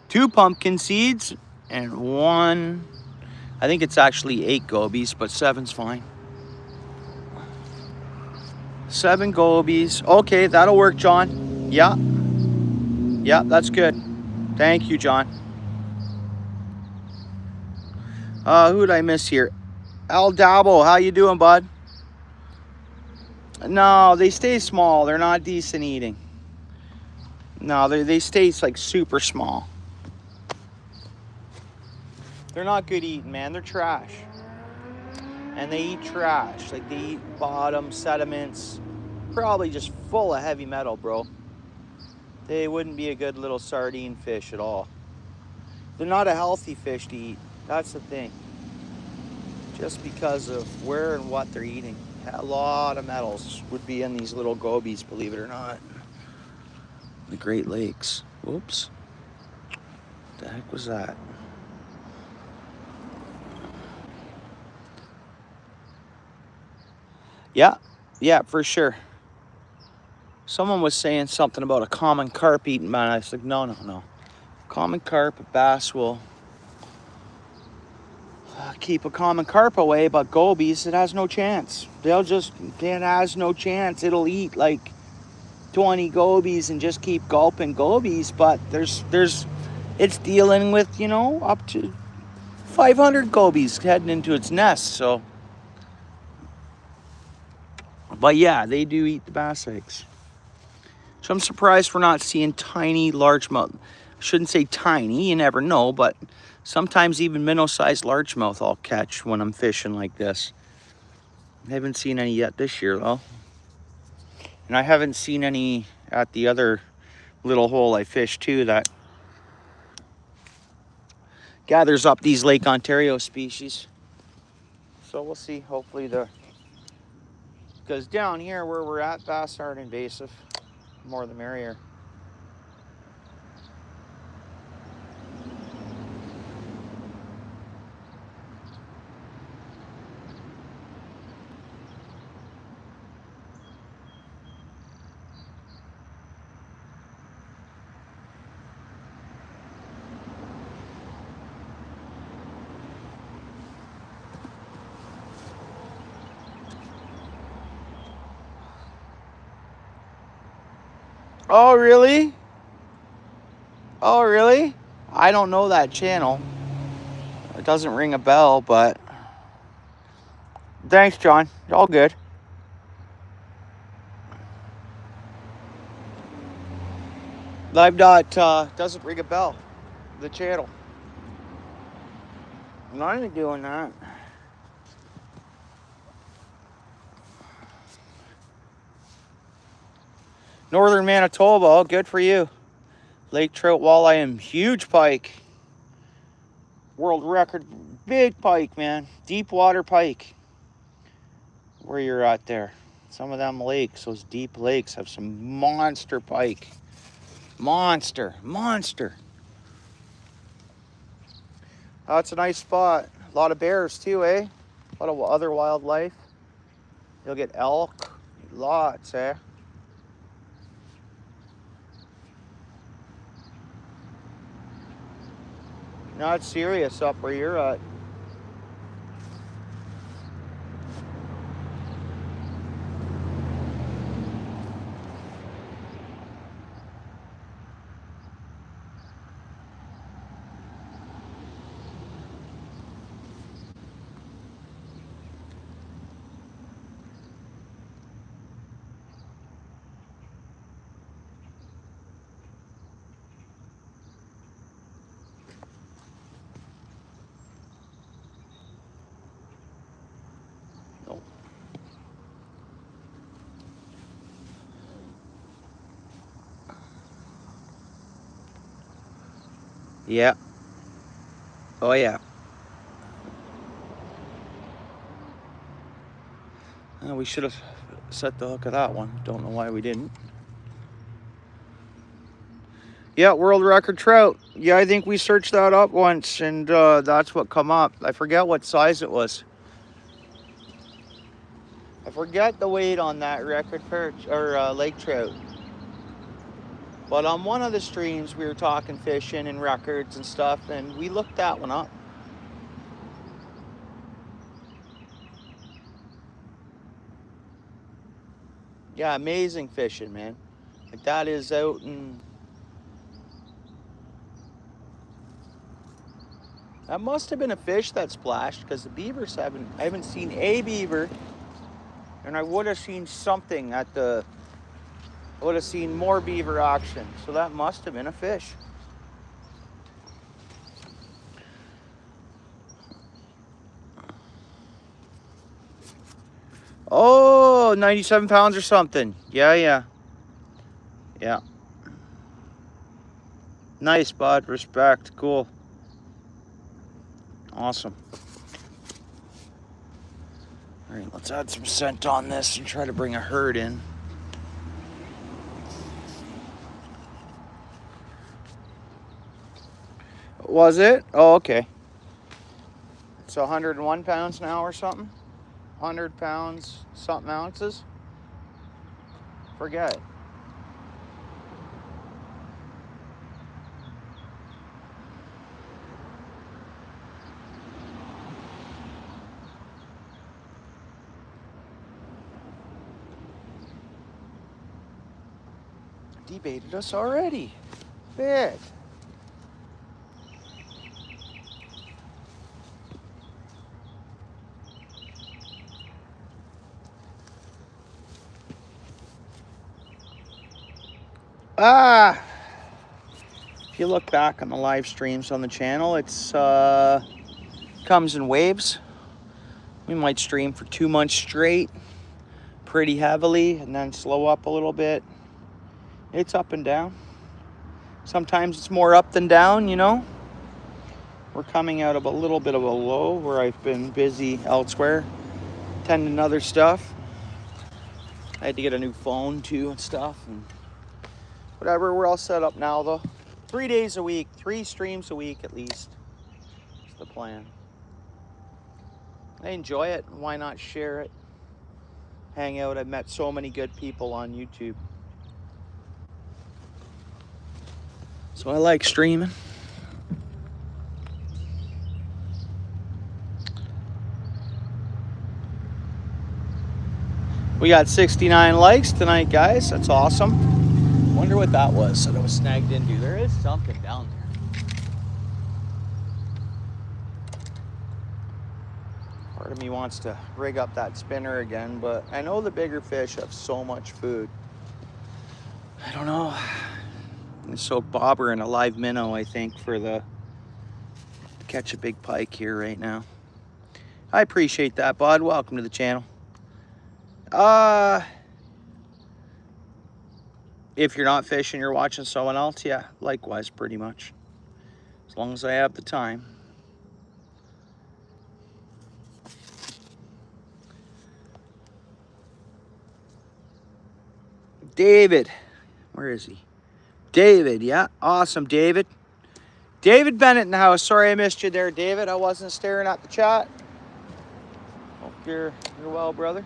2 pumpkin seeds, and 1, I think it's actually 8 gobies, but 7's fine. 7 gobies. Okay, that'll work, John. Yeah. Yeah, that's good. Thank you, John. Who did I miss here? Al Dabo, how you doing, bud? No, they stay small. They're not decent eating. No, they stay like super small. They're not good eating, man. They're trash. And they eat trash. Like, they eat bottom, sediments. Probably just full of heavy metal, bro. They wouldn't be a good little sardine fish at all. They're not a healthy fish to eat. That's the thing. Just because of where and what they're eating. A lot of metals would be in these little gobies, believe it or not. The Great Lakes. Whoops. What the heck was that? Yeah, for sure. Someone was saying something about a common carp eating, man. I was like, no. Common carp, a bass will keep a common carp away, but gobies, it has no chance. It has no chance. It'll eat like 20 gobies and just keep gulping gobies, but it's dealing with, up to 500 gobies heading into its nest, so. But yeah, they do eat the bass eggs. So I'm surprised we're not seeing tiny largemouth. I shouldn't say tiny, you never know, but sometimes even minnow-sized largemouth I'll catch when I'm fishing like this. I haven't seen any yet this year, though. And I haven't seen any at the other little hole I fished, too, that gathers up these Lake Ontario species. So we'll see, hopefully because down here where we're at, bass aren't invasive. More the merrier. Oh, really? Oh, really? I don't know that channel. It doesn't ring a bell, but thanks, John. All good. Live dot doesn't ring a bell. The channel. I'm not even doing that. Northern Manitoba, oh, good for you. Lake trout, walleye, and huge pike. World record, big pike, man. Deep water pike. Where you're at there. Some of them lakes, those deep lakes, have some monster pike. Monster. Oh, it's a nice spot. A lot of bears too, eh? A lot of other wildlife. You'll get elk. Lots, eh? Not serious up where you're at. Nope. Yeah. Oh, yeah. We should have set the hook of that one. Don't know why we didn't. Yeah, world record trout. Yeah, I think we searched that up once, and that's what come up. I forget what size it was. I forget the weight on that record perch or lake trout. But on one of the streams, we were talking fishing and records and stuff, and we looked that one up. Yeah, amazing fishing, man. Like that is out in... That must have been a fish that splashed, because the beavers I haven't seen a beaver, and I would have seen something at the... I would have seen more beaver action, so that must have been a fish. Oh, 97 pounds or something. Yeah. Nice, bud. Respect. Cool. Awesome. All right, let's add some scent on this and try to bring a herd in. Was it? Oh, okay. It's 101 pounds now or something? 100 pounds, something ounces? Forget. Debated us already. Big. If you look back on the live streams on the channel, it's comes in waves. We might stream for 2 months straight, pretty heavily, and then slow up a little bit. It's up and down. Sometimes it's more up than down, you know. We're coming out of a little bit of a low where I've been busy elsewhere, tending other stuff. I had to get a new phone too and stuff, and whatever. We're all set up now though. 3 days a week, 3 streams a week at least. That's the plan. I enjoy it. Why not share it? Hang out. I've met so many good people on YouTube. So I like streaming. We got 69 likes tonight, guys. That's awesome. Wonder what that was that I was snagged into. There is something down there. Part of me wants to rig up that spinner again, but I know the bigger fish have so much food. I don't know. And soak bobber and a live minnow, I think, for the catch a big pike here right now. I appreciate that, bud. Welcome to the channel. If you're not fishing, you're watching someone else, yeah, likewise, pretty much. As long as I have the time. David, where is he? David, yeah, awesome, David. David Bennett in the house. Sorry I missed you there, David. I wasn't staring at the chat. Hope you're well, brother.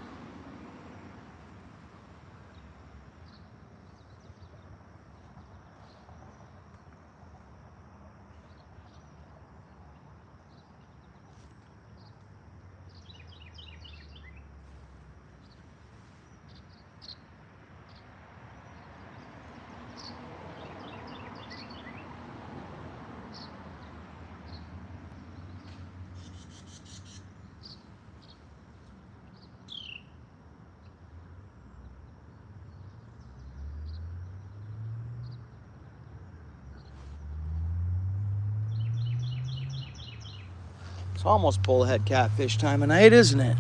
It's almost bullhead catfish time of night, isn't it?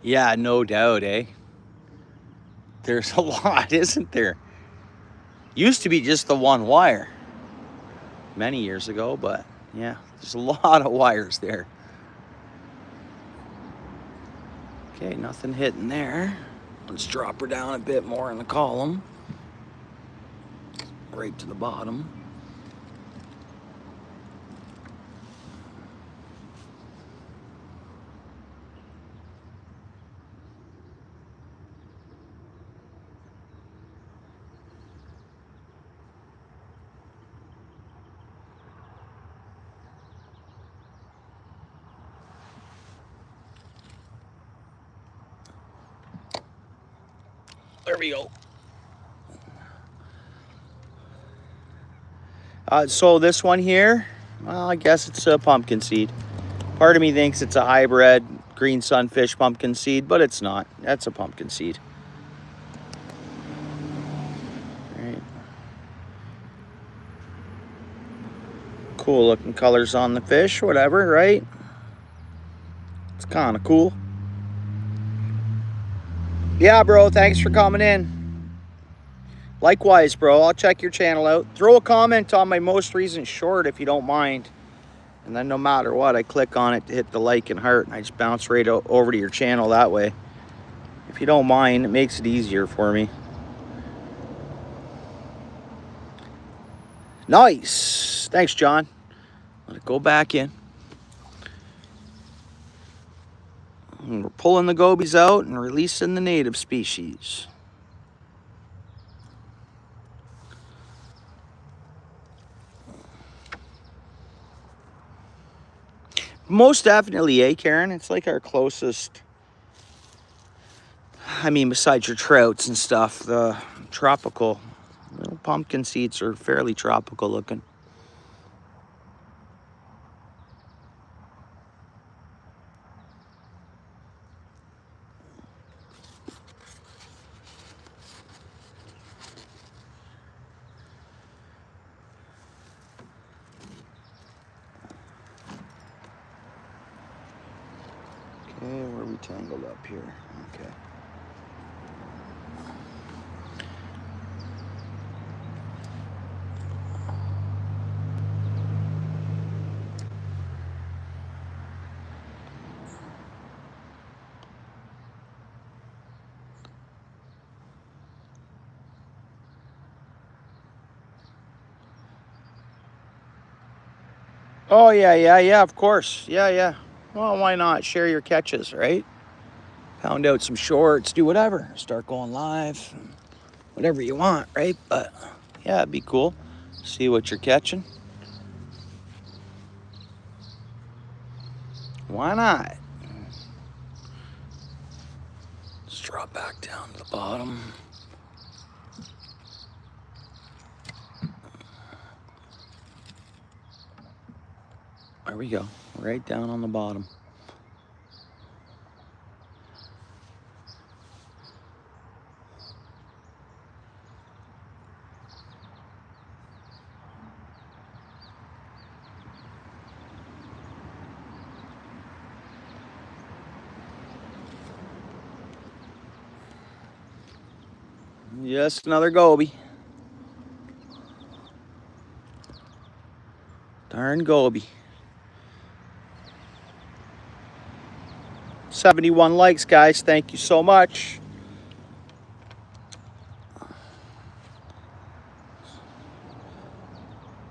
Yeah, no doubt, eh? There's a lot, isn't there? Used to be just the one wire many years ago, but yeah, there's a lot of wires there. Okay, nothing hitting there. Let's drop her down a bit more in the column. Right to the bottom. There we go. So this one here, well, I guess it's a pumpkin seed. Part of me thinks it's a hybrid green sunfish pumpkin seed, but it's not. That's a pumpkin seed. All right. Cool looking colors on the fish, whatever, right? It's kind of cool. Yeah, bro, thanks for coming in. Likewise, bro, I'll check your channel out. Throw a comment on my most recent short if you don't mind. And then no matter what, I click on it to hit the like and heart, and I just bounce right over to your channel that way. If you don't mind, it makes it easier for me. Nice. Thanks, John. Let it go back in. And we're pulling the gobies out and releasing the native species. Most definitely, eh, Karen? It's like our closest, I mean, besides your trouts and stuff, the tropical little pumpkin seeds are fairly tropical looking. Okay, where are we tangled up here? Okay. Oh, yeah, of course. Yeah. Well, why not? Share your catches, right? pound out some shorts, do whatever. Start going live, whatever you want, right? But yeah, it'd be cool. See what you're catching. Why not? Let's drop back down to the bottom. There we go, right down on the bottom. Yes, another goby. Darn goby. 71 likes, guys. Thank you so much.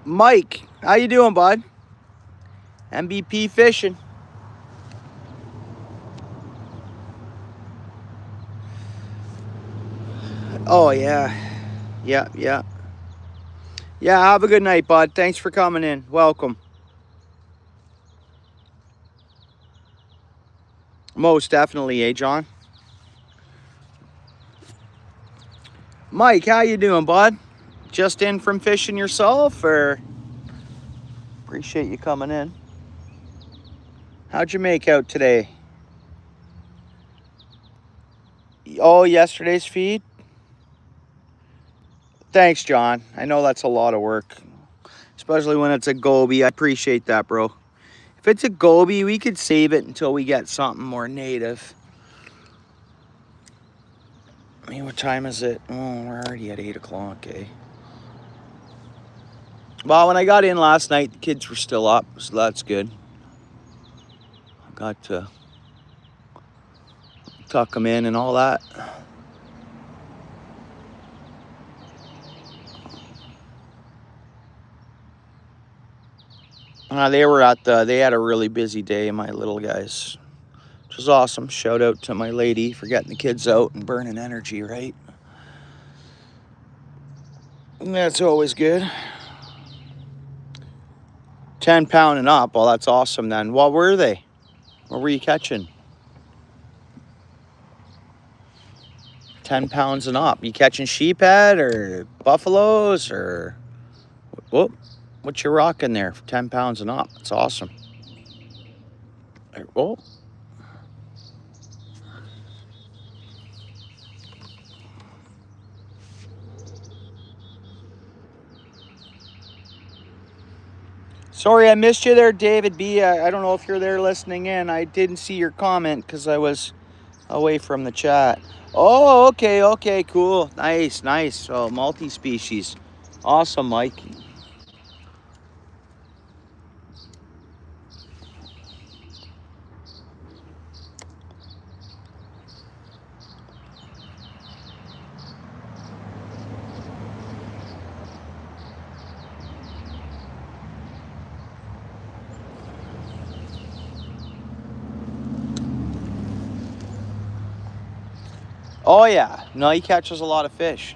Mike, how you doing, bud? MVP fishing. Oh, yeah. Yeah. Yeah, have a good night, bud. Thanks for coming in. Welcome. Most definitely, eh, John? Mike, how you doing, bud? Just in from fishing yourself, or? Appreciate you coming in. How'd you make out today? Oh, yesterday's feed? Thanks, John. I know that's a lot of work, especially when it's a goby. I appreciate that, bro. If it's a goby, we could save it until we get something more native. I mean, what time is it? Oh, we're already at 8 o'clock, eh? Well, when I got in last night, the kids were still up, so that's good. I got to tuck them in and all that. They had a really busy day, my little guys, which was awesome. Shout out to my lady for getting the kids out and burning energy, right? And that's always good. 10 pound and up. Well, that's awesome then. What were they? What were you catching? 10 pounds and up. You catching sheephead or buffaloes or whoop? What you rocking there for 10 pounds and up? It's awesome. Oh. Sorry, I missed you there, David B. I don't know if you're there listening in. I didn't see your comment because I was away from the chat. Oh, okay, cool. Nice. So, multi-species. Awesome, Mike. Oh, yeah. No, he catches a lot of fish.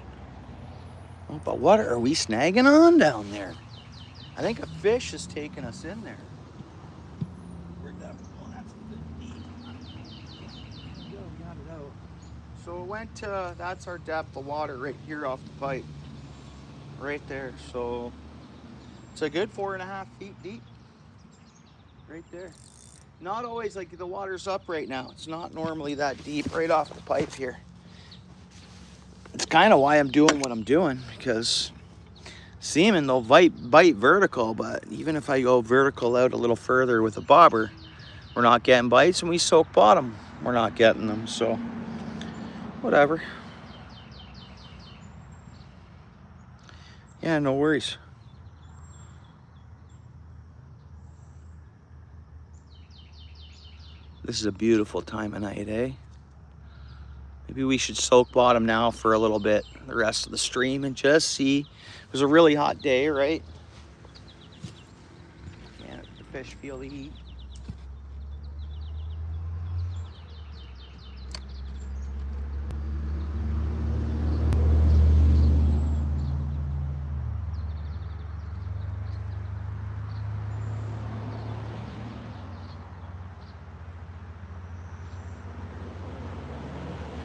Oh, but what are we snagging on down there? I think a fish is taking us in there. Where'd that go? Oh, that's a bit deep. Yo, got it out. So it went to, that's our depth of water right here off the pipe. Right there. So it's a good 4.5 feet deep. Right there. Not always, like the water's up right now. It's not normally that deep right off the pipe here. It's kind of why I'm doing what I'm doing, because seamen, they'll bite vertical, but even if I go vertical out a little further with a bobber, we're not getting bites, and we soak bottom, we're not getting them, so whatever. Yeah, no worries. This is a beautiful time of night, eh? Maybe we should soak bottom now for a little bit, the rest of the stream, and just see. It was a really hot day, right? Yeah, the fish feel the heat.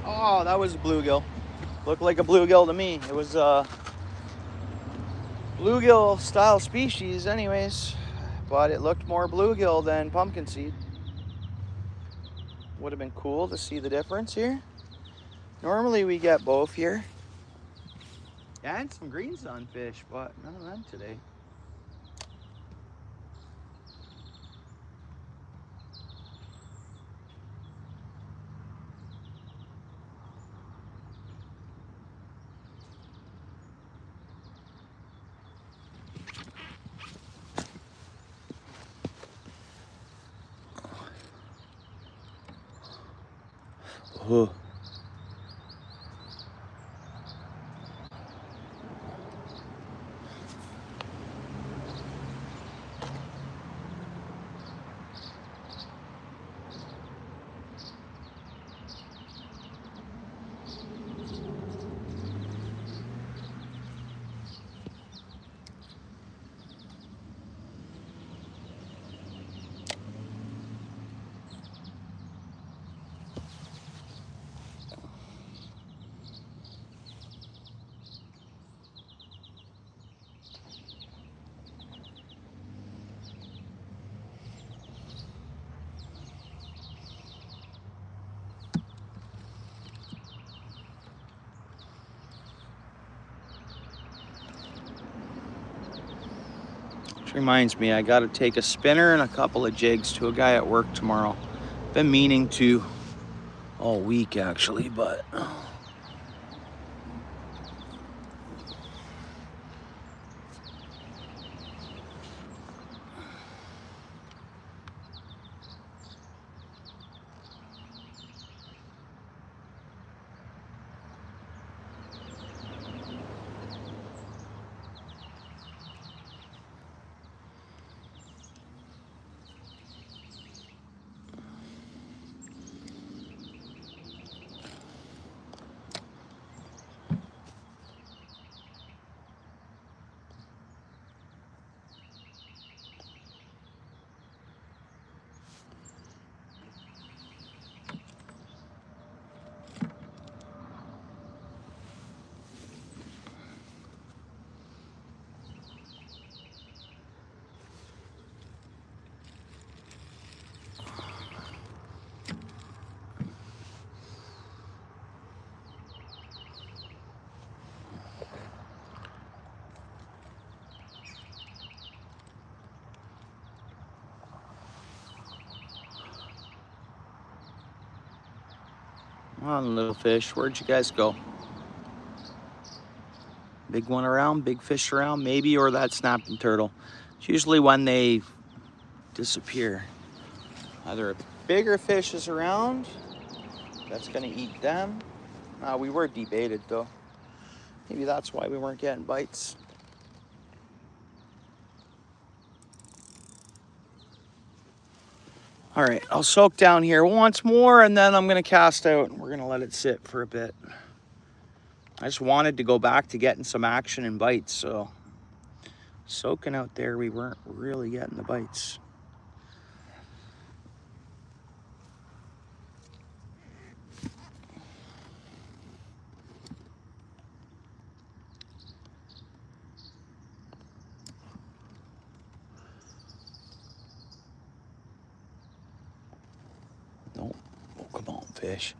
Oh, that was a bluegill. Looked like a bluegill to me. It was a bluegill style species anyways, but it looked more bluegill than pumpkin seed. Would have been cool to see the difference here. Normally we get both here. And some green sunfish, but none of them today. Oh. Which reminds me, I gotta take a spinner and a couple of jigs to a guy at work tomorrow. Been meaning to all week actually, but come on, little fish, where'd you guys go? Big one around, big fish around, maybe, or that snapping turtle. It's usually when they disappear. Either a bigger fish is around, that's gonna eat them. We were debaited though. Maybe that's why we weren't getting bites. All right, I'll soak down here once more and then I'm gonna cast out and we're gonna let it sit for a bit. I just wanted to go back to getting some action and bites, so soaking out there, we weren't really getting the bites. Nope. Oh, come on, fish.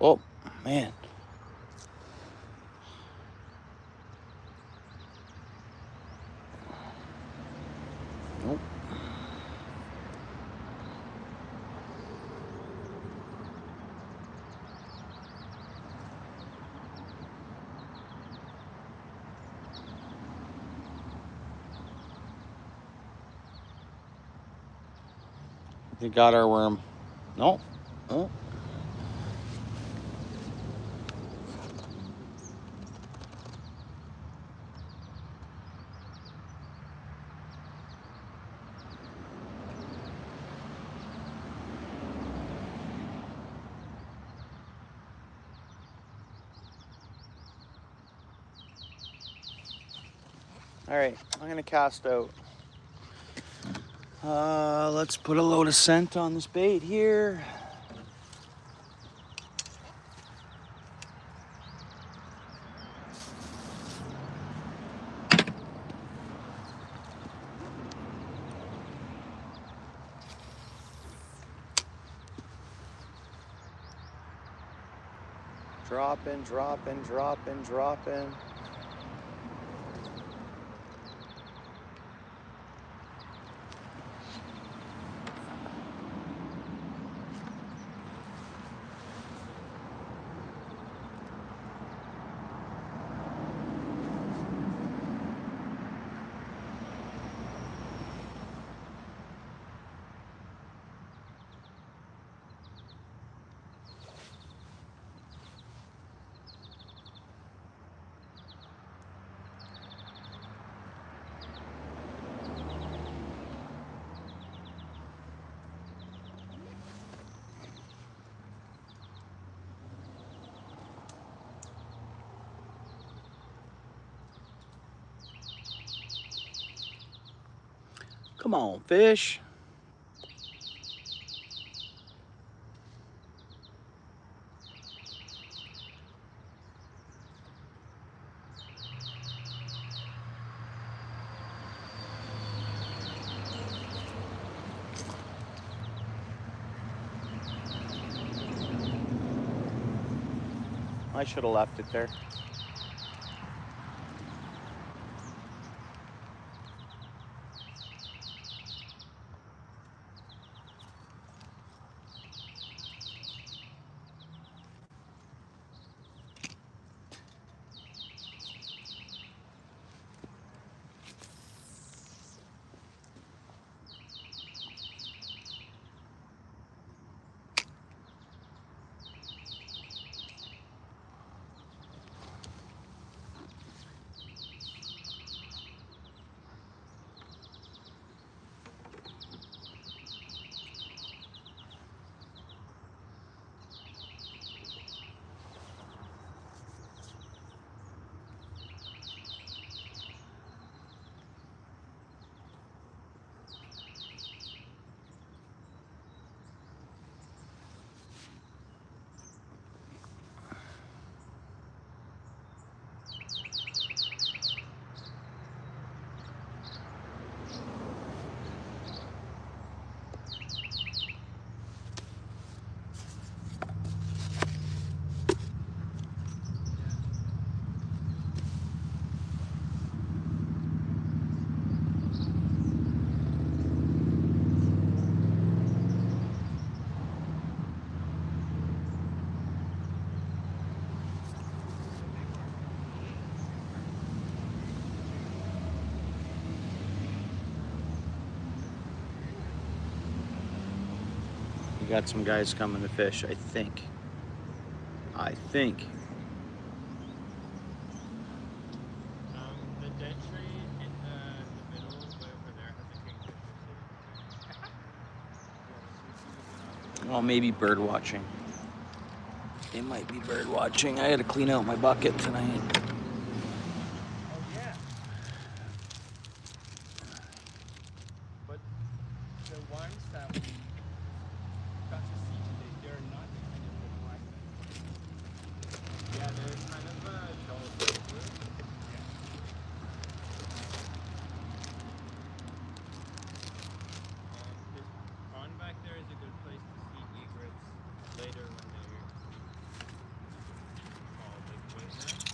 Oh, man. Nope. We got our worm. Nope. Oh. All right, I'm gonna cast out. Let's put a load of scent on this bait here. Dropping, dropping, dropping, dropping. Come on, fish. I should have left it there. We got some guys coming to fish, I think. The dead tree in the middle, way over there, has a kingfisher sitting. Oh, maybe bird watching. It might be bird watching. I had to clean out my bucket tonight. Oh yeah. But the ones that we got to see today, they're not kind of the black. Yeah, they're kind of a dull silver. Yeah. This pond back there is a good place to see egrets later when they're called like wing nets.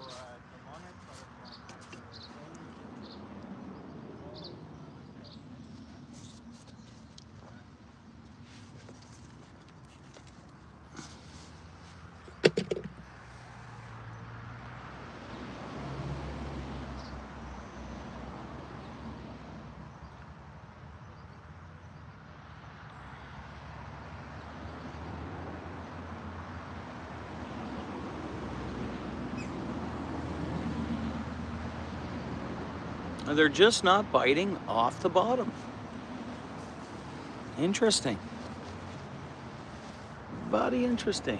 the monarch butterfly They're just not biting off the bottom. Interesting. Very interesting.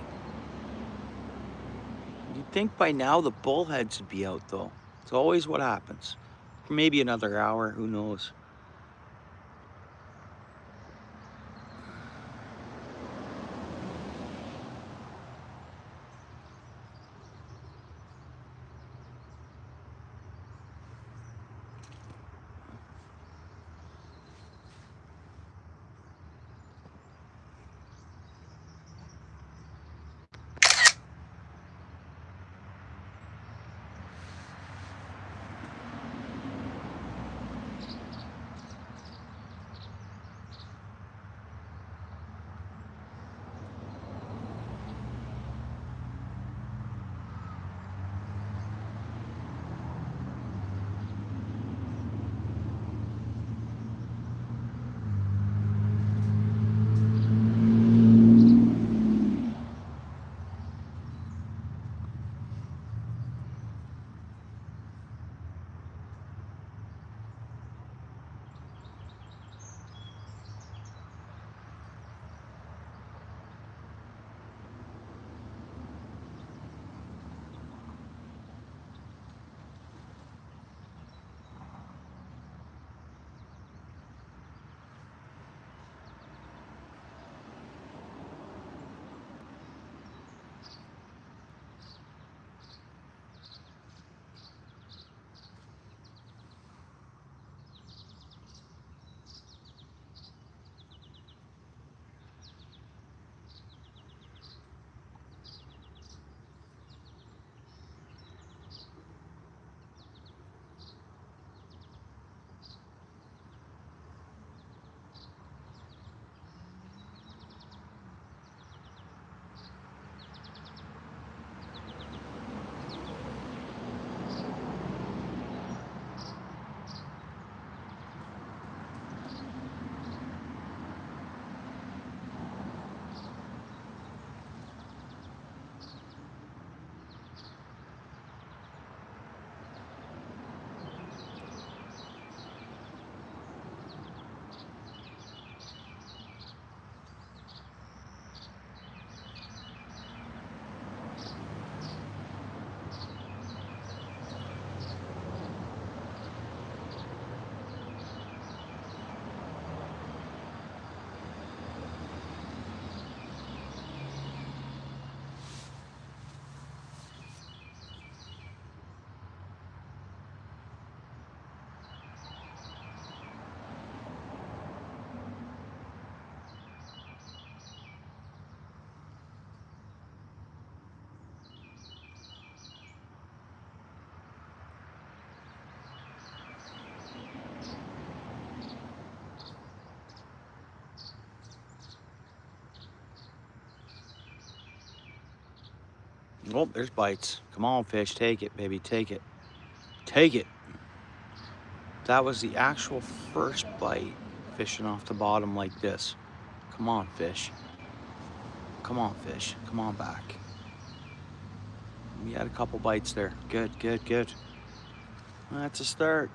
You'd think by now the bullheads would be out though. It's always what happens. Maybe another hour, who knows. Oh, there's bites. Come on, fish. Take it, baby. Take it. Take it. That was the actual first bite, fishing off the bottom like this. Come on, fish. Come on, fish. Come on back. We had a couple bites there. Good, good, good. That's a start.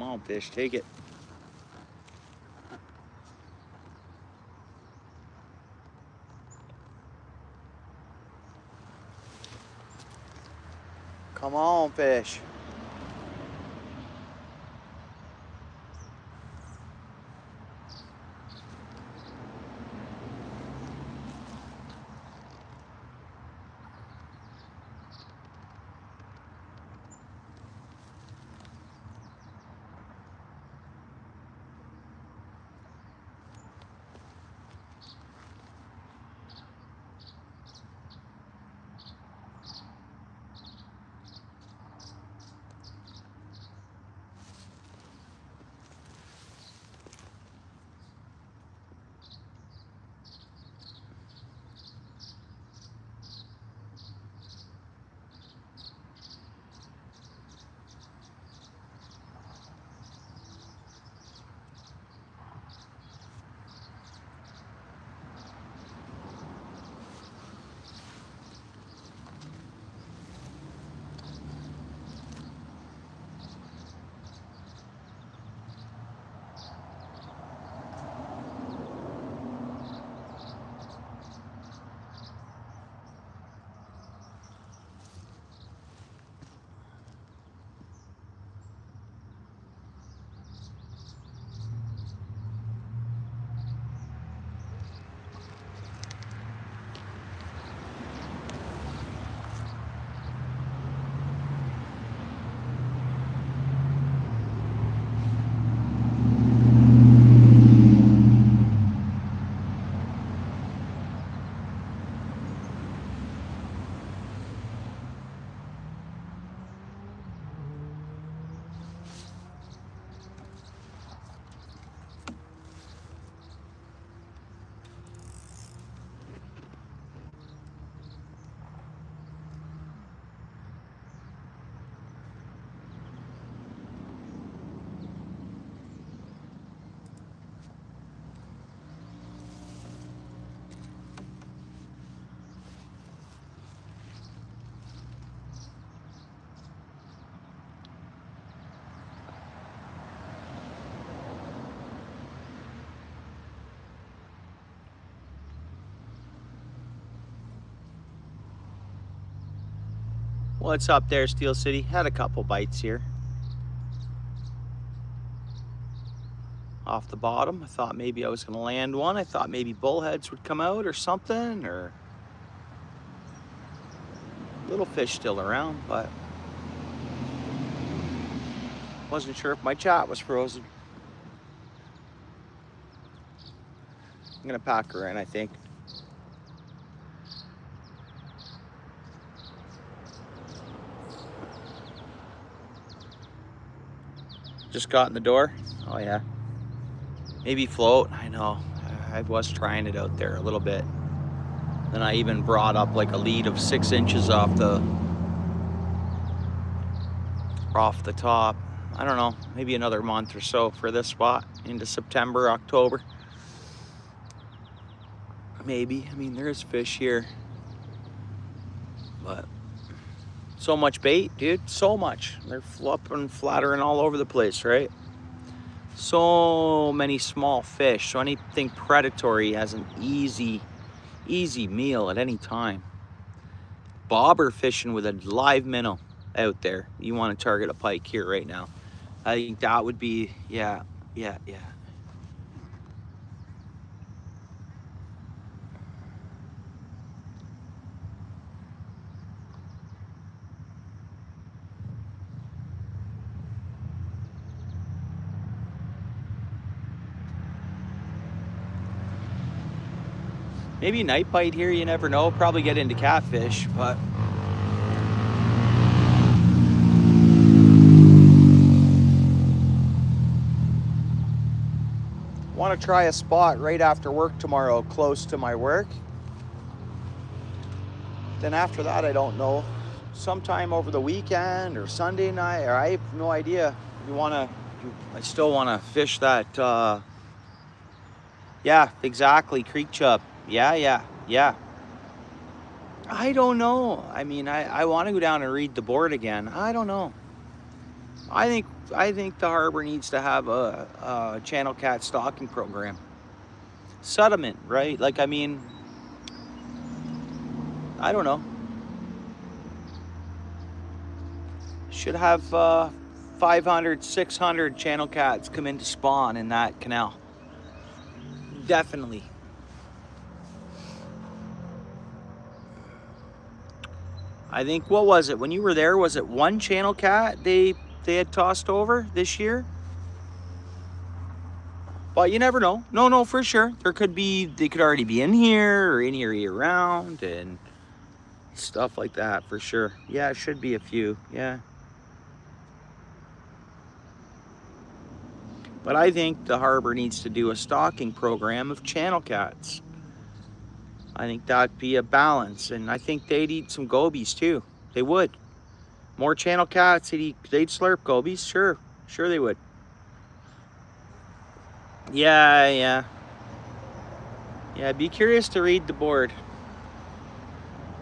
Come on, fish, take it. Come on, fish. What's up there, Steel City? Had a couple bites here. Off the bottom. I thought maybe I was going to land one. I thought maybe bullheads would come out or something, or little fish still around, but wasn't sure if my chat was frozen. I'm going to pack her in, I think. Just got in the door. Oh yeah. Maybe float. I know. I was trying it out there a little bit. Then I even brought up like a lead of 6 inches off the top. I don't know. Maybe another month or so for this spot into September, October. Maybe. I mean, there's fish here, but so much bait, dude. So much. They're flopping, flattering all over the place, right? So many small fish. So anything predatory has an easy meal at any time. Bobber fishing with a live minnow out there. You want to target a pike here right now. I think that would be, yeah. Maybe night bite here, you never know. Probably get into catfish, but want to try a spot right after work tomorrow, close to my work. Then after that, I don't know. Sometime over the weekend or Sunday night, or I have no idea. I still want to fish that, yeah, exactly, creek chub. Yeah. I don't know. I mean, I want to go down and read the board again. I don't know. I think the harbor needs to have a channel cat stocking program. Settlement, right? Like, I mean, I don't know. Should have 500, 600 channel cats come in to spawn in that canal. Definitely. I think, what was it? When you were there, was it one channel cat they had tossed over this year? But you never know. No, for sure. They could already be in here or in here year round and stuff like that, for sure. Yeah, it should be a few, yeah. But I think the harbor needs to do a stocking program of channel cats. I think that'd be a balance, and I think they'd eat some gobies too. They would. More channel cats, they'd slurp gobies, sure they would. Yeah. Yeah, be curious to read the board.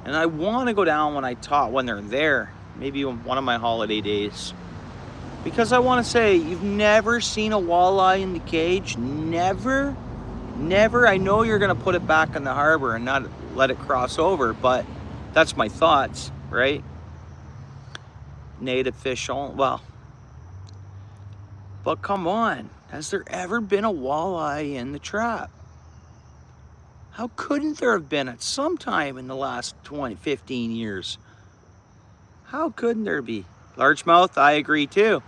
And I want to go down when they're there, maybe one of my holiday days. Because I want to say, you've never seen a walleye in the cage? Never? Never? I know you're going to put it back in the harbor and not let it cross over, but that's my thoughts, right? Native fish only, well. But come on, has there ever been a walleye in the trap? How couldn't there have been at some time in the last 20, 15 years? How couldn't there be? Largemouth, I agree too.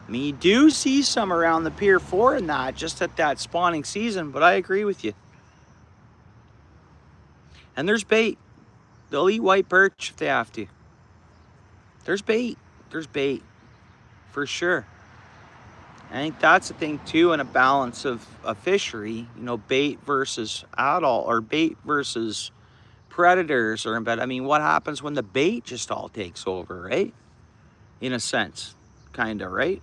I mean, you do see some around the Pier 4 and that, just at that spawning season, but I agree with you. And there's bait. They'll eat white perch if they have to. There's bait. There's bait. For sure. I think that's the thing too, in a balance of a fishery, you know, bait versus adult, or bait versus predators, but I mean, what happens when the bait just all takes over, right? In a sense, kind of, right?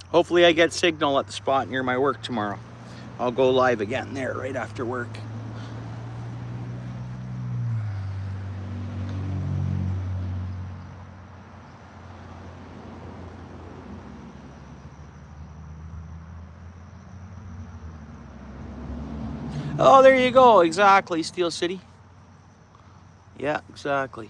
Hopefully I get signal at the spot near my work tomorrow. I'll go live again there right after work. Oh, there you go. Exactly, Steel City. Yeah, exactly.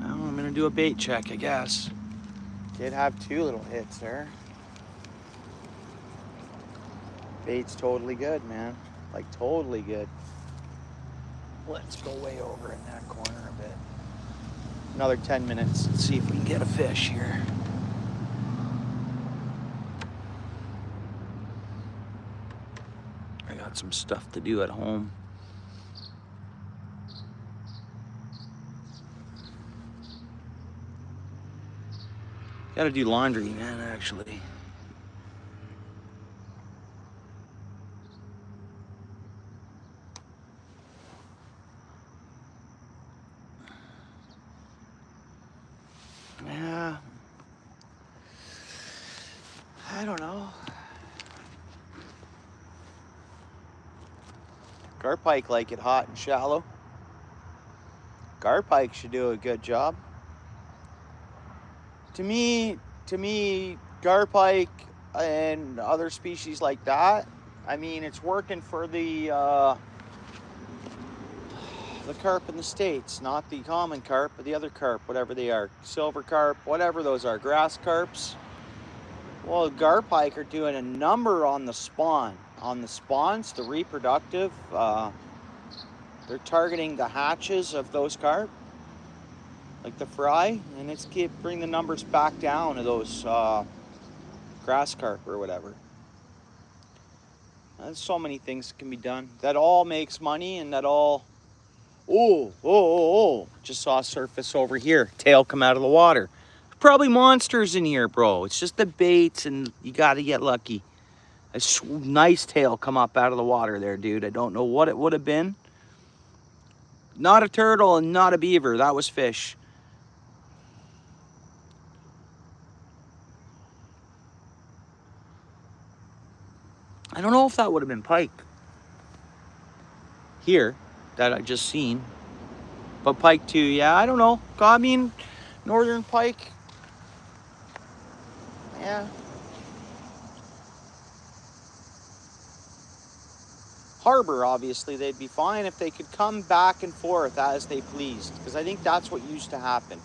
Well, I'm gonna do a bait check, I guess. Did have 2 little hits there. Bait's totally good, man. Like, totally good. Let's go way over in that corner a bit. Another 10 minutes. Let's see if we can get a fish here. I got some stuff to do at home. Gotta do laundry, man, actually. Yeah. I don't know. Garpike like it hot and shallow. Garpike should do a good job. To me, Garpike and other species like that, I mean, it's working for the carp in the States, not the common carp, but the other carp, whatever they are. Silver carp, whatever those are, grass carps. Well, Garpike are doing a number on the spawn. On the spawns, the reproductive, they're targeting the hatches of those carp. like the fry, and it's bring the numbers back down to those grass carp or whatever. There's so many things can be done. That all makes money, and that all... Oh. Just saw a surface over here. Tail come out of the water. Probably monsters in here, bro. It's just the baits, and you got to get lucky. A nice tail come up out of the water there, dude. I don't know what it would have been. Not a turtle and not a beaver. That was fish. I don't know if that would have been pike. Here, that I just seen. But pike too, yeah, I don't know. I mean, northern pike. Yeah. Harbor, obviously, they'd be fine if they could come back and forth as they pleased. Because I think that's what used to happen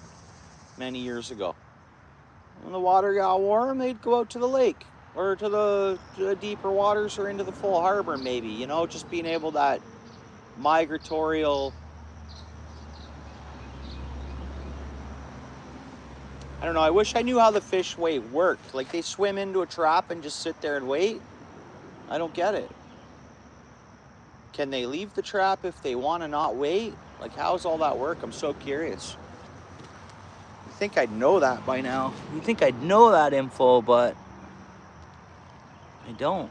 many years ago. When the water got warm, they'd go out to the lake. Or to the deeper waters or into the full harbor, maybe. You know, just being able that migratorial... I don't know, I wish I knew how the fish weight worked. Like, they swim into a trap and just sit there and wait? I don't get it. Can they leave the trap if they want to not wait? Like, how's all that work? I'm so curious. You think I'd know that by now. You think I'd know that info, but I don't.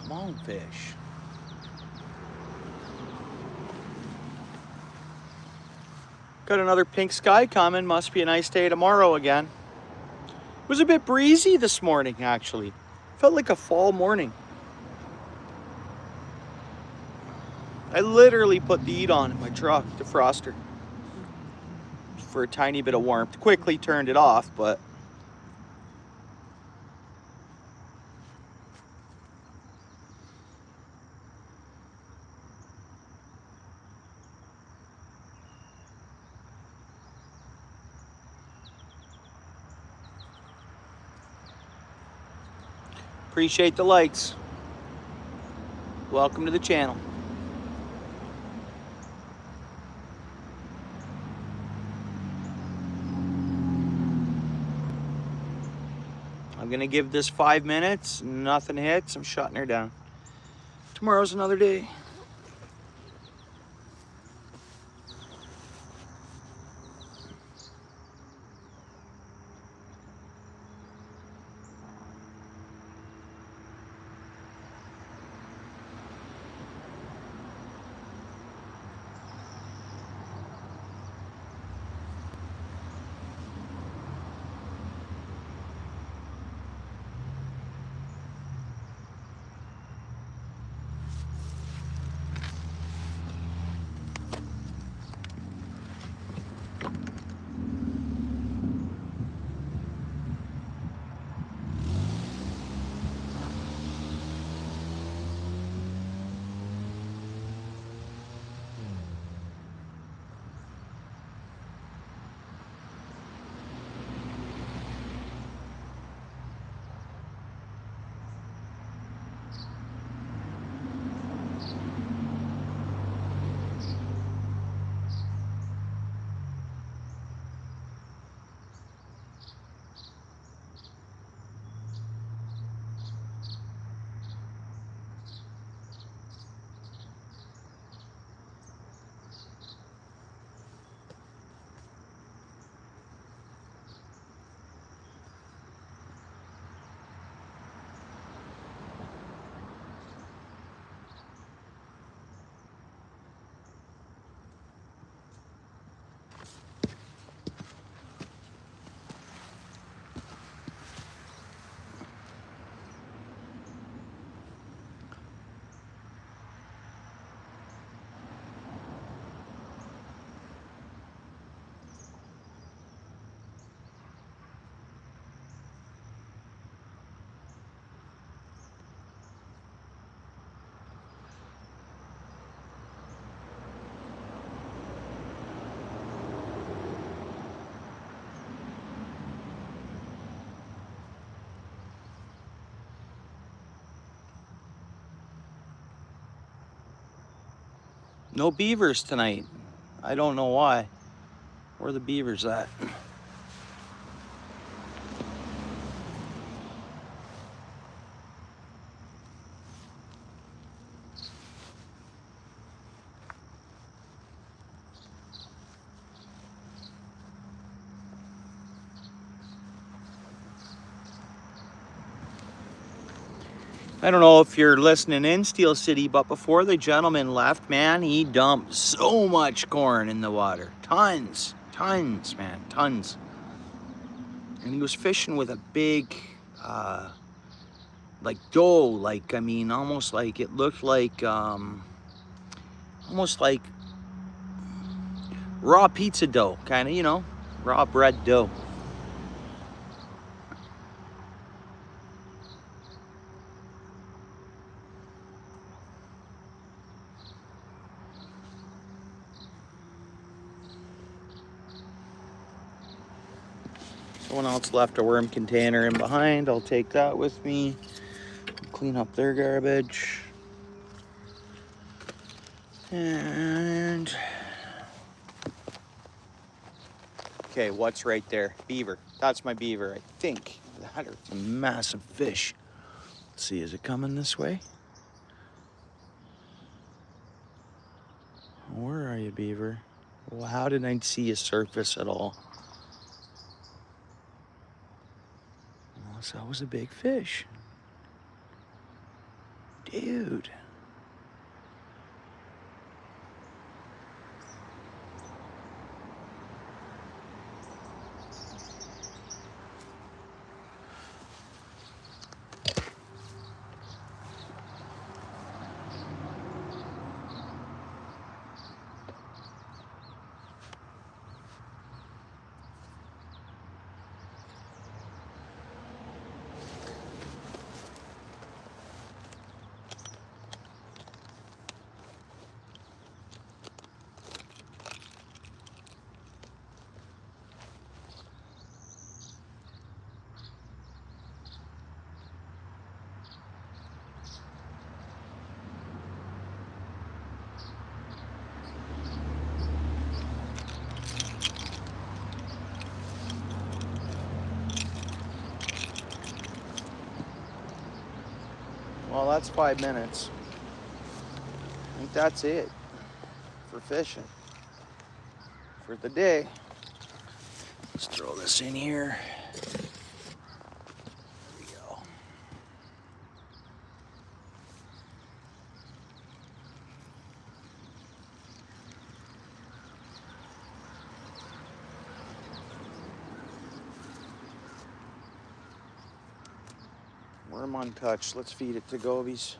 Come on, fish. Got another pink sky coming. Must be a nice day tomorrow again. It was a bit breezy this morning, actually. Felt like a fall morning. I literally put the heat on in my truck, defroster, for a tiny bit of warmth. Quickly turned it off, but... Appreciate the likes. Welcome to the channel. I'm gonna give this 5 minutes. Nothing hits. I'm shutting her down. Tomorrow's another day. No beavers tonight. I don't know why. Where are the beavers at? I don't know if you're listening in Steel City, but before the gentleman left, man, he dumped so much corn in the water. Tons, man, tons. And he was fishing with a big, like dough, like, I mean, almost like, it looked like, almost like raw pizza dough, kind of, you know, raw bread dough. Someone else left a worm container in behind. I'll take that with me. Clean up their garbage. And okay, what's right there? Beaver. That's my beaver, I think. That is a massive fish. Let's see, is it coming this way? Where are you, beaver? Well, how did I see you surface at all? Well, so that was a big fish. Dude. Well, that's 5 minutes. I think that's it for fishing for the day. Let's throw this in here. There we go. Worm untouched. Let's feed it to gobies.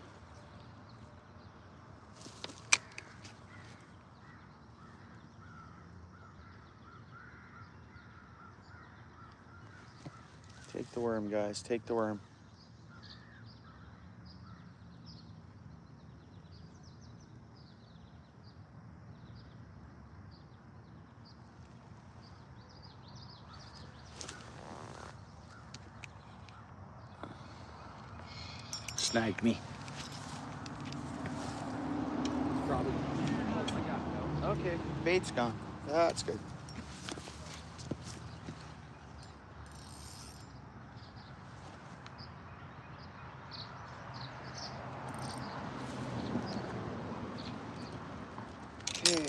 Take the worm, guys. Take the worm. Snagged me. Probably. Oh my God, no. Okay, bait's gone. That's good. Okay.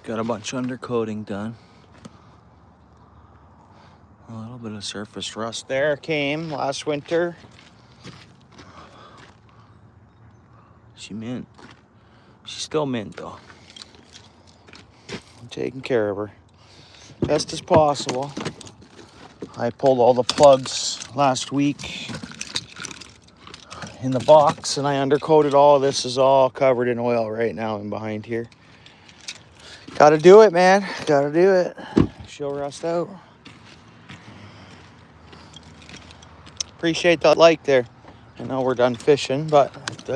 Got a bunch of undercoating done. A little bit of surface rust there came last winter. She mint. She's still mint though. I'm taking care of her best as possible. I pulled all the plugs last week in the box and I undercoated all. This is all covered in oil right now and behind here. Gotta do it, man. Gotta do it. She'll rust out. Appreciate that like there. I know we're done fishing, but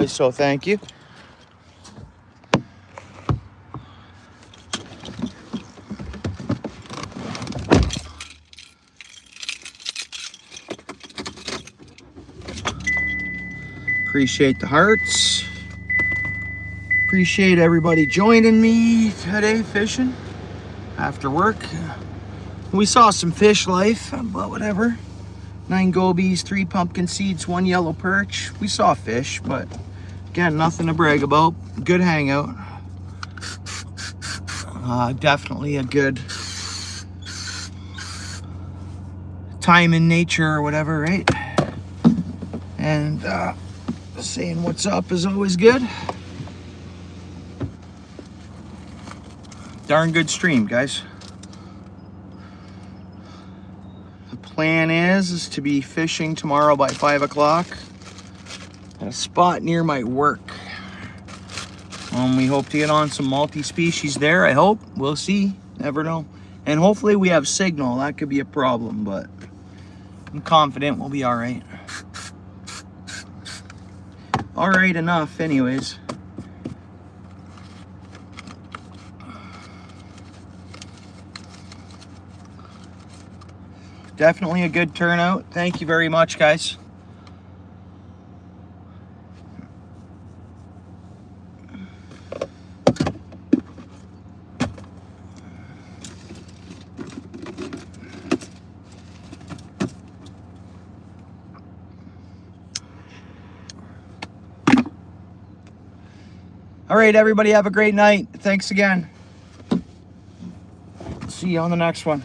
so thank you. Appreciate the hearts. Appreciate everybody joining me today fishing after work. We saw some fish life, but whatever. 9 gobies, 3 pumpkin seeds, 1 yellow perch. We saw fish, but again, nothing to brag about. Good hangout. Definitely a good time in nature or whatever, right? And saying what's up is always good. Darn good stream, guys. The plan is to be fishing tomorrow by 5 o'clock at a spot near my work. We hope to get on some multi-species there, I hope. We'll see. Never know. And hopefully we have signal. That could be a problem, but I'm confident we'll be all right. All right enough, anyways. Definitely a good turnout. Thank you very much, guys. All right, everybody, have a great night. Thanks again. See you on the next one.